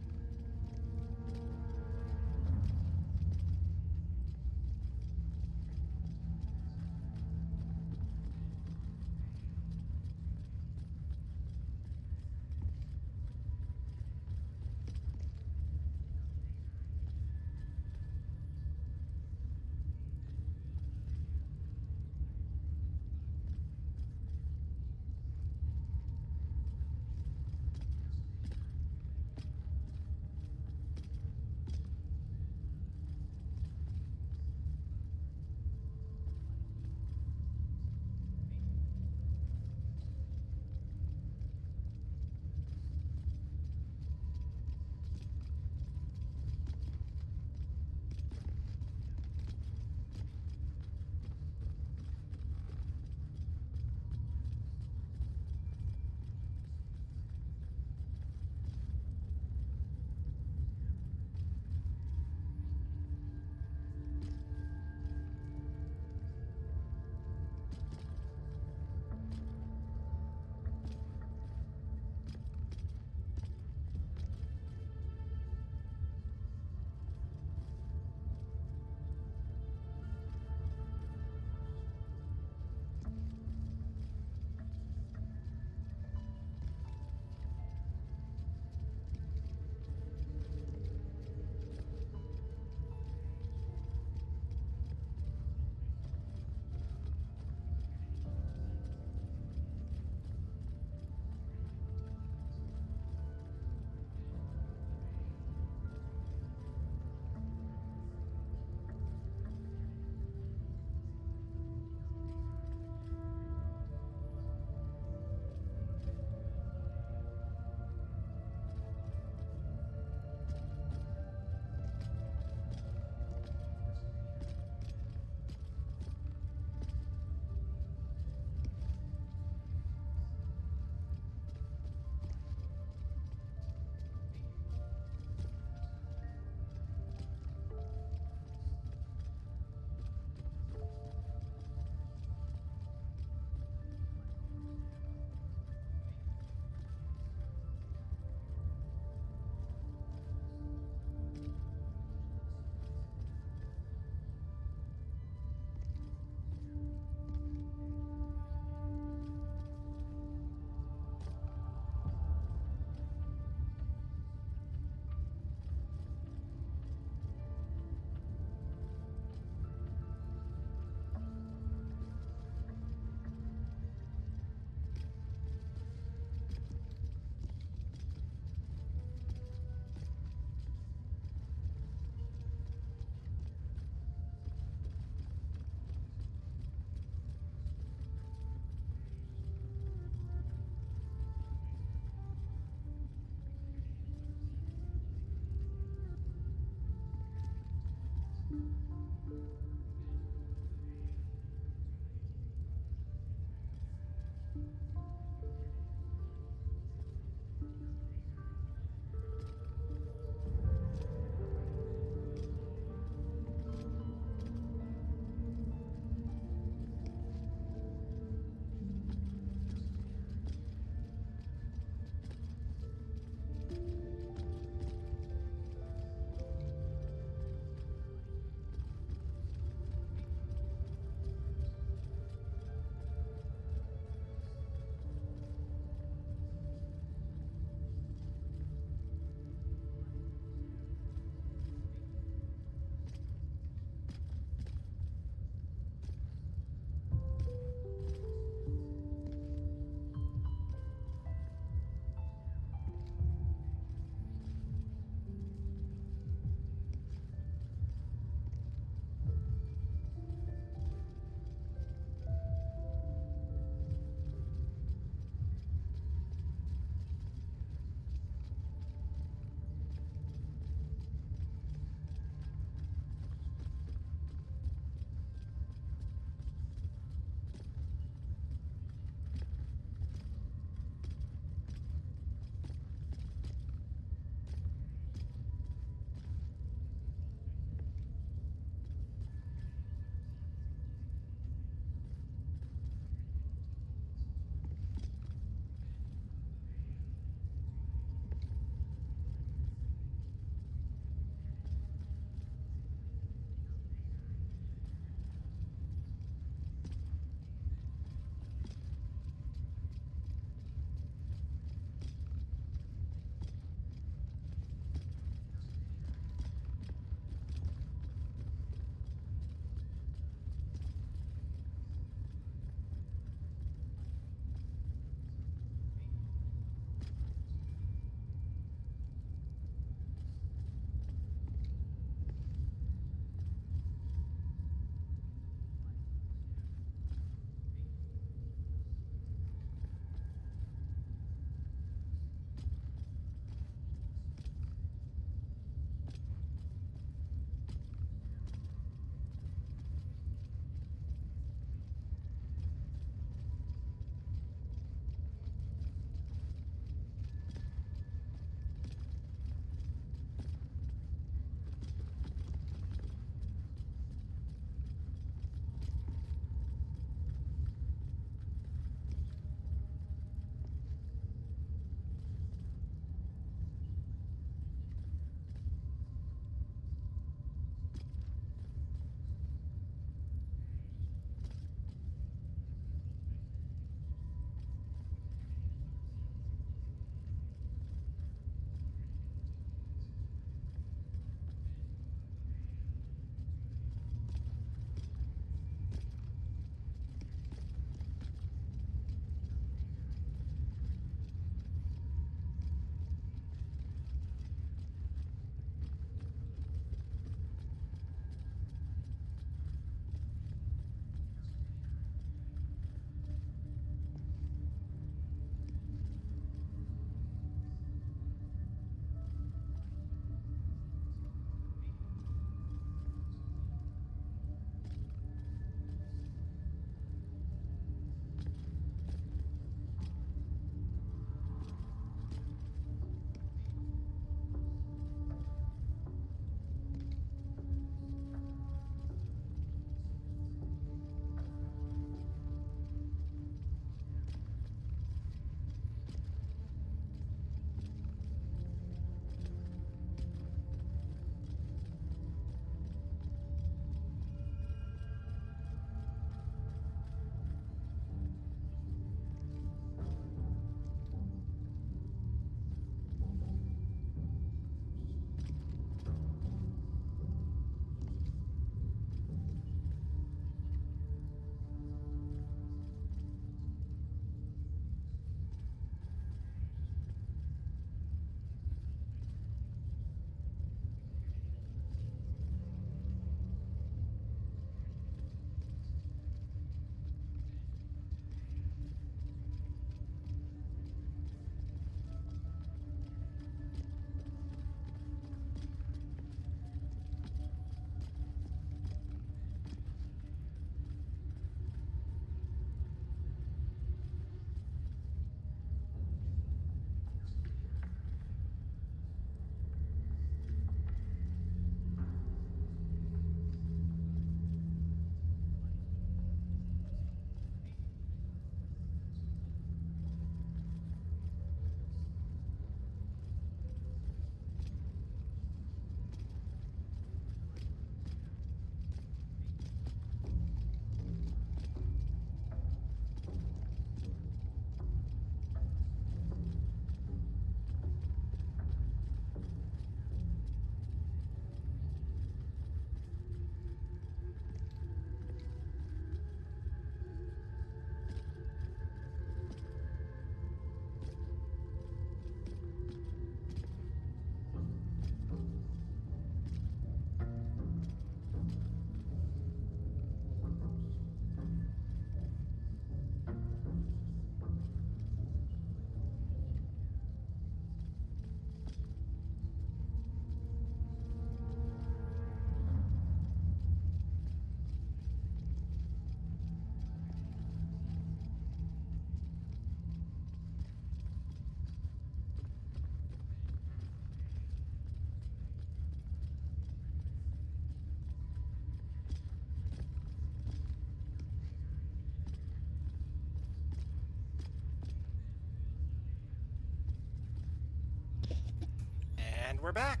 And we're back.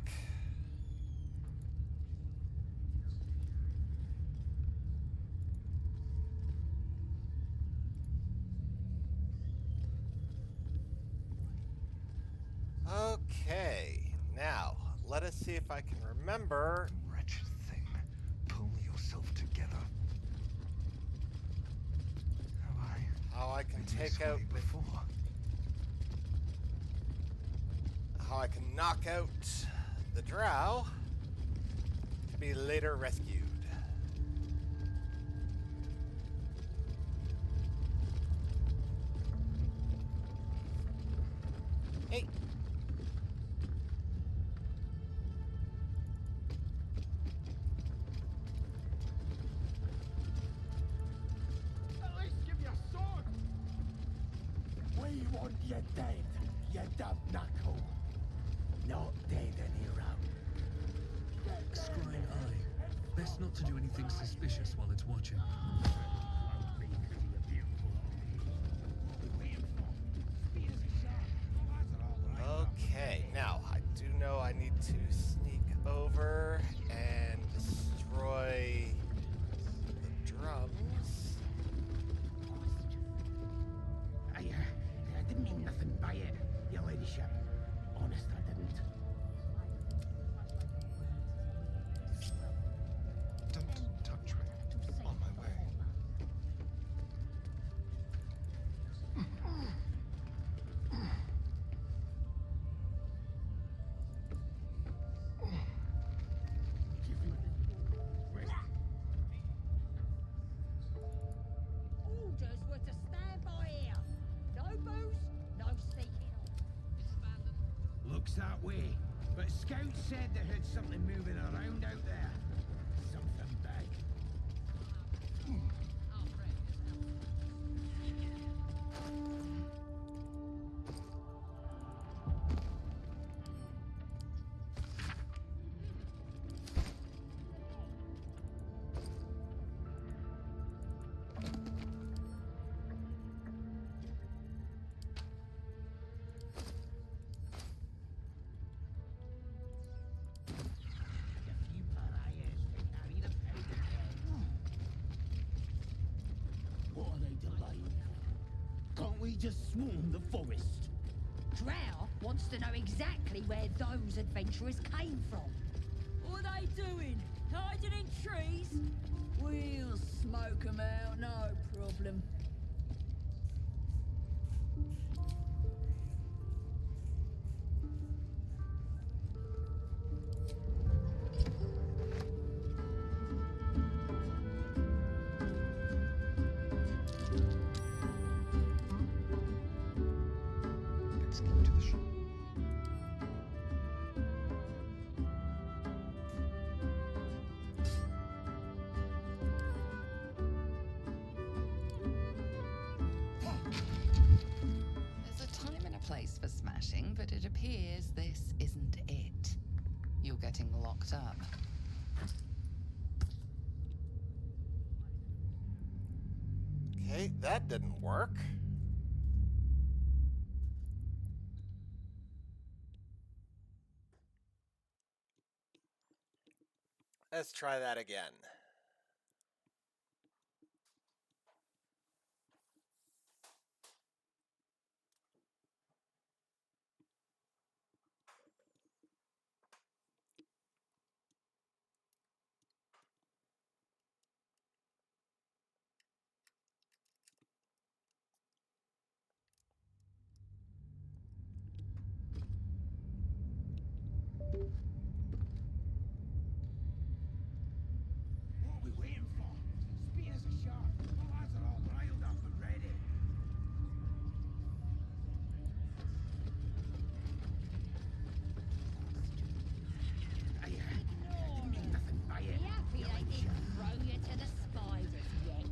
Okay, now let us see if I can remember. Wretched thing. Pull yourself together. How I can been take this out way before? How I can knock out the drow to be later rescued. Hey. At least give me a sword! We want you dead, you dumb knuckle. Not dead, hero. Scrying eye. Best not to do anything suspicious while it's watching. Okay, now I do know I need to sneak over and destroy the drums. I didn't mean nothing by it, your ladyship. Honest, I didn't. Don't touch me. On my way. Orders were to stand by here. No booze, no sneaking on. Looks that way. But scouts said they heard something moving around out there. Something big. What are they delaying? Can't we just swarm the forest? Drow wants to know exactly where those adventurers came from. What are they doing? Hiding in trees? We'll smoke 'em out, no problem. Let's go to the shop. There's a time and a place for smashing, but it appears this isn't it. You're getting locked up. Okay, that didn't work. Let's try that again. What are we waiting for? Spears are sharp. The lads are all riled up and ready. I didn't mean nothing by it. Be happy they didn't throw you to the spiders yet.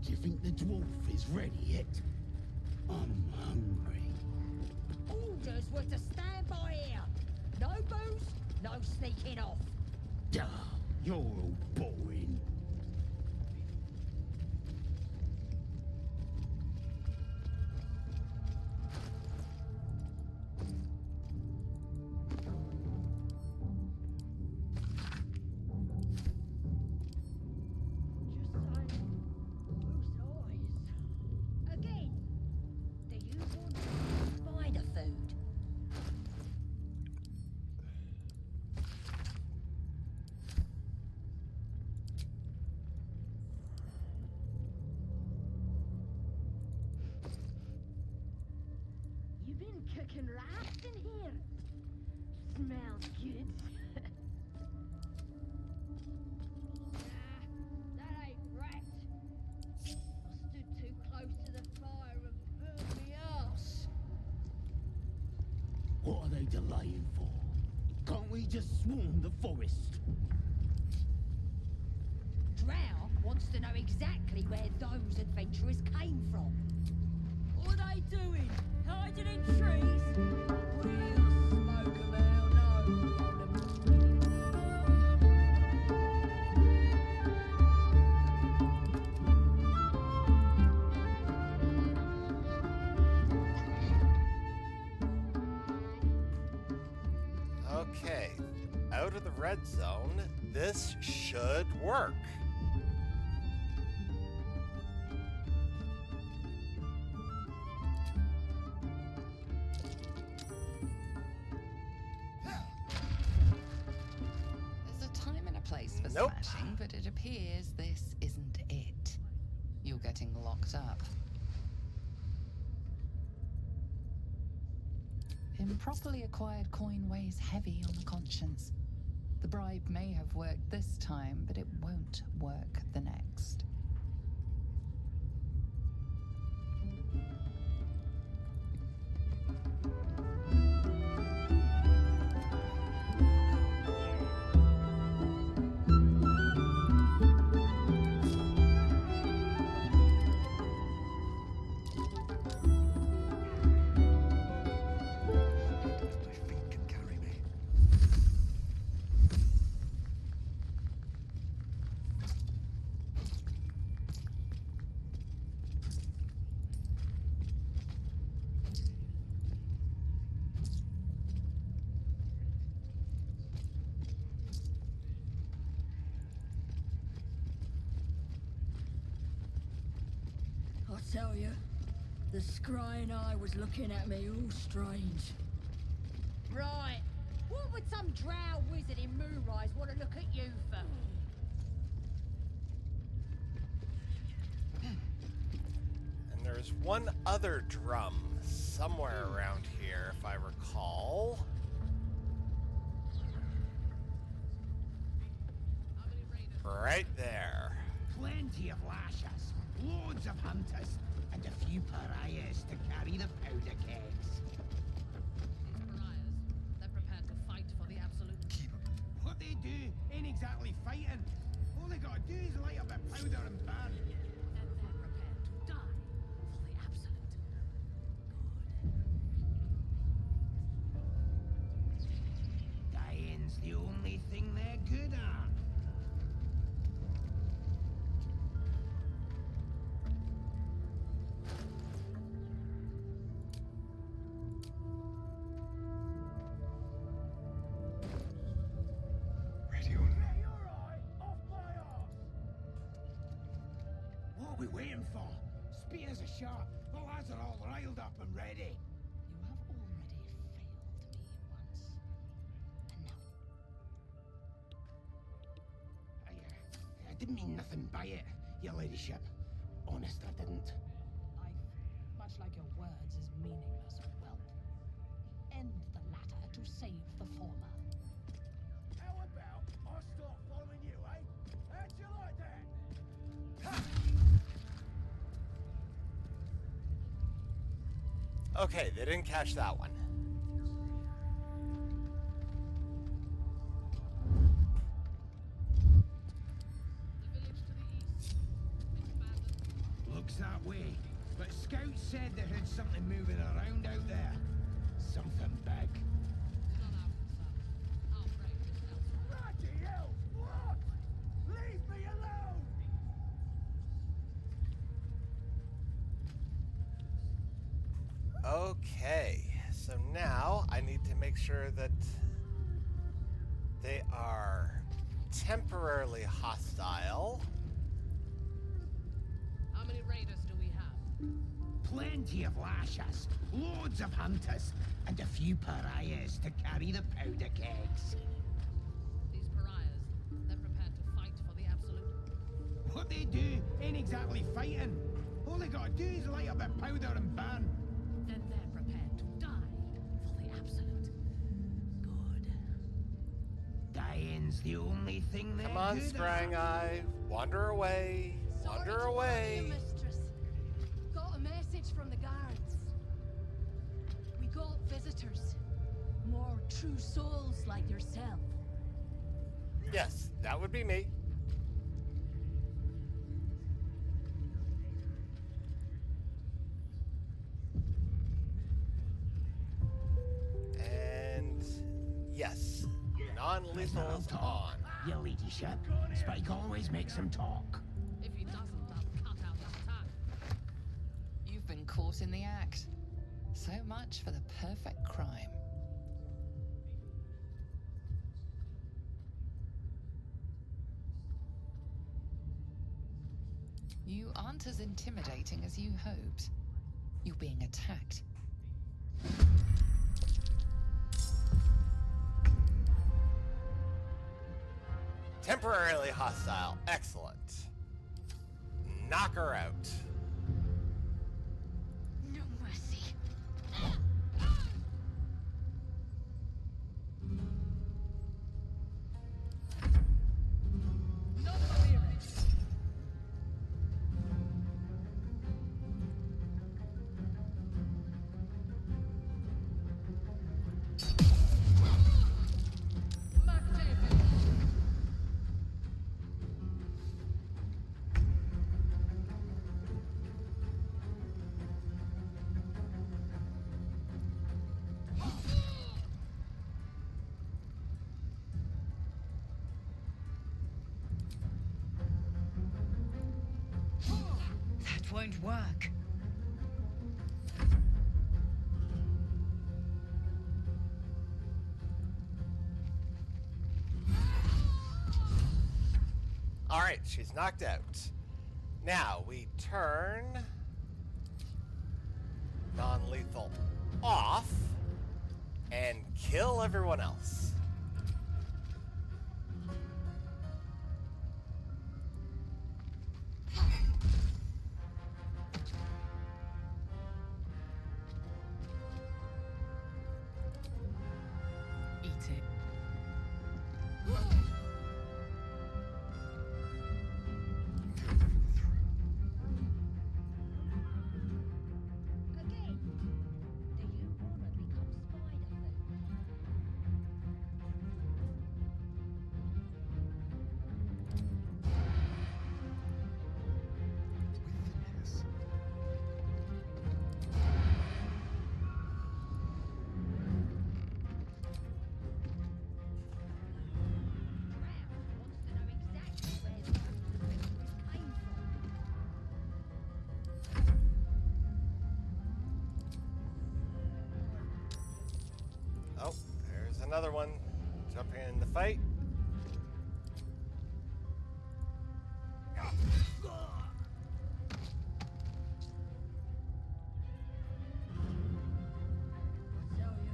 Do you think the dwarf is ready yet? I'm hungry. Orders were to stand by here. No booze, no sneaking off. Duh, you're all boring. cooking rats in here. Smells good. That ain't rat. I stood too close to the fire and burned me arse. What are they delaying for? Can't we just swarm the forest? Drow wants to know exactly where those adventurers came from. What are they doing? Hiding in trees? We'll smoke 'em out, no. Okay, out of the red zone, this should work. There's a time and a place for Nope. smashing, but it appears this isn't it. You're getting locked up. Improperly acquired coin weighs heavy on the conscience. The bribe may have worked this time, but it won't work the next. I tell you, the scrying eye was looking at me all strange. Right. What would some drow wizard in Moonrise want to look at you for? And there's one other drum somewhere around here, if I recall. Right there. Plenty of lashers, loads of hunters, and a few pariahs to carry the powder kegs. They're prepared to fight for the absolute. What they do ain't exactly fighting. All they gotta do is light up a powder and burn. Then they're prepared to die for the absolute. Dying's the only thing they're good at. What are we waiting for? Spears are sharp. The lads are all riled up and ready. You have already failed me once. And now I didn't mean nothing by it, your ladyship. Honest, I didn't. life, much like your words, is meaningless, whelp. End the latter to save the former. How about I start following you, eh? How'd you like that? Okay, they didn't catch that one. Looks that way. But scouts said they heard something moving around out there. Something big. Bloody hell! What? Leave me alone! Okay, so now I need to make sure that they are temporarily hostile. How many raiders do we have? Plenty of lashers, loads of hunters, and a few pariahs to carry the powder kegs. These pariahs, they're prepared to fight for the absolute. What they do ain't exactly fighting. All they gotta do is light up a powder and burn. Then they're prepared to die Sin's the only thing they're Come on, good Scrying at. Eye. Wander away. Wander Sorry to worry you, away. mistress. Got a message from the guards. We got visitors. More true souls like yourself. Yes, that would be me. And yes, non-lethal's on. Your ladyship, Spike always makes him talk. If he doesn't, I'll cut out that tongue. You've been caught in the act. So much for the perfect crime. You aren't as intimidating as you hoped. You're being attacked. Temporarily hostile. Excellent. Knock her out. No mercy. That won't work. All right, she's knocked out. Now we turn non-lethal off and kill everyone else. Eat it. Again, do you want to become spider food? Oh, there's another one jumping in the fight. Tell you,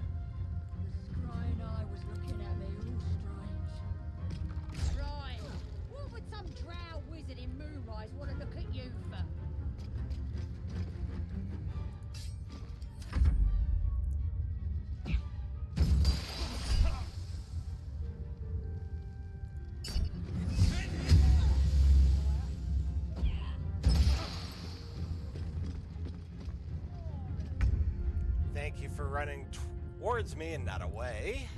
the scrying eye was looking at me all strange. Right, what would some drow wizard in Moonrise want to look at you for? Thank you for running towards me and not away.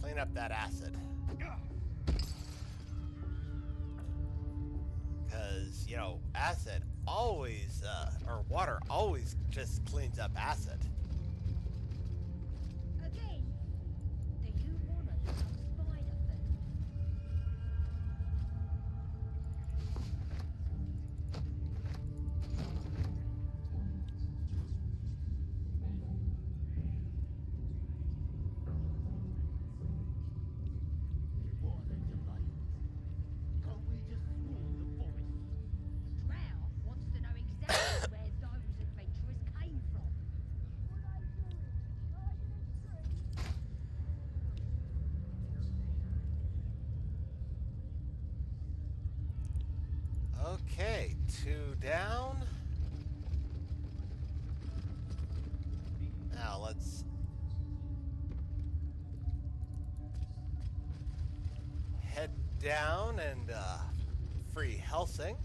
Clean up that acid. Because, you know, acid always, or water always just cleans up acid. Again, do you want to become spider food? Okay, 2 down. Now let's head down and free Helsing.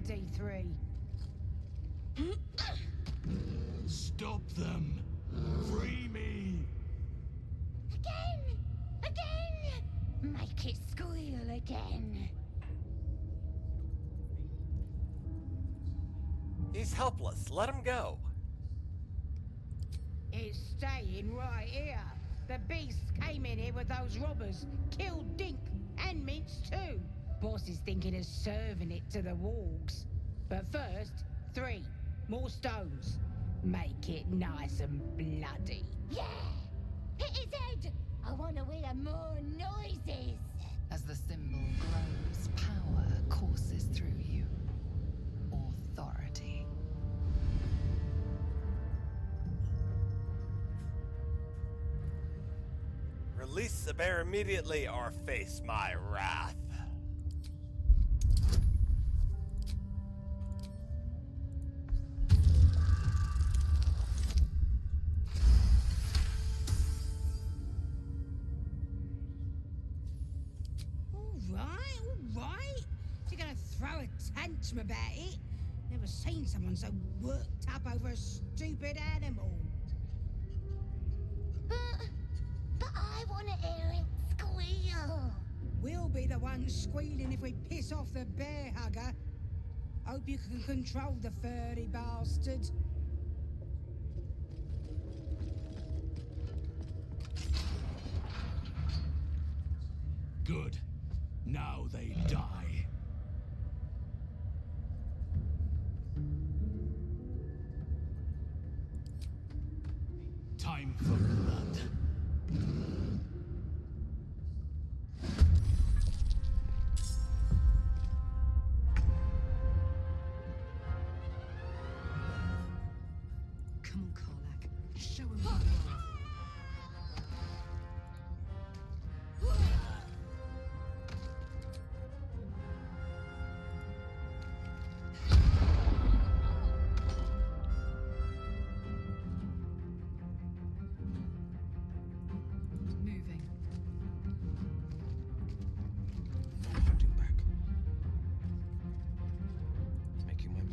D3. Stop them! Free me! Again! Again! Make it squeal again. He's helpless. Let him go. It's staying right here. The beasts came in here with those robbers, killed Dink and Mince too. Boss is thinking of serving it to the wargs. But first, 3 more stones. Make it nice and bloody. Yeah! Hit his head! I want to hear more noises! As the symbol grows, power courses through you. Authority. Release the bear immediately or face my wrath. All right. You're gonna throw a tantrum about it? Never seen someone so worked up over a stupid animal. But I want to hear it squeal. We'll be the ones squealing if we piss off the bear hugger. Hope you can control the furry bastard. Good. Now they die. Time for blood. Come on, Karlak. Show him who you are. Moving. Holding back. Making my move.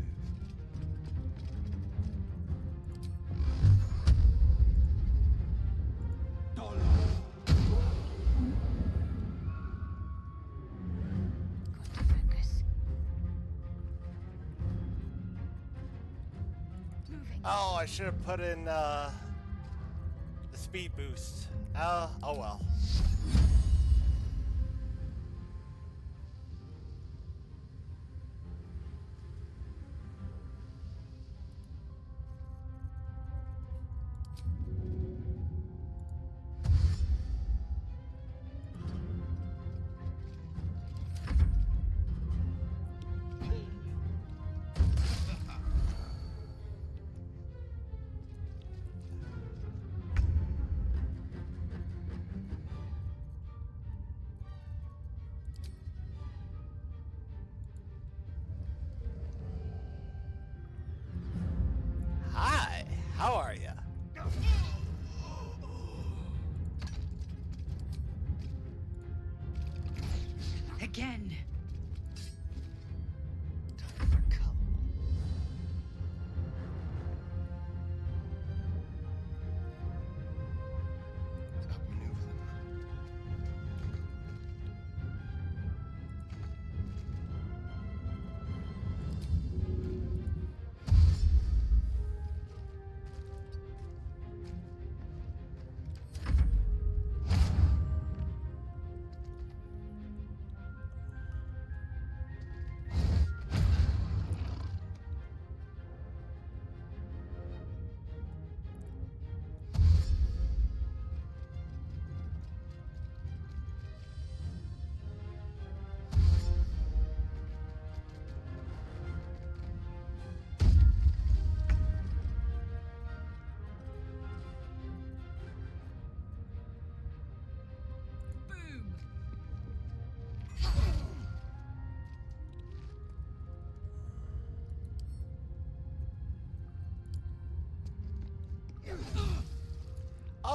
Oh, I should have put in the speed boost. Oh well.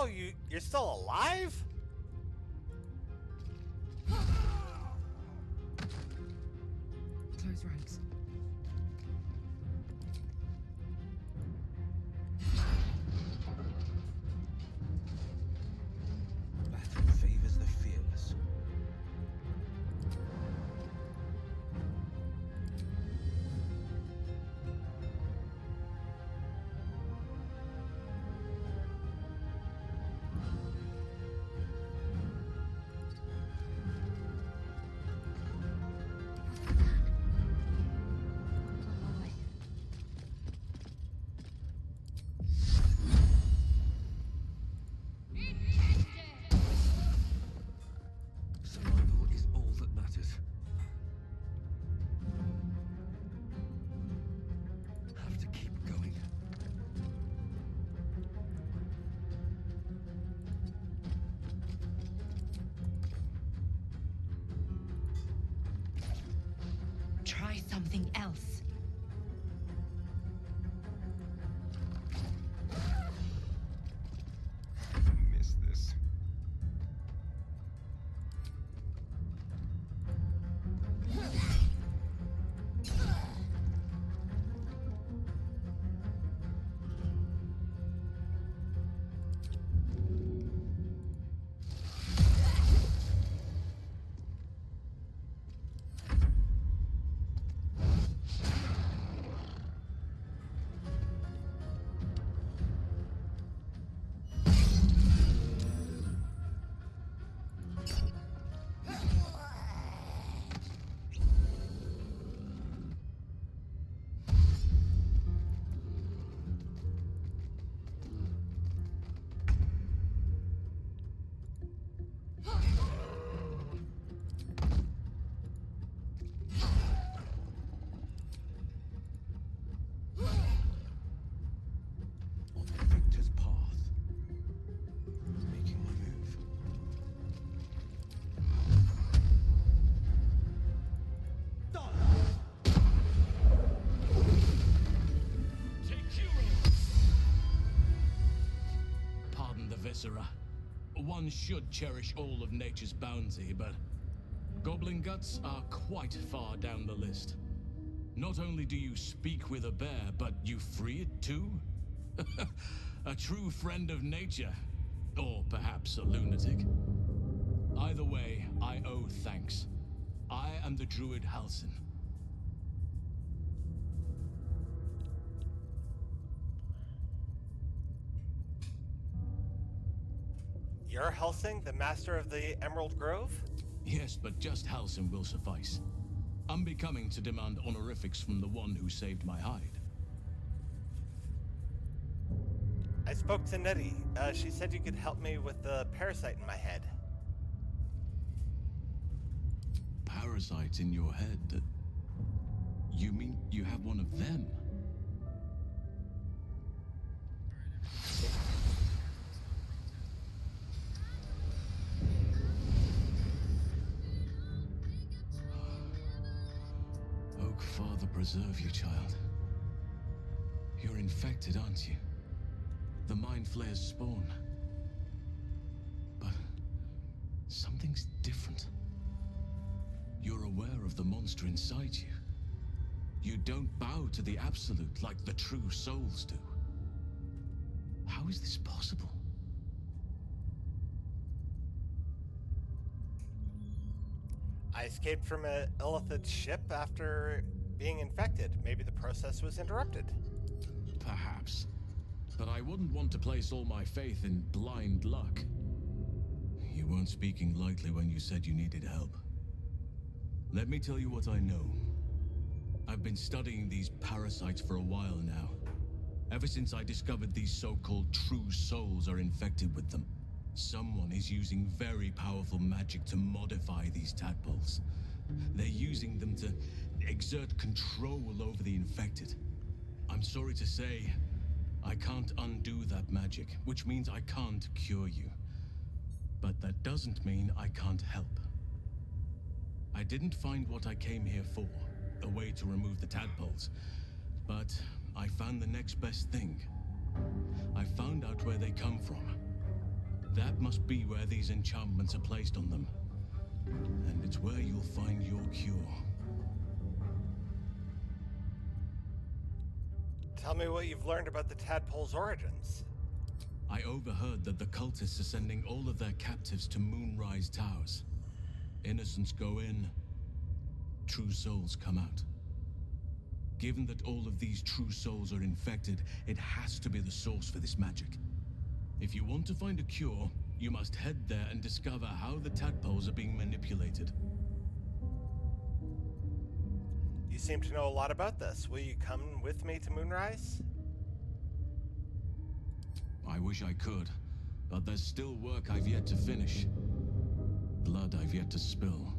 Oh, you're still alive? Close ranks. Battle favors the fearless. Survival is all that matters. Have to keep going. Try something else. Miss this. Victor's path. Making my move. Pardon the viscera. One should cherish all of nature's bounty, but goblin guts are quite far down the list. Not only do you speak with a bear, but you free it too? A true friend of nature. Or perhaps a lunatic. Either way, I owe thanks. I am the druid Halsin. You're Helsing, the master of the Emerald Grove? Yes, but just Halsin will suffice. Unbecoming to demand honorifics from the one who saved my hide. I spoke to Nettie. She said you could help me with the parasite in my head. Parasite in your head? You mean you have one of them? Oak Father preserve you, child. You're infected, aren't you? The Mind Flayer's spawn. But something's different. You're aware of the monster inside you. You don't bow to the Absolute like the true souls do. How is this possible? I escaped from a Illithid ship after being infected. Maybe the process was interrupted. Perhaps. But I wouldn't want to place all my faith in blind luck. You weren't speaking lightly when you said you needed help. Let me tell you what I know. I've been studying these parasites for a while now. Ever since I discovered these so-called true souls are infected with them. Someone is using very powerful magic to modify these tadpoles. They're using them to exert control over the infected. I'm sorry to say, I can't undo that magic, which means I can't cure you. But that doesn't mean I can't help. I didn't find what I came here for, a way to remove the tadpoles, but I found the next best thing. I found out where they come from. That must be where these enchantments are placed on them. And it's where you'll find your cure. Tell me what you've learned about the tadpole's origins. I overheard that the cultists are sending all of their captives to Moonrise Towers. Innocents go in, true souls come out. Given that all of these true souls are infected, it has to be the source for this magic. If you want to find a cure, you must head there and discover how the tadpoles are being manipulated. You seem to know a lot about this. Will you come with me to Moonrise? I wish I could, but there's still work I've yet to finish. Blood I've yet to spill.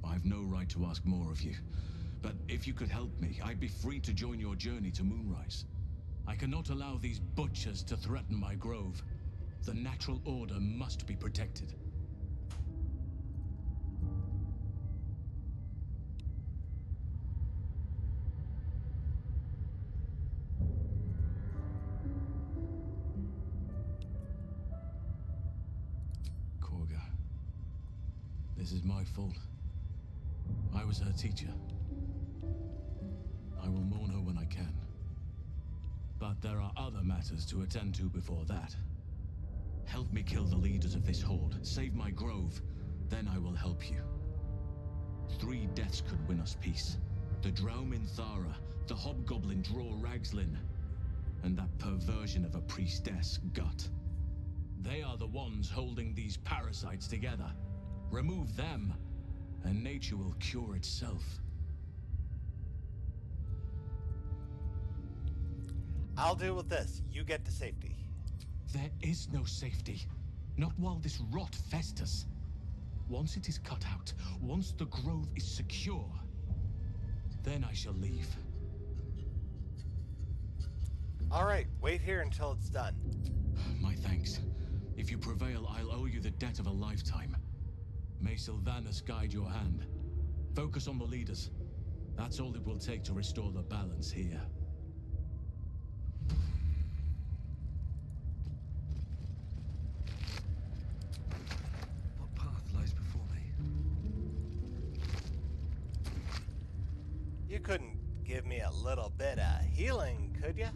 I've no right to ask more of you, but if you could help me, I'd be free to join your journey to Moonrise. I cannot allow these butchers to threaten my grove. The natural order must be protected. Korga. This is my fault. I was her teacher. I will mourn her when I can. But there are other matters to attend to before that. Help me kill the leaders of this horde, save my grove, then I will help you. 3 deaths could win us peace. The Drow Minthara, the Hobgoblin Draw Ragslin, and that perversion of a priestess, Gut. They are the ones holding these parasites together. Remove them, and nature will cure itself. I'll deal with this. You get to safety. There is no safety. Not while this rot festers. Once it is cut out, once the grove is secure, then I shall leave. All right, wait here until it's done. My thanks. If you prevail, I'll owe you the debt of a lifetime. May Sylvanas guide your hand. Focus on the leaders. That's all it will take to restore the balance here. What path lies before me? You couldn't give me a little bit of healing, could you?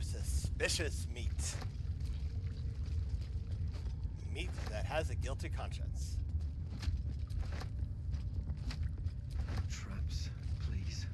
Suspicious meat. Meat that has a guilty conscience. Traps, please.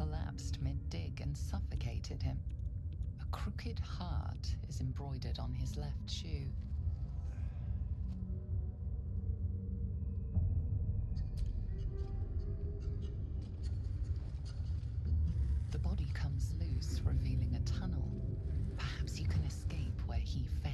collapsed mid-dig and suffocated him. A crooked heart is embroidered on his left shoe. The body comes loose, revealing a tunnel. Perhaps you can escape where he failed.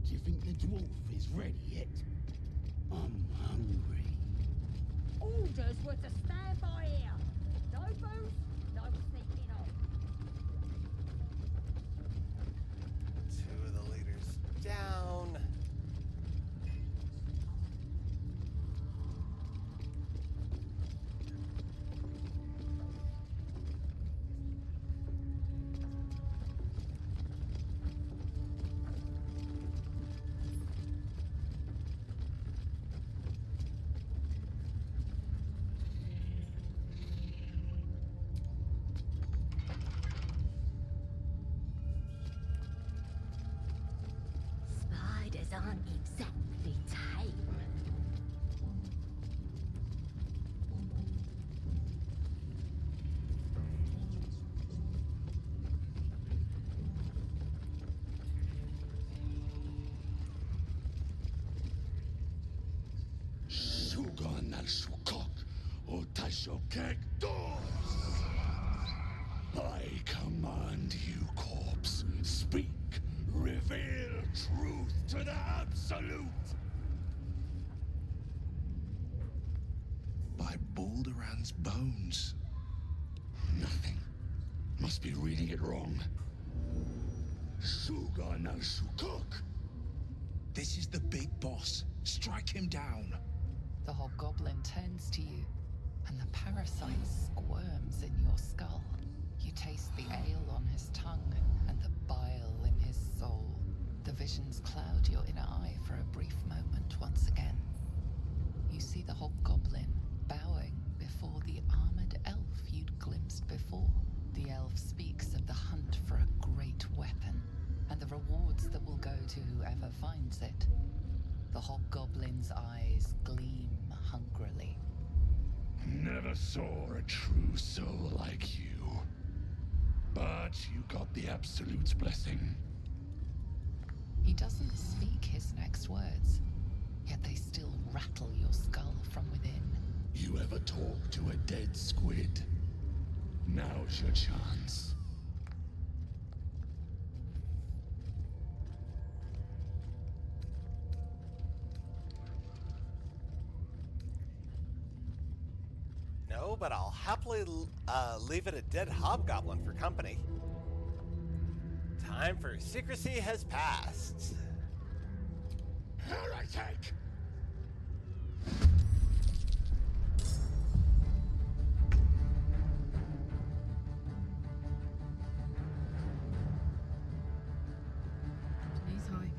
Do you think the dwarf is ready yet? I'm hungry. Orders were to stand by here. No booze, no sneaking on. Two of the leaders down. Spiders aren't exactly tame. Sugan al Sukok, Otashokek Dos! I command you, corpse. Speak. Reveal truth to the Absolute! By Balderan's bones. Nothing. Must be reading it wrong. Sugan al Sukok! This is the big boss. Strike him down. The hobgoblin turns to you, and the parasite squirms in your skull. You taste the ale on his tongue and the bile in his soul. The visions cloud your inner eye for a brief moment once again. You see the hobgoblin bowing before the armored elf you'd glimpsed before. The elf speaks of the hunt for a great weapon and the rewards that will go to whoever finds it. The hobgoblin's eyes gleam hungrily. Never saw a true soul like you. But you got the Absolute's blessing. He doesn't speak his next words, yet they still rattle your skull from within. You ever talk to a dead squid? Now's your chance. No, but I'll happily leave it a dead hobgoblin for company. Time for secrecy has passed. Heretic! Knees high.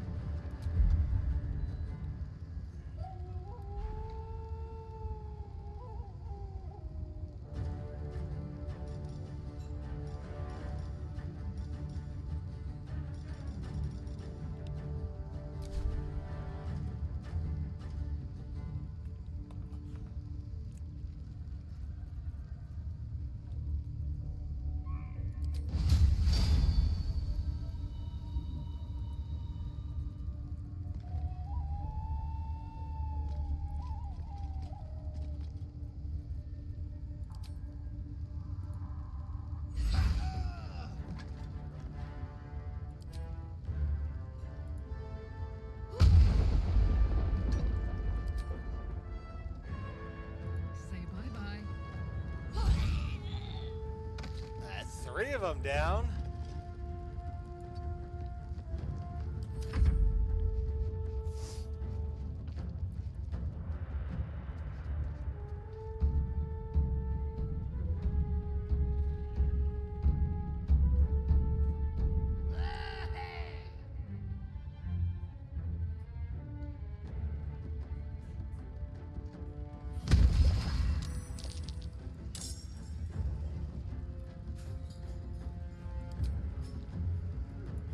Say bye-bye. That's 3 of them down.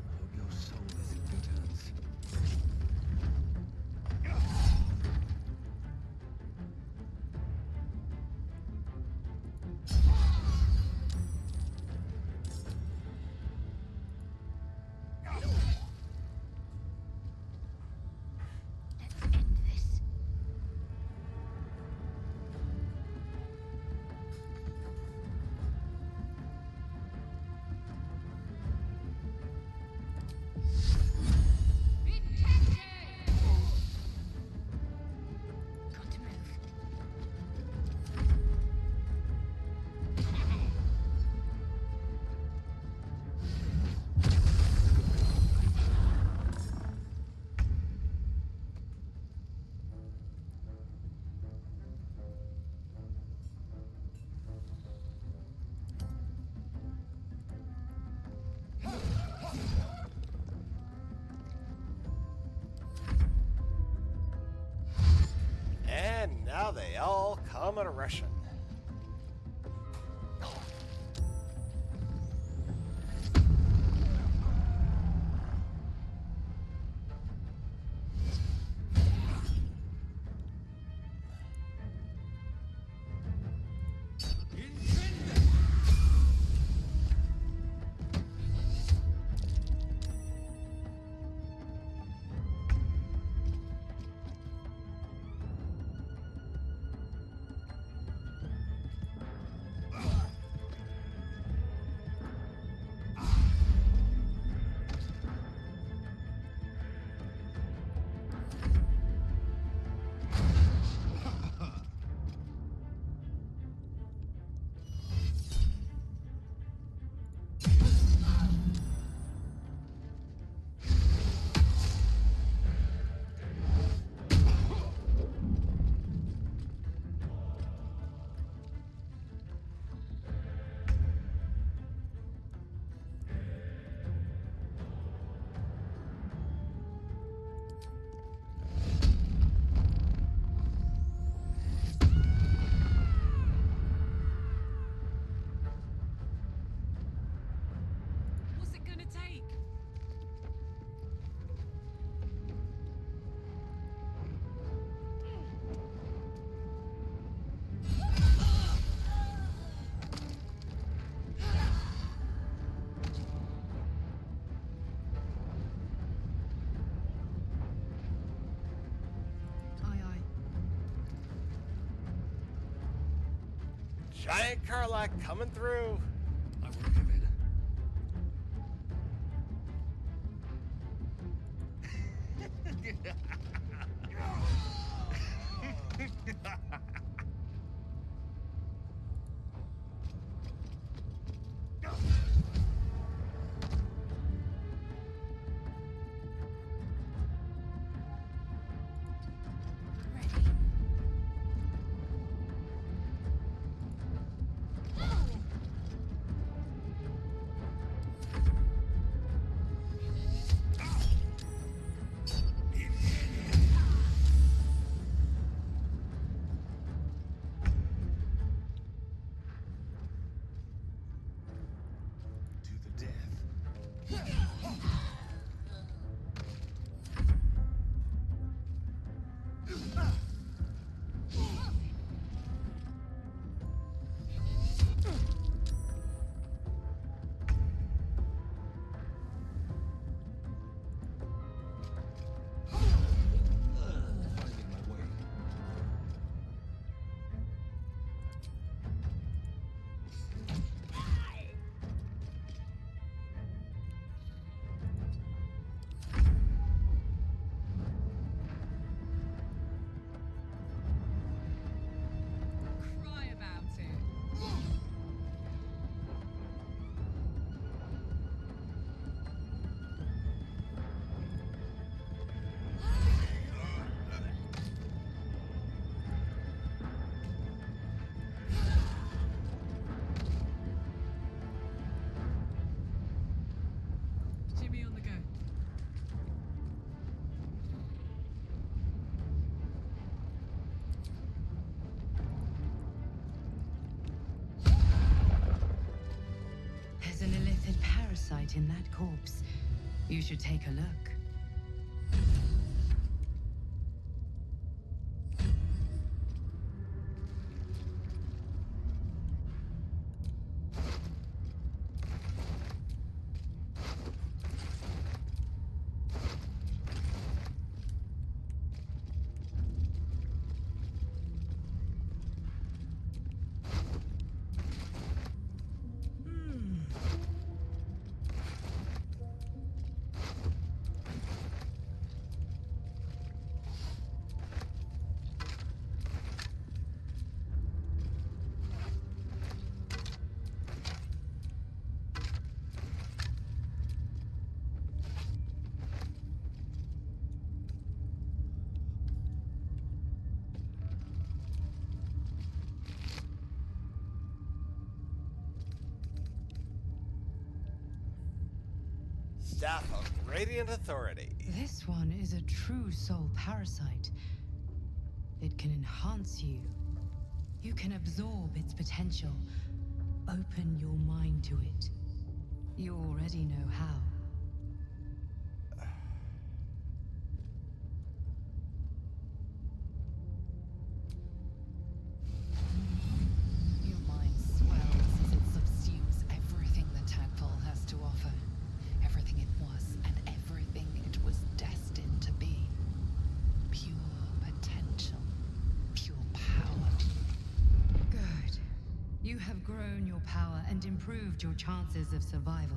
Hope your soul is in good hands. Let's end this. Got to move. And now they all come in a rushing. What's it gonna take? Aye, aye. Giant Karlak coming through. I won't give in. in that corpse. You should take a look. Staff of Radiant Authority. This one is a true soul parasite. It can enhance you. You can absorb its potential. Open your mind to it. You already know how. Your mind swells as it subsumes everything the tadpole has to offer. Everything it was and everything it was destined to be. Pure potential. Pure power. Good. You have grown your power and improved your chances of survival.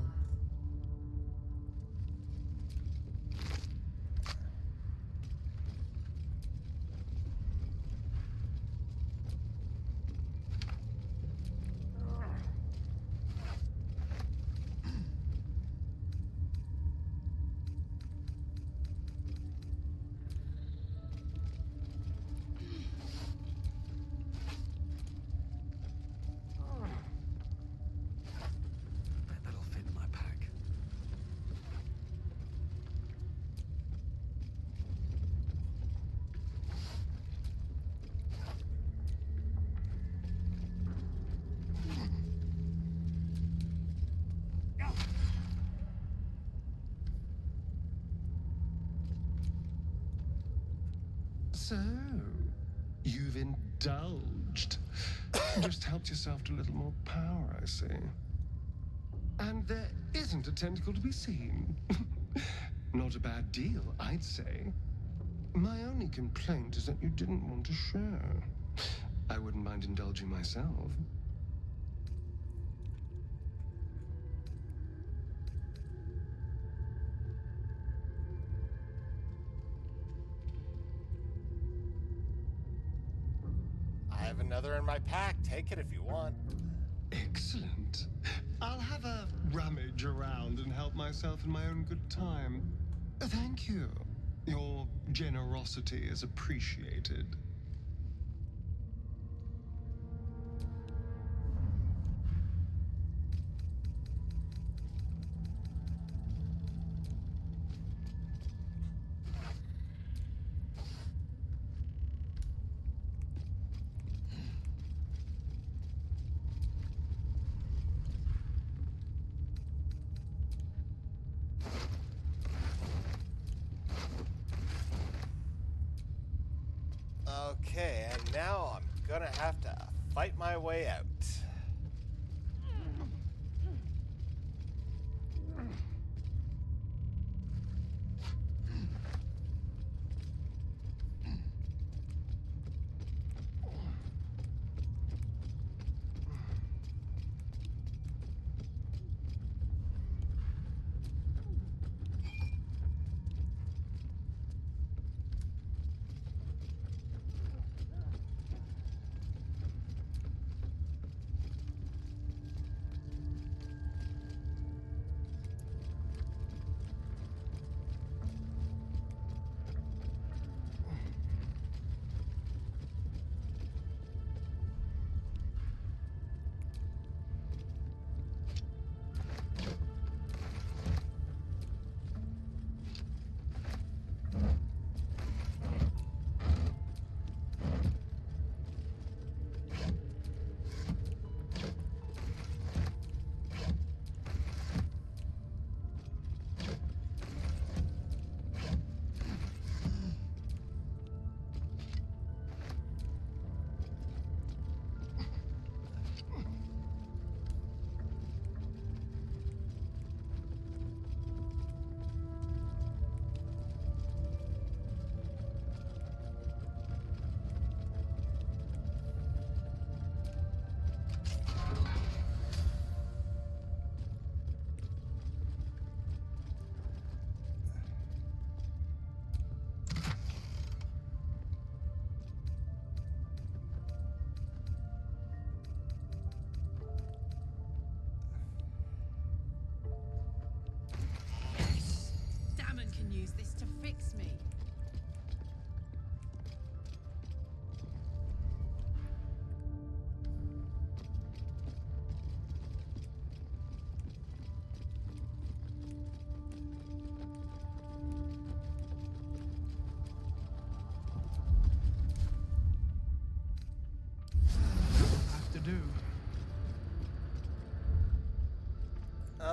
That'll fit in my pack. So, you've indulged. Just helped yourself to a little more power, I see. And there isn't a tentacle to be seen. Not a bad deal, I'd say. My only complaint is that you didn't want to share. I wouldn't mind indulging myself. I have another in my pack. Take it if you want. Excellent. I'll have a rummage around and help myself in my own good time. Thank you. Your generosity is appreciated. Okay, and now I'm gonna have to fight my way out.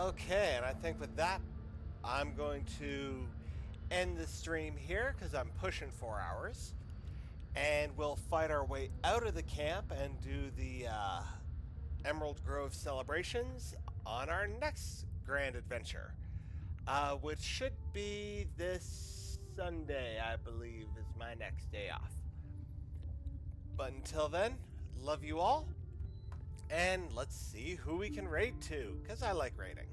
Okay, and I think with that, I'm going to end the stream here because I'm pushing 4 hours. And we'll fight our way out of the camp and do the Emerald Grove celebrations on our next grand adventure, which should be this Sunday, I believe, is my next day off. But until then, love you all, and let's see who we can raid to, because I like raiding.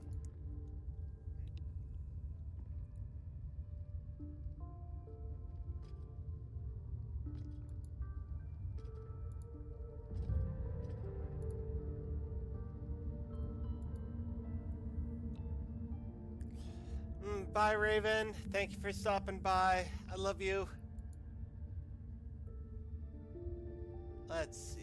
Bye, Raven. Thank you for stopping by. I love you. Let's see.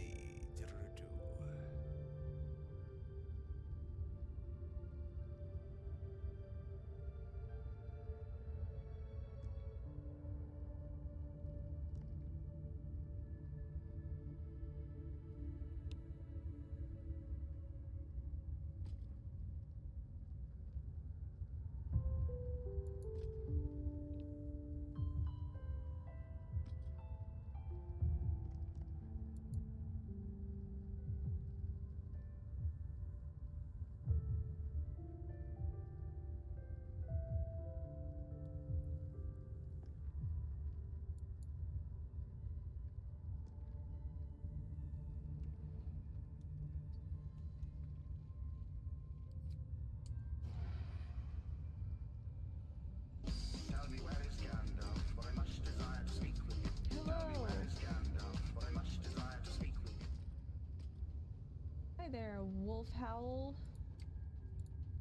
Hi there, Wolf Howl.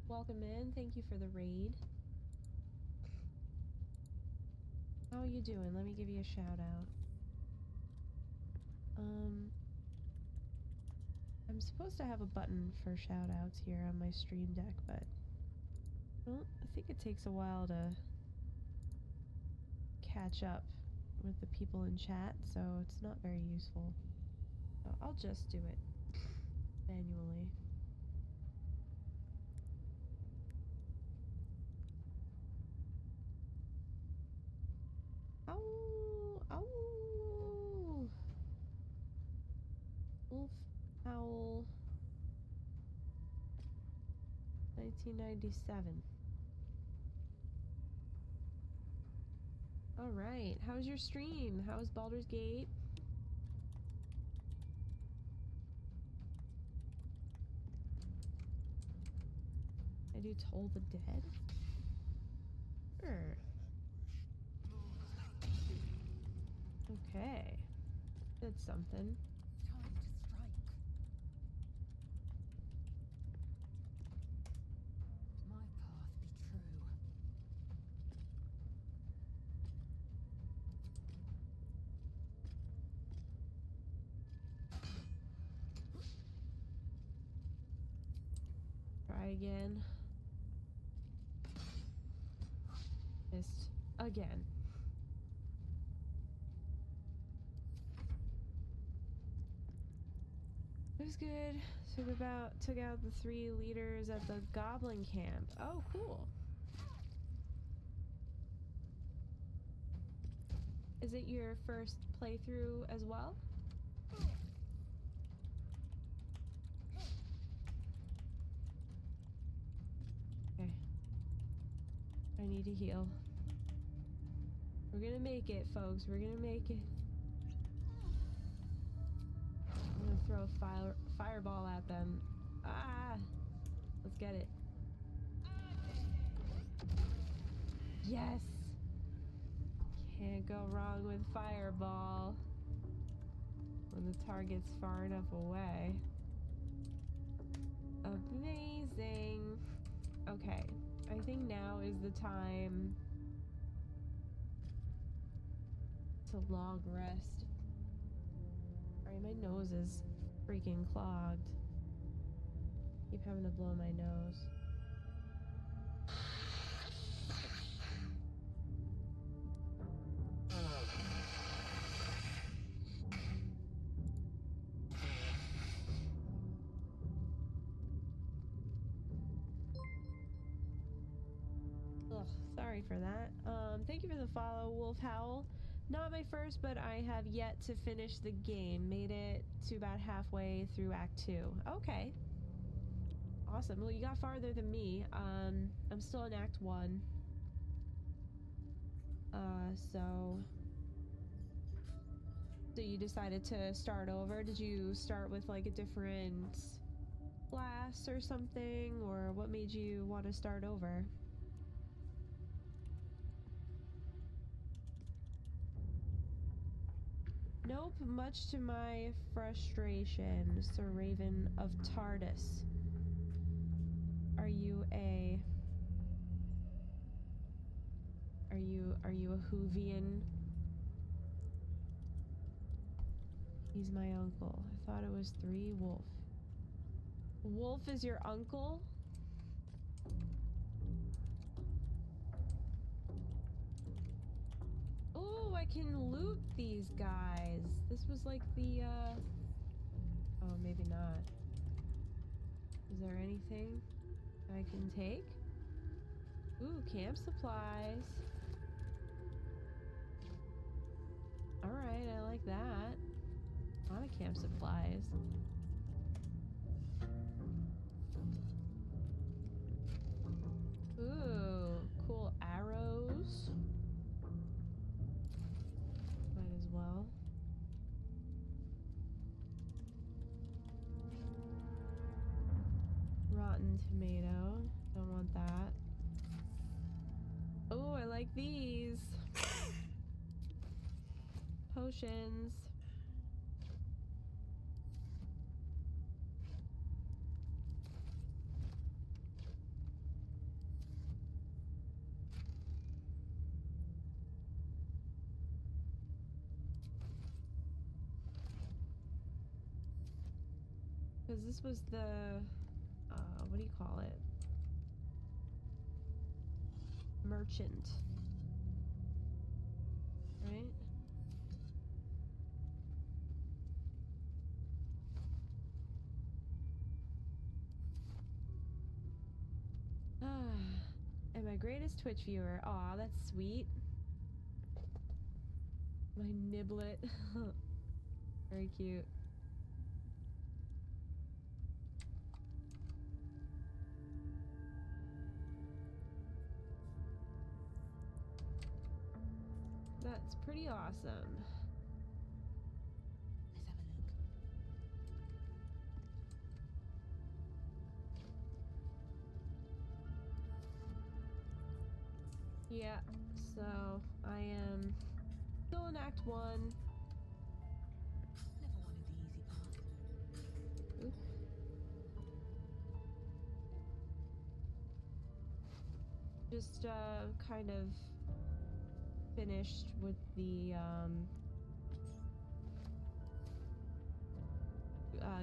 Welcome in. Thank you for the raid. How are you doing? Let me give you a shout out. I'm supposed to have a button for shout outs here on my stream deck, but well, I think it takes a while to catch up with the people in chat, so it's not very useful. So I'll just do it manually. Ow! Ow! Wolf Howl 1997. Alright, how's your stream? How's Baldur's Gate? I do Toll the Dead? Sure. Okay. That's something. Time to strike. My path be true. Try again. Missed again. It was good. Took out the 3 leaders at the Goblin camp. Oh, cool. Is it your first playthrough as well? Okay. I need to heal. We're gonna make it, folks. We're gonna make it. I'm gonna throw a fireball at them. Ah! Let's get it. Yes! Can't go wrong with fireball when the target's far enough away. Amazing! Okay, I think now is the time to long rest. Sorry, my nose is freaking clogged. Keep having to blow my nose. sorry for that. Thank you for the follow, Wolf Howl. Not my first, but I have yet to finish the game. Made it to about halfway through Act 2. Okay. Awesome. Well, you got farther than me. I'm still in Act 1. So you decided to start over? Did you start with like a different class or something? Or what made you want to start over? Nope, much to my frustration, Sir Raven of Tardis. Are you a Whovian? He's my uncle. I thought it was 3 Wolf. Wolf is your uncle? Oh, I can loot these guys. This was like the, oh, maybe not. Is there anything I can take? Ooh, camp supplies. Alright, I like that. A lot of camp supplies. Ooh, cool arrows. Might as well. Rotten tomato. Don't want that. Oh, I like these. Potions. Because this was the, what do you call it? Merchant. Right? And my greatest Twitch viewer. Aw, that's sweet. My niblet. Very cute. That's pretty awesome. Let's have a look. Yeah, so I am still in Act 1. Never wanted the easy path. Oop. Just kind of finished with the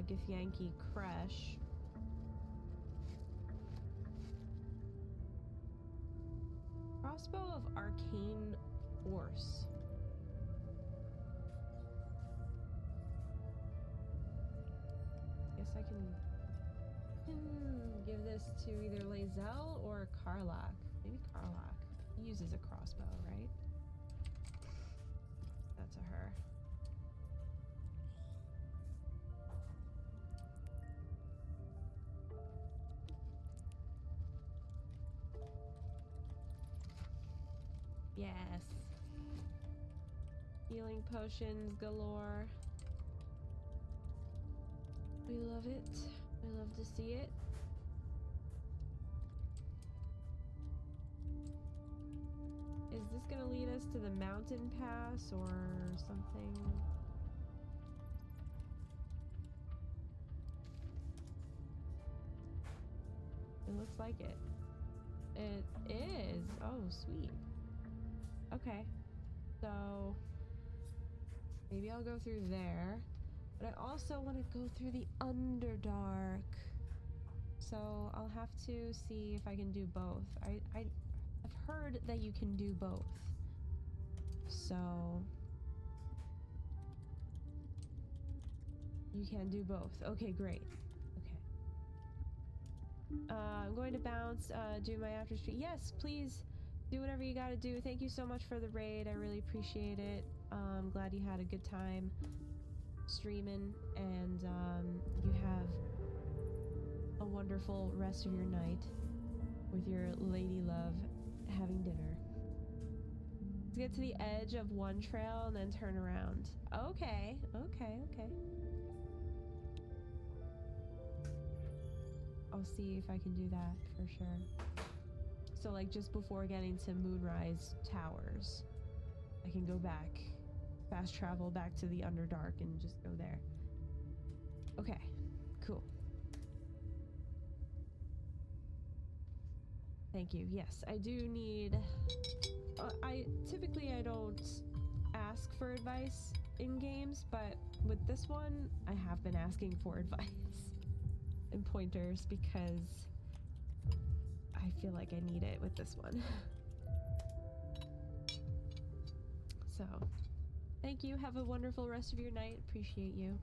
Githyanki Crash. Crossbow of Arcane Force. Guess I can give this to either Lae'zel or Karlach. Maybe Karlach. He uses a crossbow, right? That's a her. Yes. Healing potions galore. We love it. We love to see it. Is this gonna lead us to the mountain pass or something? It looks like it. It is. Oh, sweet. Okay. So maybe I'll go through there. But I also want to go through the Underdark. So I'll have to see if I can do both. I've heard that you can do both. So you can do both. Okay, great. Okay. I'm going to bounce, do my after stream. Yes, please do whatever you gotta do. Thank you so much for the raid. I really appreciate it. I'm glad you had a good time streaming, and you have a wonderful rest of your night with your lady love having dinner. Let's get to the edge of one trail and then turn around. Okay. I'll see if I can do that for sure. So like just before getting to Moonrise Towers, I can go back, fast travel back to the Underdark and just go there. Okay, cool. Thank you. Yes, I do need... I don't ask for advice in games, but with this one, I have been asking for advice and pointers because I feel like I need it with this one. So, thank you. Have a wonderful rest of your night. Appreciate you.